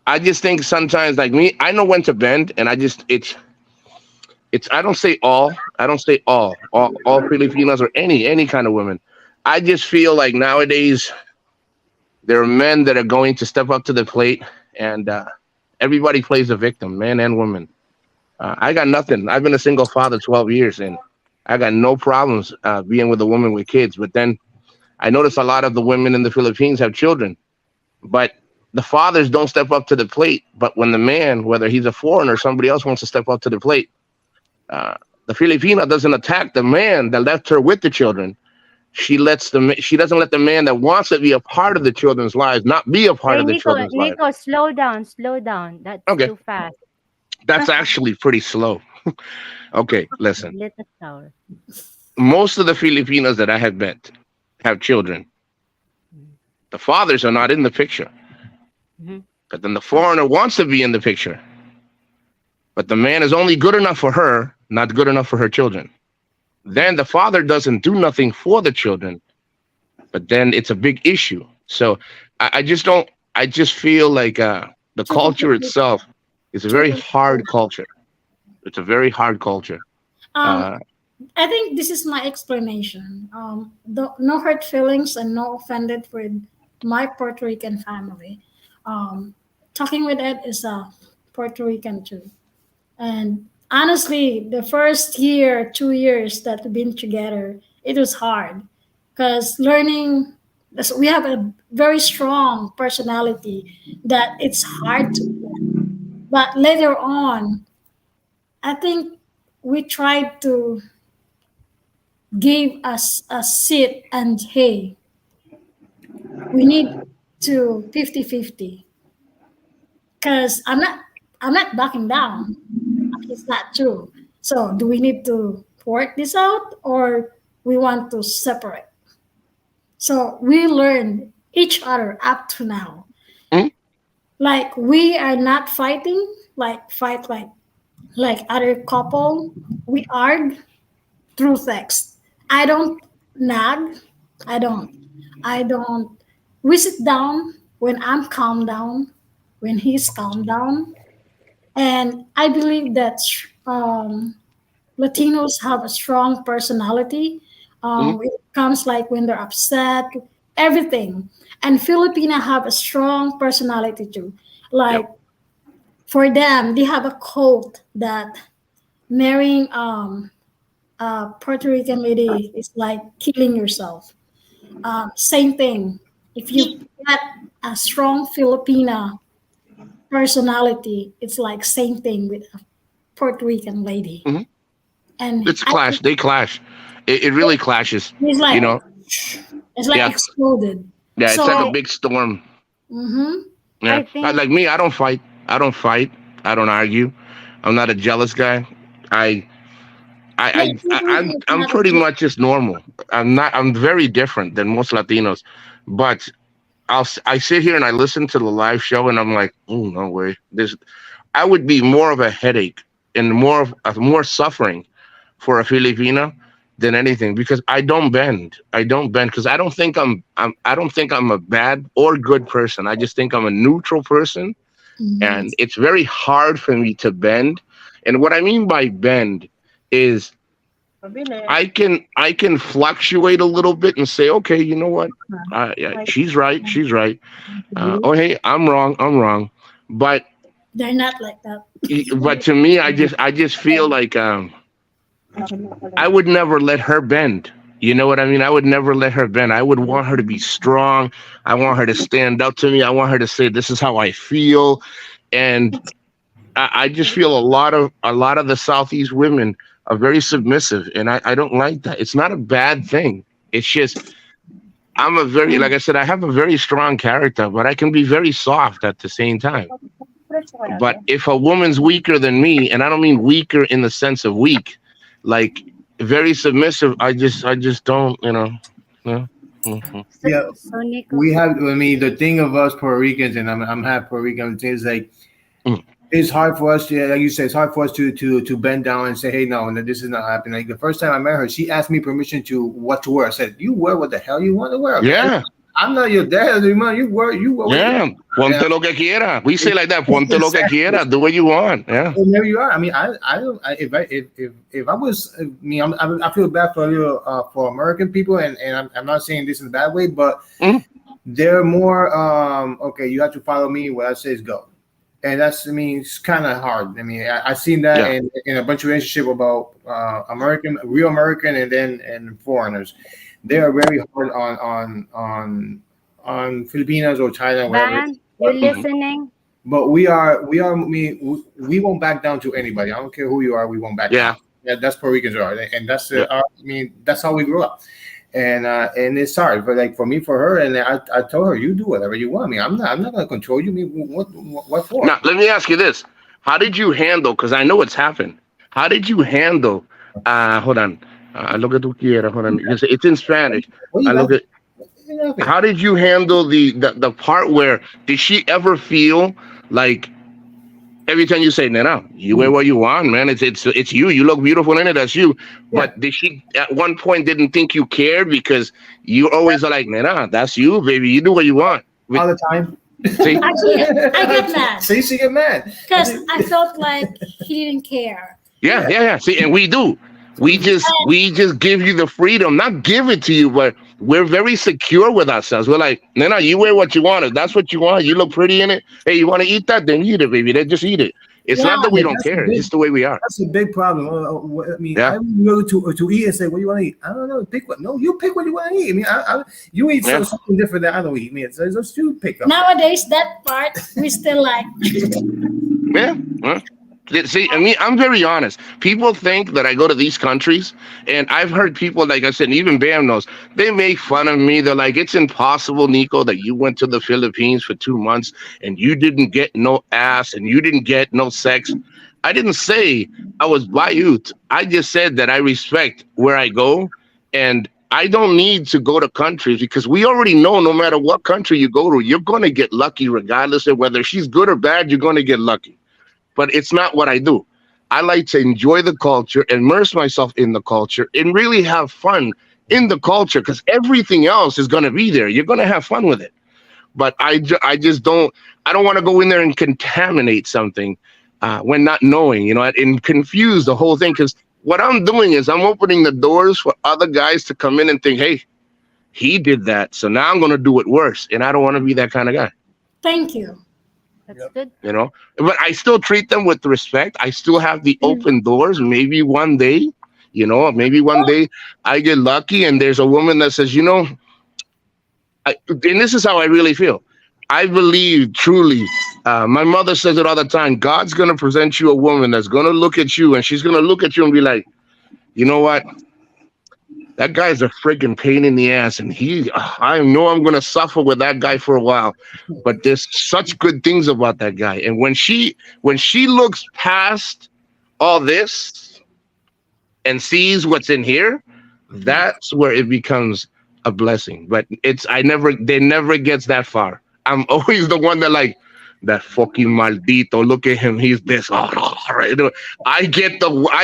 I just think sometimes, like me, I know when to bend, and it's. I don't say all. I don't say all Filipinos or any kind of women. I just feel like nowadays there are men that are going to step up to the plate, and everybody plays a victim, man and woman. I got nothing. I've been a single father 12 years, and I got no problems being with a woman with kids. But then I notice a lot of the women in the Philippines have children, but the fathers don't step up to the plate. But when the man, whether he's a foreigner or somebody else, wants to step up to the plate, uh, the Filipina doesn't attack the man that left her with the children. She doesn't let the man that wants to be a part of the children's lives not be a part Hey, of the Nico, children's lives. Nico, slow down, slow down. That's Okay, too fast. that's actually pretty slow. Okay, listen. Little slower. Most of the Filipinos that I have met have children. The fathers are not in the picture. Mm-hmm. But then the foreigner wants to be in the picture. But the man is only good enough for her, not good enough for her children. Then the father doesn't do nothing for the children, but then it's a big issue. So I just don't. I just feel like the culture itself is a very hard culture. It's a very hard culture. Um, Uh, I think this is my explanation. No hurt feelings and no offended with my Puerto Rican family. Um, Talking with Ed is a Puerto Rican too. And honestly, the first year, 2 years that we've been together, it was hard because learning. We have a very strong personality that it's hard to. But later on, I think we tried to give us a seat and hey, we need to 50-50 because I'm not backing down. It's not true. So do we need to work this out or we want to separate? So we learned each other up to now. mm, Like we are not fighting, like fight like other couple. We argue through text. I don't nag. I don't. I don't. We sit down when I'm calm down, when he's calm down, and I believe that Latinos have a strong personality. mm, It comes like when they're upset, everything, and Filipina have a strong personality too. yep. Like for them, they have a quote that marrying a Puerto Rican lady is like killing yourself. Same thing. If you get a strong Filipina personality, it's like same thing with a Puerto Rican lady. Mhm. And It's clash. They clash. It really clashes. it's You like know. it's like Yeah. exploded. Yeah. It's like a So big storm. mhm. Yeah. I think Like me, I don't fight. I don't fight. I don't argue. I'm not a jealous guy. I Yeah, I'm pretty much just normal. I'm not. I'm very different than most Latinos, but I sit here and I listen to the live show and I'm like, oh no way. I would be more of a headache and more suffering for a Filipina than anything because I don't bend. I don't bend because I don't think I'm a bad or good person. I just think I'm a neutral person, Mhm. and it's very hard for me to bend. And what I mean by bend is I can fluctuate a little bit and say, okay, you know what? Yeah, she's right. She's right. Oh, hey, I'm wrong. I'm wrong. But They're not like that. to me, I just feel like I would never let her bend. You know what I mean? I would never let her bend. I would want her to be strong. I want her to stand up to me. I want her to say, "This is how I feel," and I just feel a lot of the Southeast women are very submissive, and I don't like that. It's not a bad thing. It's just like I said, I have a very strong character, but I can be very soft at the same time. But if a woman's weaker than me, and I don't mean weaker in the sense of weak, like very submissive, I just don't, Yeah. Mhm. so, Yeah, so Nico. we have. I mean, the thing of us Puerto Ricans, and I'm half Puerto Rican. Is like Mm. it's hard for us to, like you said, it's hard for us to bend down and say, hey, no, this is not happening. Like the first time I met her, she asked me permission to what to wear. I said, you wear what the hell you want to wear. Okay? Yeah. I'm not your dad. You wear. What Yeah. you Ponte Yeah. lo que quiera. We say like that. Ponte lo que quiera. Do what you want. Yeah. And there you are. I mean, I don't. If I was me, I feel bad for for American people, and I'm not saying this in a bad way, but Mhm. they're more okay. You have to follow me. What I say is go, and that's, I mean, it's kind of hard. I mean, I seen that Yeah. in a bunch of relationship about real American, and foreigners. They are very hard on Filipinas or China, whatever. Van, you Mhm. listening? But we won't back down to anybody. I don't care who you are. We won't back Yeah. down. Yeah, that's Puerto Ricans are, and that's Yeah. I mean, that's how we grew up, and it's hard. But like for me, for her, and I told her, you do whatever you want. I mean, I'm not gonna control you. I mean, what for? Now, let me ask you this. How did you handle, because I know it's happened. How did you handle, hold on. Lo que tú quieras, hold on. It's in Spanish. What you Look got? at, how did you handle the part where, did she ever feel like every time you say, Nena, you wear what you want, man. It's you. You look beautiful in it. That's you. But did she at one point didn't think you cared because you always are like, Nena, that's you, baby. You do what you want. All the time. See? Actually, I get mad See, she get mad. because I felt like he didn't care. Yeah. See, and we do. We just give you the freedom, not give it to you, but we're very secure with ourselves. We're like, Nena, you wear what you want. If that's what you want, you look pretty in it. Hey, you want to eat that? Then eat it, baby. Then just eat it. It's not that we don't That's care. big. It's just the way we are. That's a big problem. I mean, Yeah. I go to eat and say, "What do you want to eat?" I don't know. Pick what? No, you pick what you want to eat. I mean, you eat Yeah. something different that I don't eat. I mean, it's just you pick up. Nowadays, that part we still like. Yeah. Huh? See, I mean, I'm very honest. People think that I go to these countries, and I've heard people, like I said, and even Bam knows, they make fun of me. They're like, it's impossible, Nico, that you went to the Philippines for 2 months and you didn't get no ass and you didn't get no sex. I didn't say I was bayut. I just said that I respect where I go, and I don't need to go to countries because we already know no matter what country you go to, you're going to get lucky regardless of whether she's good or bad, you're going to get lucky. But it's not what I do. I like to enjoy the culture, immerse myself in the culture, and really have fun in the culture because everything else is going to be there. You're going to have fun with it. But I just don't want to go in there and contaminate something when not knowing, and confuse the whole thing. Because what I'm doing is I'm opening the doors for other guys to come in and think, hey, he did that, so now I'm going to do it worse. And I don't want to be that kind of guy. Thank you. That's good. But I still treat them with respect. I still have the open doors. Maybe one day, I get lucky and there's a woman that says, and this is how I really feel. I believe truly My mother says it all the time. God's gonna present you a woman that's gonna look at you, and she's gonna look at you and be like, you know what? That guy's a freaking pain in the ass, and I know I'm gonna suffer with that guy for a while, but there's such good things about that guy. And when she looks past all this and sees what's in here, that's where it becomes a blessing. But they never gets that far. I'm always the one that like that fucking maldito. Look at him, he's this. Right. I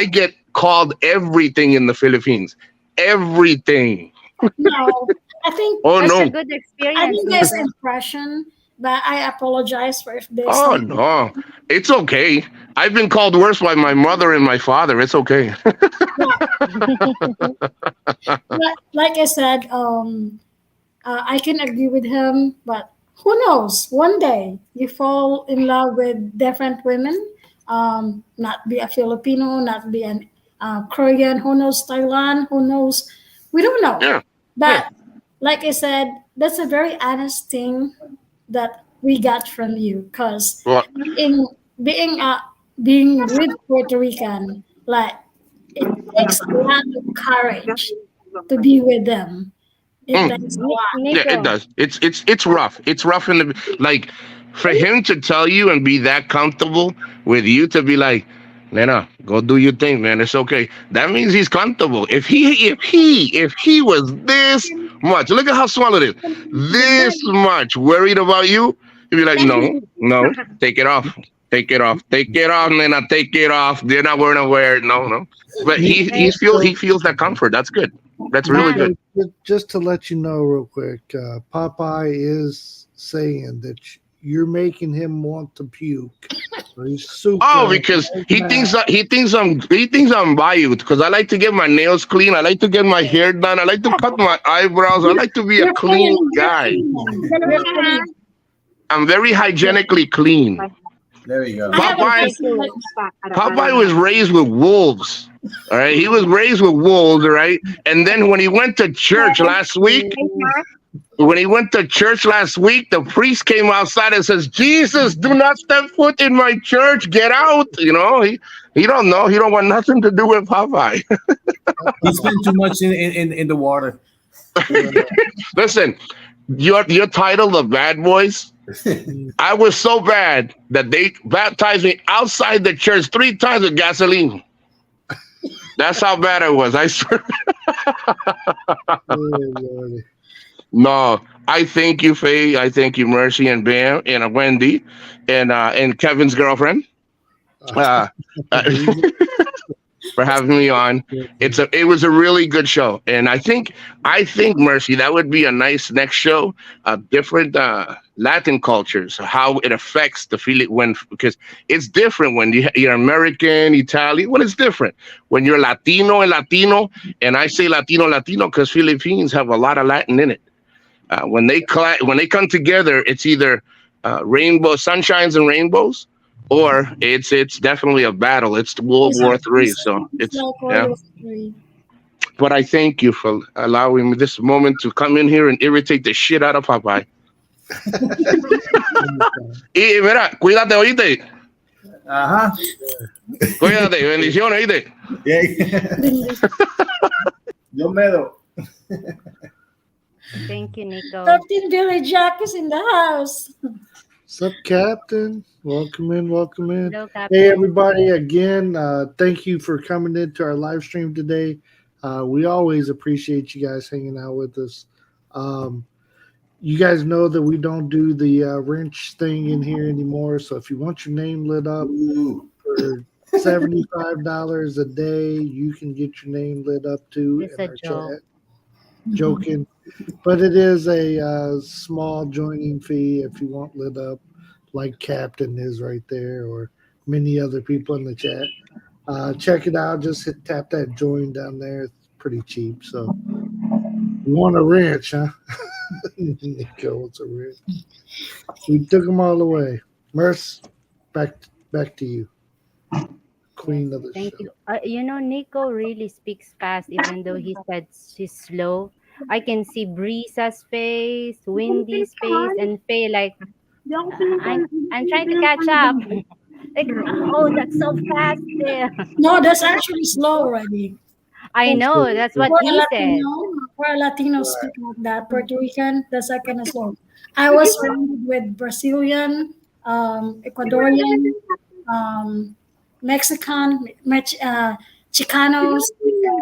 get called everything in the Philippines. Everything. No, I think Oh That's a no. good I experience, think there's Nico. impression, but I apologize for if there's Oh some. no. It's okay. I've been called worse by my mother and my father. It's okay. Like I said, I can agree with him, but who knows? One day you fall in love with different women, not be a Filipino, not be an Korean, who knows Thailand, who knows? We don't know. Yeah. Yeah. But like I said, that's a very honest thing that we got from you, because Well, being being uh being with Puerto Rican, like it takes a lot of courage to be with them. It mm. takes a lot. Yeah, it Nico, does. It's rough. It's rough in the like for him to tell you and be that comfortable with you to be like, Lena, go do your thing, man. It's okay. That means he's comfortable. If he was this much, look at how small it is. This much worried about you, he'd be like, no, take it off. Take it off. Take it off, Lena. Take it off. They're not wearing a wear. No. But he feels that comfort. That's good. That's really man, good. Just to let you know real quick, Popeye is saying that you're making him want to puke. So he's super. Oh, because he thinks I'm biased because I like to get my nails clean. I like to get my hair done. I like to cut my eyebrows. I like to be a You're clean clean. guy. You're clean. I'm very hygienically clean. There you go. I have a Popeye, question. Popeye was raised with wolves. All right, he was raised with wolves. All right, and then when he went to church last week, the priest came outside and says, "Jesus, do not step foot in my church. Get out." He don't know. He don't want nothing to do with Popeye. He spent too much in the water. Listen, your title, the Bad Boys. I was so bad that they baptized me outside the church 3 times with gasoline. That's how bad I was. I swear. Oh, Lordy. No, I thank you, Faye. I thank you, Mercy and Bam and Wendy and Kevin's girlfriend uh, for having me on. It was a really good show, and I think Mercy, that would be a nice next show. Different Latin cultures, how it affects the feeling because it's different when you're American, Italian. Well, it's different when you're Latino, and I say Latino because Philippines have a lot of Latin in it. When they come together, it's either rainbow sunshines and rainbows, or it's definitely a battle. It's World War III. So It's it's like yeah. World War III. But I thank you for allowing me this moment to come in here and irritate the shit out of Popeye. Y mira, cuídate, oíste. Ajá. Cuídate, bendiciones, oíste. Yo medo. thank you, Nico. 13 Billy Jack is in the house. What's up, Captain? Welcome in. Hello, Captain. Hey, everybody, again, thank you for coming into our live stream today. We always appreciate you guys hanging out with us. You guys know that we don't do the wrench thing in here anymore. So if you want your name lit up for $75 a day, you can get your name lit up too It's in a our joke. chat. Joking, but it is a small joining fee if you want lit up, like Captain is right there, or many other people in the chat. Check it out. Just tap that join down there. It's pretty cheap. So you want a wrench, huh? Nico, what's a wrench? We took them all away. Merce, back to you, queen of the Thank show. you. Nico really speaks fast, even though he said she's slow. I can see Brisa's face, Wendy's face, and Faye like Di ako I'm trying to catch up. Like, oh, that's so fast there. No, that's actually slow already. I know, that's what For a he said. Latino, for a Latino Right. speak like that, Puerto Rican, that's like kind of slow. I was surrounded with Brazilian, Ecuadorian, um, Mexican, Chicanos.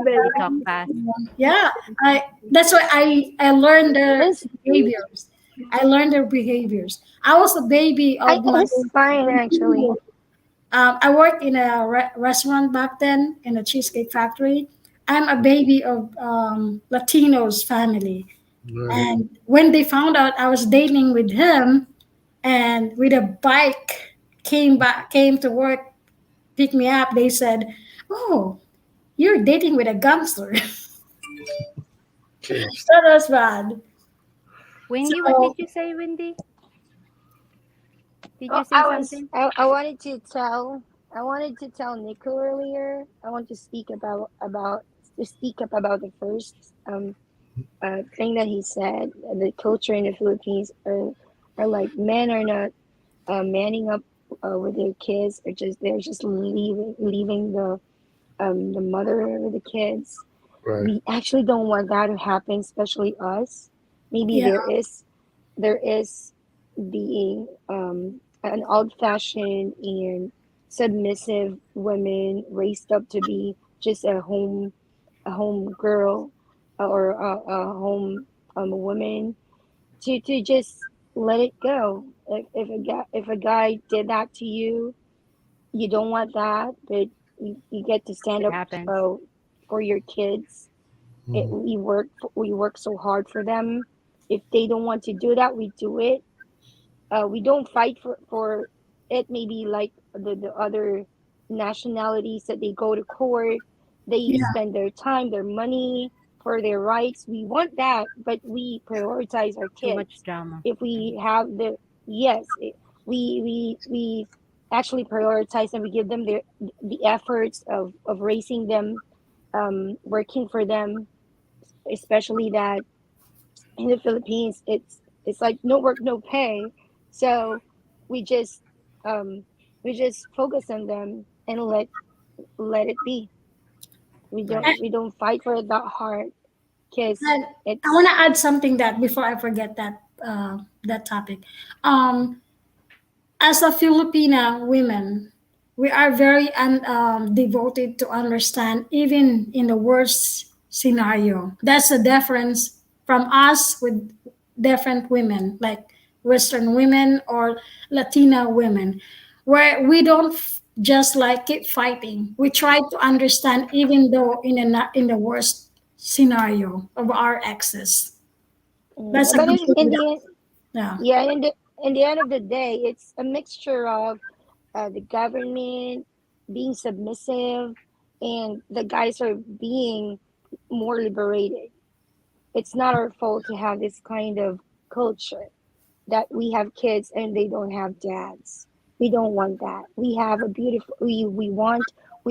They talk fast. Yeah, that's why I learned their It's behaviors. I learned their behaviors. I was a baby I of my. it's fine actually. I worked in a restaurant back then in a cheesecake factory. I'm a baby of Latinos family, Right. and when they found out I was dating with him, and with a bike came to work, pick me up, they said, "Oh, you're dating with a gangster." Okay. That was bad. Wendy, what So did you say, Wendy? Did Oh, you say something? I wanted to tell Nico earlier. I want to speak to speak up about the first thing that he said. The culture in the Philippines are like men are not manning up with their kids, or just they're just leaving the mother with the kids. Right. We actually don't want that to happen, especially us. Maybe yeah, there is being an old-fashioned and submissive women raised up to be just a home girl, or a home woman, to just let it go. If a guy did that to you, you don't want that, but you get to stand It up happens. for your kids. Mhm. We work so hard for them. If they don't want to do that, we do it. We don't fight for it. Maybe like the other nationalities, that they go to court, they yeah. spend their time, their money for their rights. We want that, but we prioritize our Too much kids. drama. If we have the yes, we actually prioritize them. We give them the efforts of raising them, working for them, especially that in the Philippines, it's like no work, no pay. So we just um we just focus on them and let it be. We Right. don't we don't fight for it that hard, because And I want it's to add something that before I forget that topic. Um, as a Filipina women, we are very devoted to understand even in the worst scenario. That's the difference from us with different women, like Western women or Latina women, where we don't just like keep fighting. We try to understand even though in the worst scenario of our exes. That's a but good in thing. the end, Yeah. yeah, in the end of the day, it's a mixture of the government being submissive, and the guys are being more liberated. It's not our fault to have this kind of culture, that we have kids and they don't have dads. We don't want that. We have a beautiful we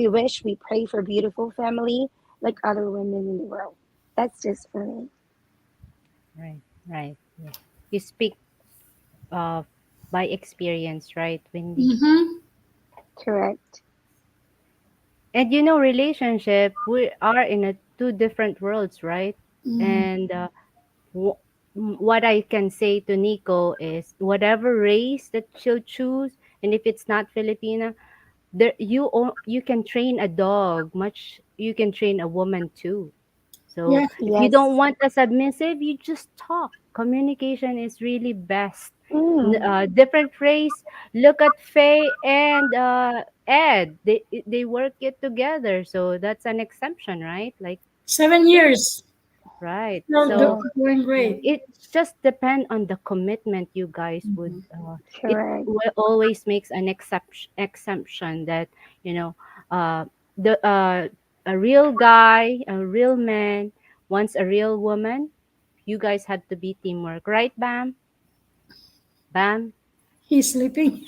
wish, we pray for beautiful family like other women in the world. That's just for me. Right. Right. Yeah. You speak uh by experience, right, Wendy? Mm-hmm. Correct. And relationship, we are in a two different worlds, right? And wh- what I can say to Nico is whatever race that she'll choose, and if it's not Filipina, there you can train a dog much you can train a woman too. So Yeah. if you don't Yes. want a submissive, you just talk. Communication is really best. Mm, Different phrase. Look at Faye and Ed. They work it together. So that's an exception, right? Like 7 years. right. They're So yes. doing great. it just depend on the commitment you guys would. It Correct. always makes an exception that you know the a real guy, a real man wants a real woman. You guys have to be teamwork, right? Bam, bam. He's sleeping.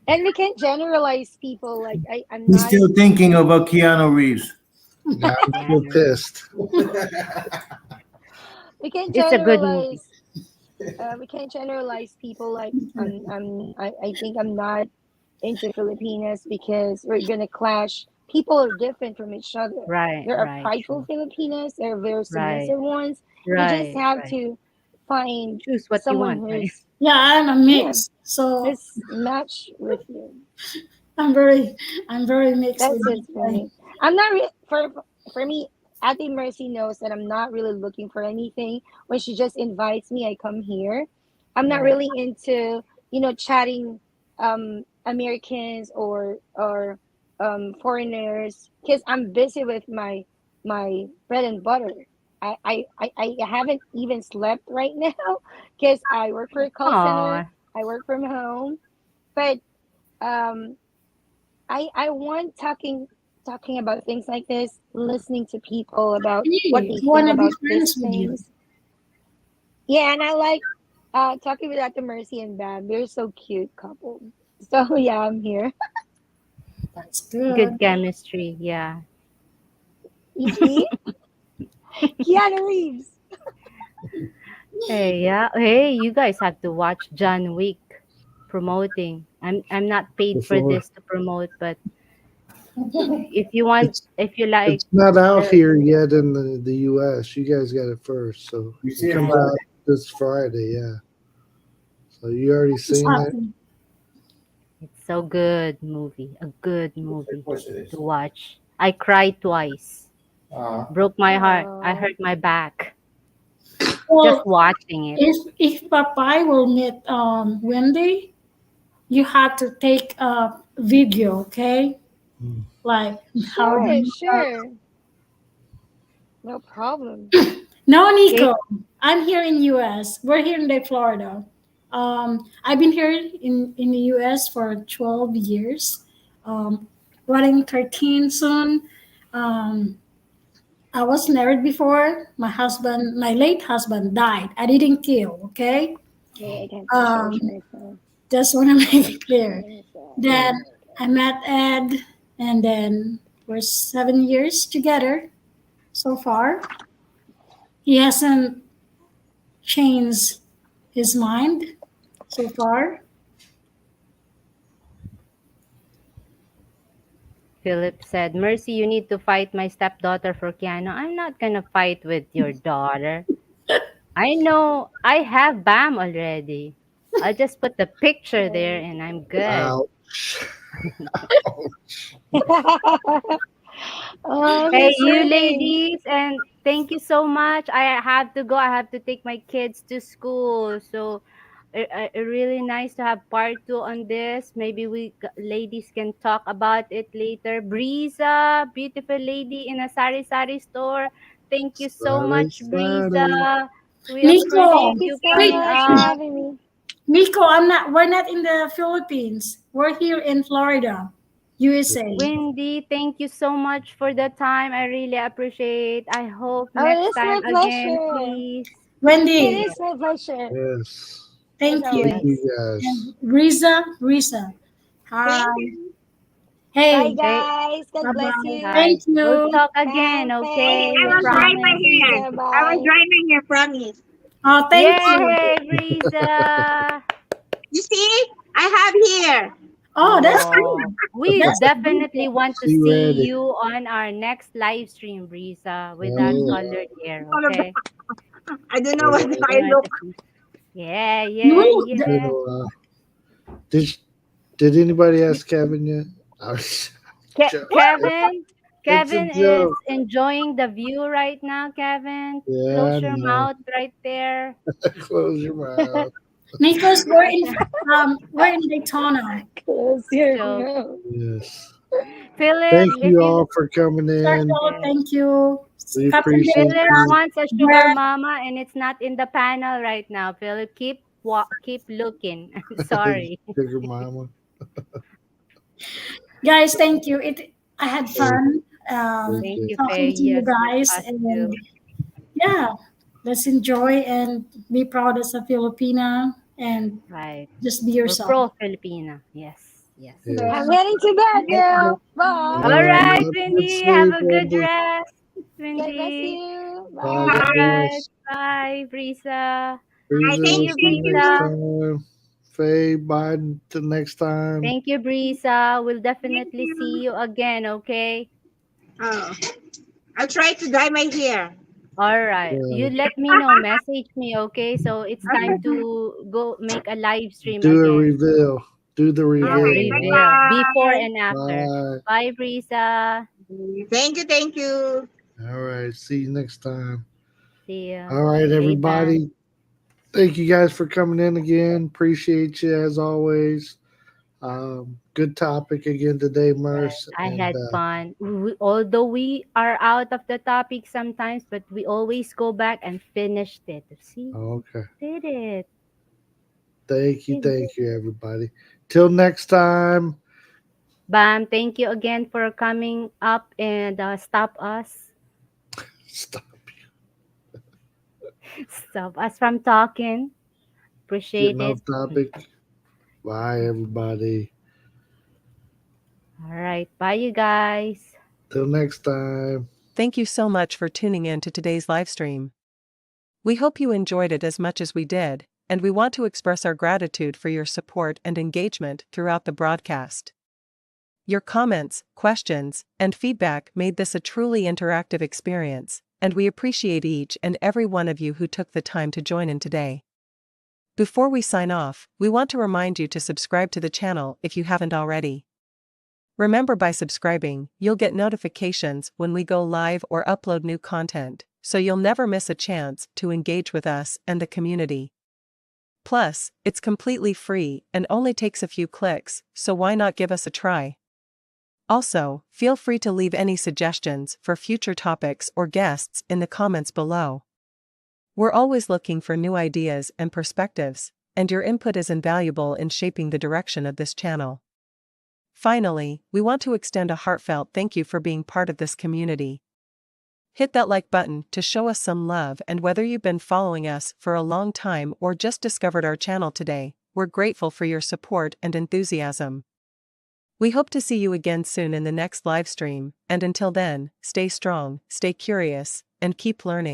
And we can't generalize people. Like I'm He's not. still thinking about Keanu Reeves. Now I'm Yeah, still pissed. We can't it's a good movie. generalize. we can't generalize people like I think I'm not into Filipinas because we're gonna clash. People are different from each other. Right, There are right, prideful true. Filipinos. There are very Right, submissive ones. You just right, have right. to find Choose what you someone want, right? who's Yeah, I'm a yeah, mix. So who's match with you. I'm very mixed with That's it this for guy. me. I'm not for me. Ate Mercy knows that I'm not really looking for anything. When she just invites me, I come here. I'm not Right. really into chatting Americans or foreigners because I'm busy with my bread and butter. I haven't even slept right now because I work for a call center. Oh, I work from home, but um I want talking about things like this, listening to people about what Hey, they I think want to be about these friends with you. things. Yeah, and I like talking with Dr. Mercy and Bam. They're so cute couple. So yeah, I'm here. That's good good. chemistry. Yeah. You see? Keanu Reeves. Hey, yeah. Hey, you guys have to watch John Wick promoting. I'm not paid for before. this to promote, but if you want, It's if you like it's not out the here yet in the U.S. You guys got it first, so You it see it comes right, out Friday. this Friday. Yeah. So you already It's seen it? happening. it's so good movie, a good Of movie course it to is. watch. I cried twice. Uh, Broke my heart. I Oh, hurt my back just Well, watching it. if Popeye will meet Wendy, you have to take a video, okay? Mm. Like how do sure, you sure. No problem. No, Okay. Nico. I'm here in US. We're here in Florida. I've been here in the US for 12 years. Um, running 13 soon. Um, I was married before. My late husband died. I didn't kill, okay? Okay, I can't charge Um, my phone. just want to make it clear. Then Mm. I met Ed, and then we're 7 years together so far. He hasn't changed his mind so far. Philip said, Mercy, you need to fight my stepdaughter for Keanu. I'm not gonna fight with your daughter. I know I have Bam already. I'll just put the picture there and I'm good. Ouch. Oh, Hey, he's you hurting. ladies, and thank you so much. I have to go. I have to take my kids to school. So, really nice to have part two on this. Maybe ladies can talk about it later. Breeza, beautiful lady in a sari store. Thank you so Sorry, much, sorry. Breeza. We Nico, Thank appreciate you you so wait, coming much for up. having me. Nico, we're not in the Philippines. We're here in Florida, USA. Wendy, thank you so much for the time. I really appreciate. I hope Oh, it next is my time again, pleasure. please. It Wendy, Yes. is my pleasure, Yes. as thank Thank you. you always. guys. And Riza, hi. Thank you. Bye, Hey, Hey, guys. bye God bless bye. hi. you. We'll We'll you. talk again, Bam, okay? Hey, I thanks. We was Mercy, right by promise. here. Brisa, I was bye. right by here, promise. Oh, thank you. Yay, Brisa! You see, I have here. Oh, that's Oh, good. we That's definitely good. want to She see ready. you on our next live stream, Brisa, with that Oh, colored hair, All of okay? that. I don't know yeah. what We I want look. to see. Yeah, yeah, No, It's been yeah. a while. Did did anybody ask Kevin yet? I was Kevin, It's a Kevin is joke. enjoying the view right now, Kevin. Yeah, I Close your know. mouth right there. Close your mouth. Nicholas, we're in Daytona. Close your Joke. mouth. Yes. Philip, Thank if you you all for coming in. Circle, yeah. thank you. We Captain appreciate Philip you. wants a sugar Brad, mama and it's not in the panel right now. Philip, keep looking. Sorry. Sugar Mama. guys, thank you. I had Thank fun thank Thank you. you, Faye. talking to you Yes, yes, guys, us too. and yeah, let's enjoy and be proud as a Filipina and Right. just be We're yourself. pro Filipina. Yes, yes. I'm Yes. heading to bed now. All All Bye. right. right, Have a good Wendy. Have sleep, a good Wendy. rest, God bless Wendy. you. Bye. All God Bye. right. bless. Bye, Brisa. Brisa, See we'll you, see you next Brisa. time. Faye, bye till next time. Thank you, Brisa. We'll Thank definitely see you. you again, okay? Oh, I'll try to dye my hair. All right. Yeah. You let me know, message me, okay? So it's time Okay. to go make a live stream Do a again. reveal. Do the Yeah, reveal. Okay. Right? reveal before Bye-bye. and after. Bye. Bye, Brisa. Thank you. Thank you. All right. See you next time. See ya. All right, Stay banned. everybody. Thank you guys for coming in again. Appreciate you as always. Good topic again today, Yes, Merce. I And had fun. Although we are out of the topic sometimes, but we always go back and finished it. See, okay. did it. Thank you, everybody. Till next time. Bam, thank you again for coming up and stop us. Stop. Stop us from talking. Appreciate Getting it. off topic. Bye, everybody. All right. Bye, you guys. Till next time. Thank you so much for tuning in to today's live stream. We hope you enjoyed it as much as we did, and we want to express our gratitude for your support and engagement throughout the broadcast. Your comments, questions, and feedback made this a truly interactive experience, and we appreciate each and every one of you who took the time to join in today. Before we sign off, we want to remind you to subscribe to the channel if you haven't already. Remember, by subscribing, you'll get notifications when we go live or upload new content, so you'll never miss a chance to engage with us and the community. Plus, it's completely free and only takes a few clicks, so why not give us a try? Also, feel free to leave any suggestions for future topics or guests in the comments below. We're always looking for new ideas and perspectives, and your input is invaluable in shaping the direction of this channel. Finally, we want to extend a heartfelt thank you for being part of this community. Hit that like button to show us some love, and whether you've been following us for a long time or just discovered our channel today, we're grateful for your support and enthusiasm. We hope to see you again soon in the next live stream, and until then, stay strong, stay curious, and keep learning.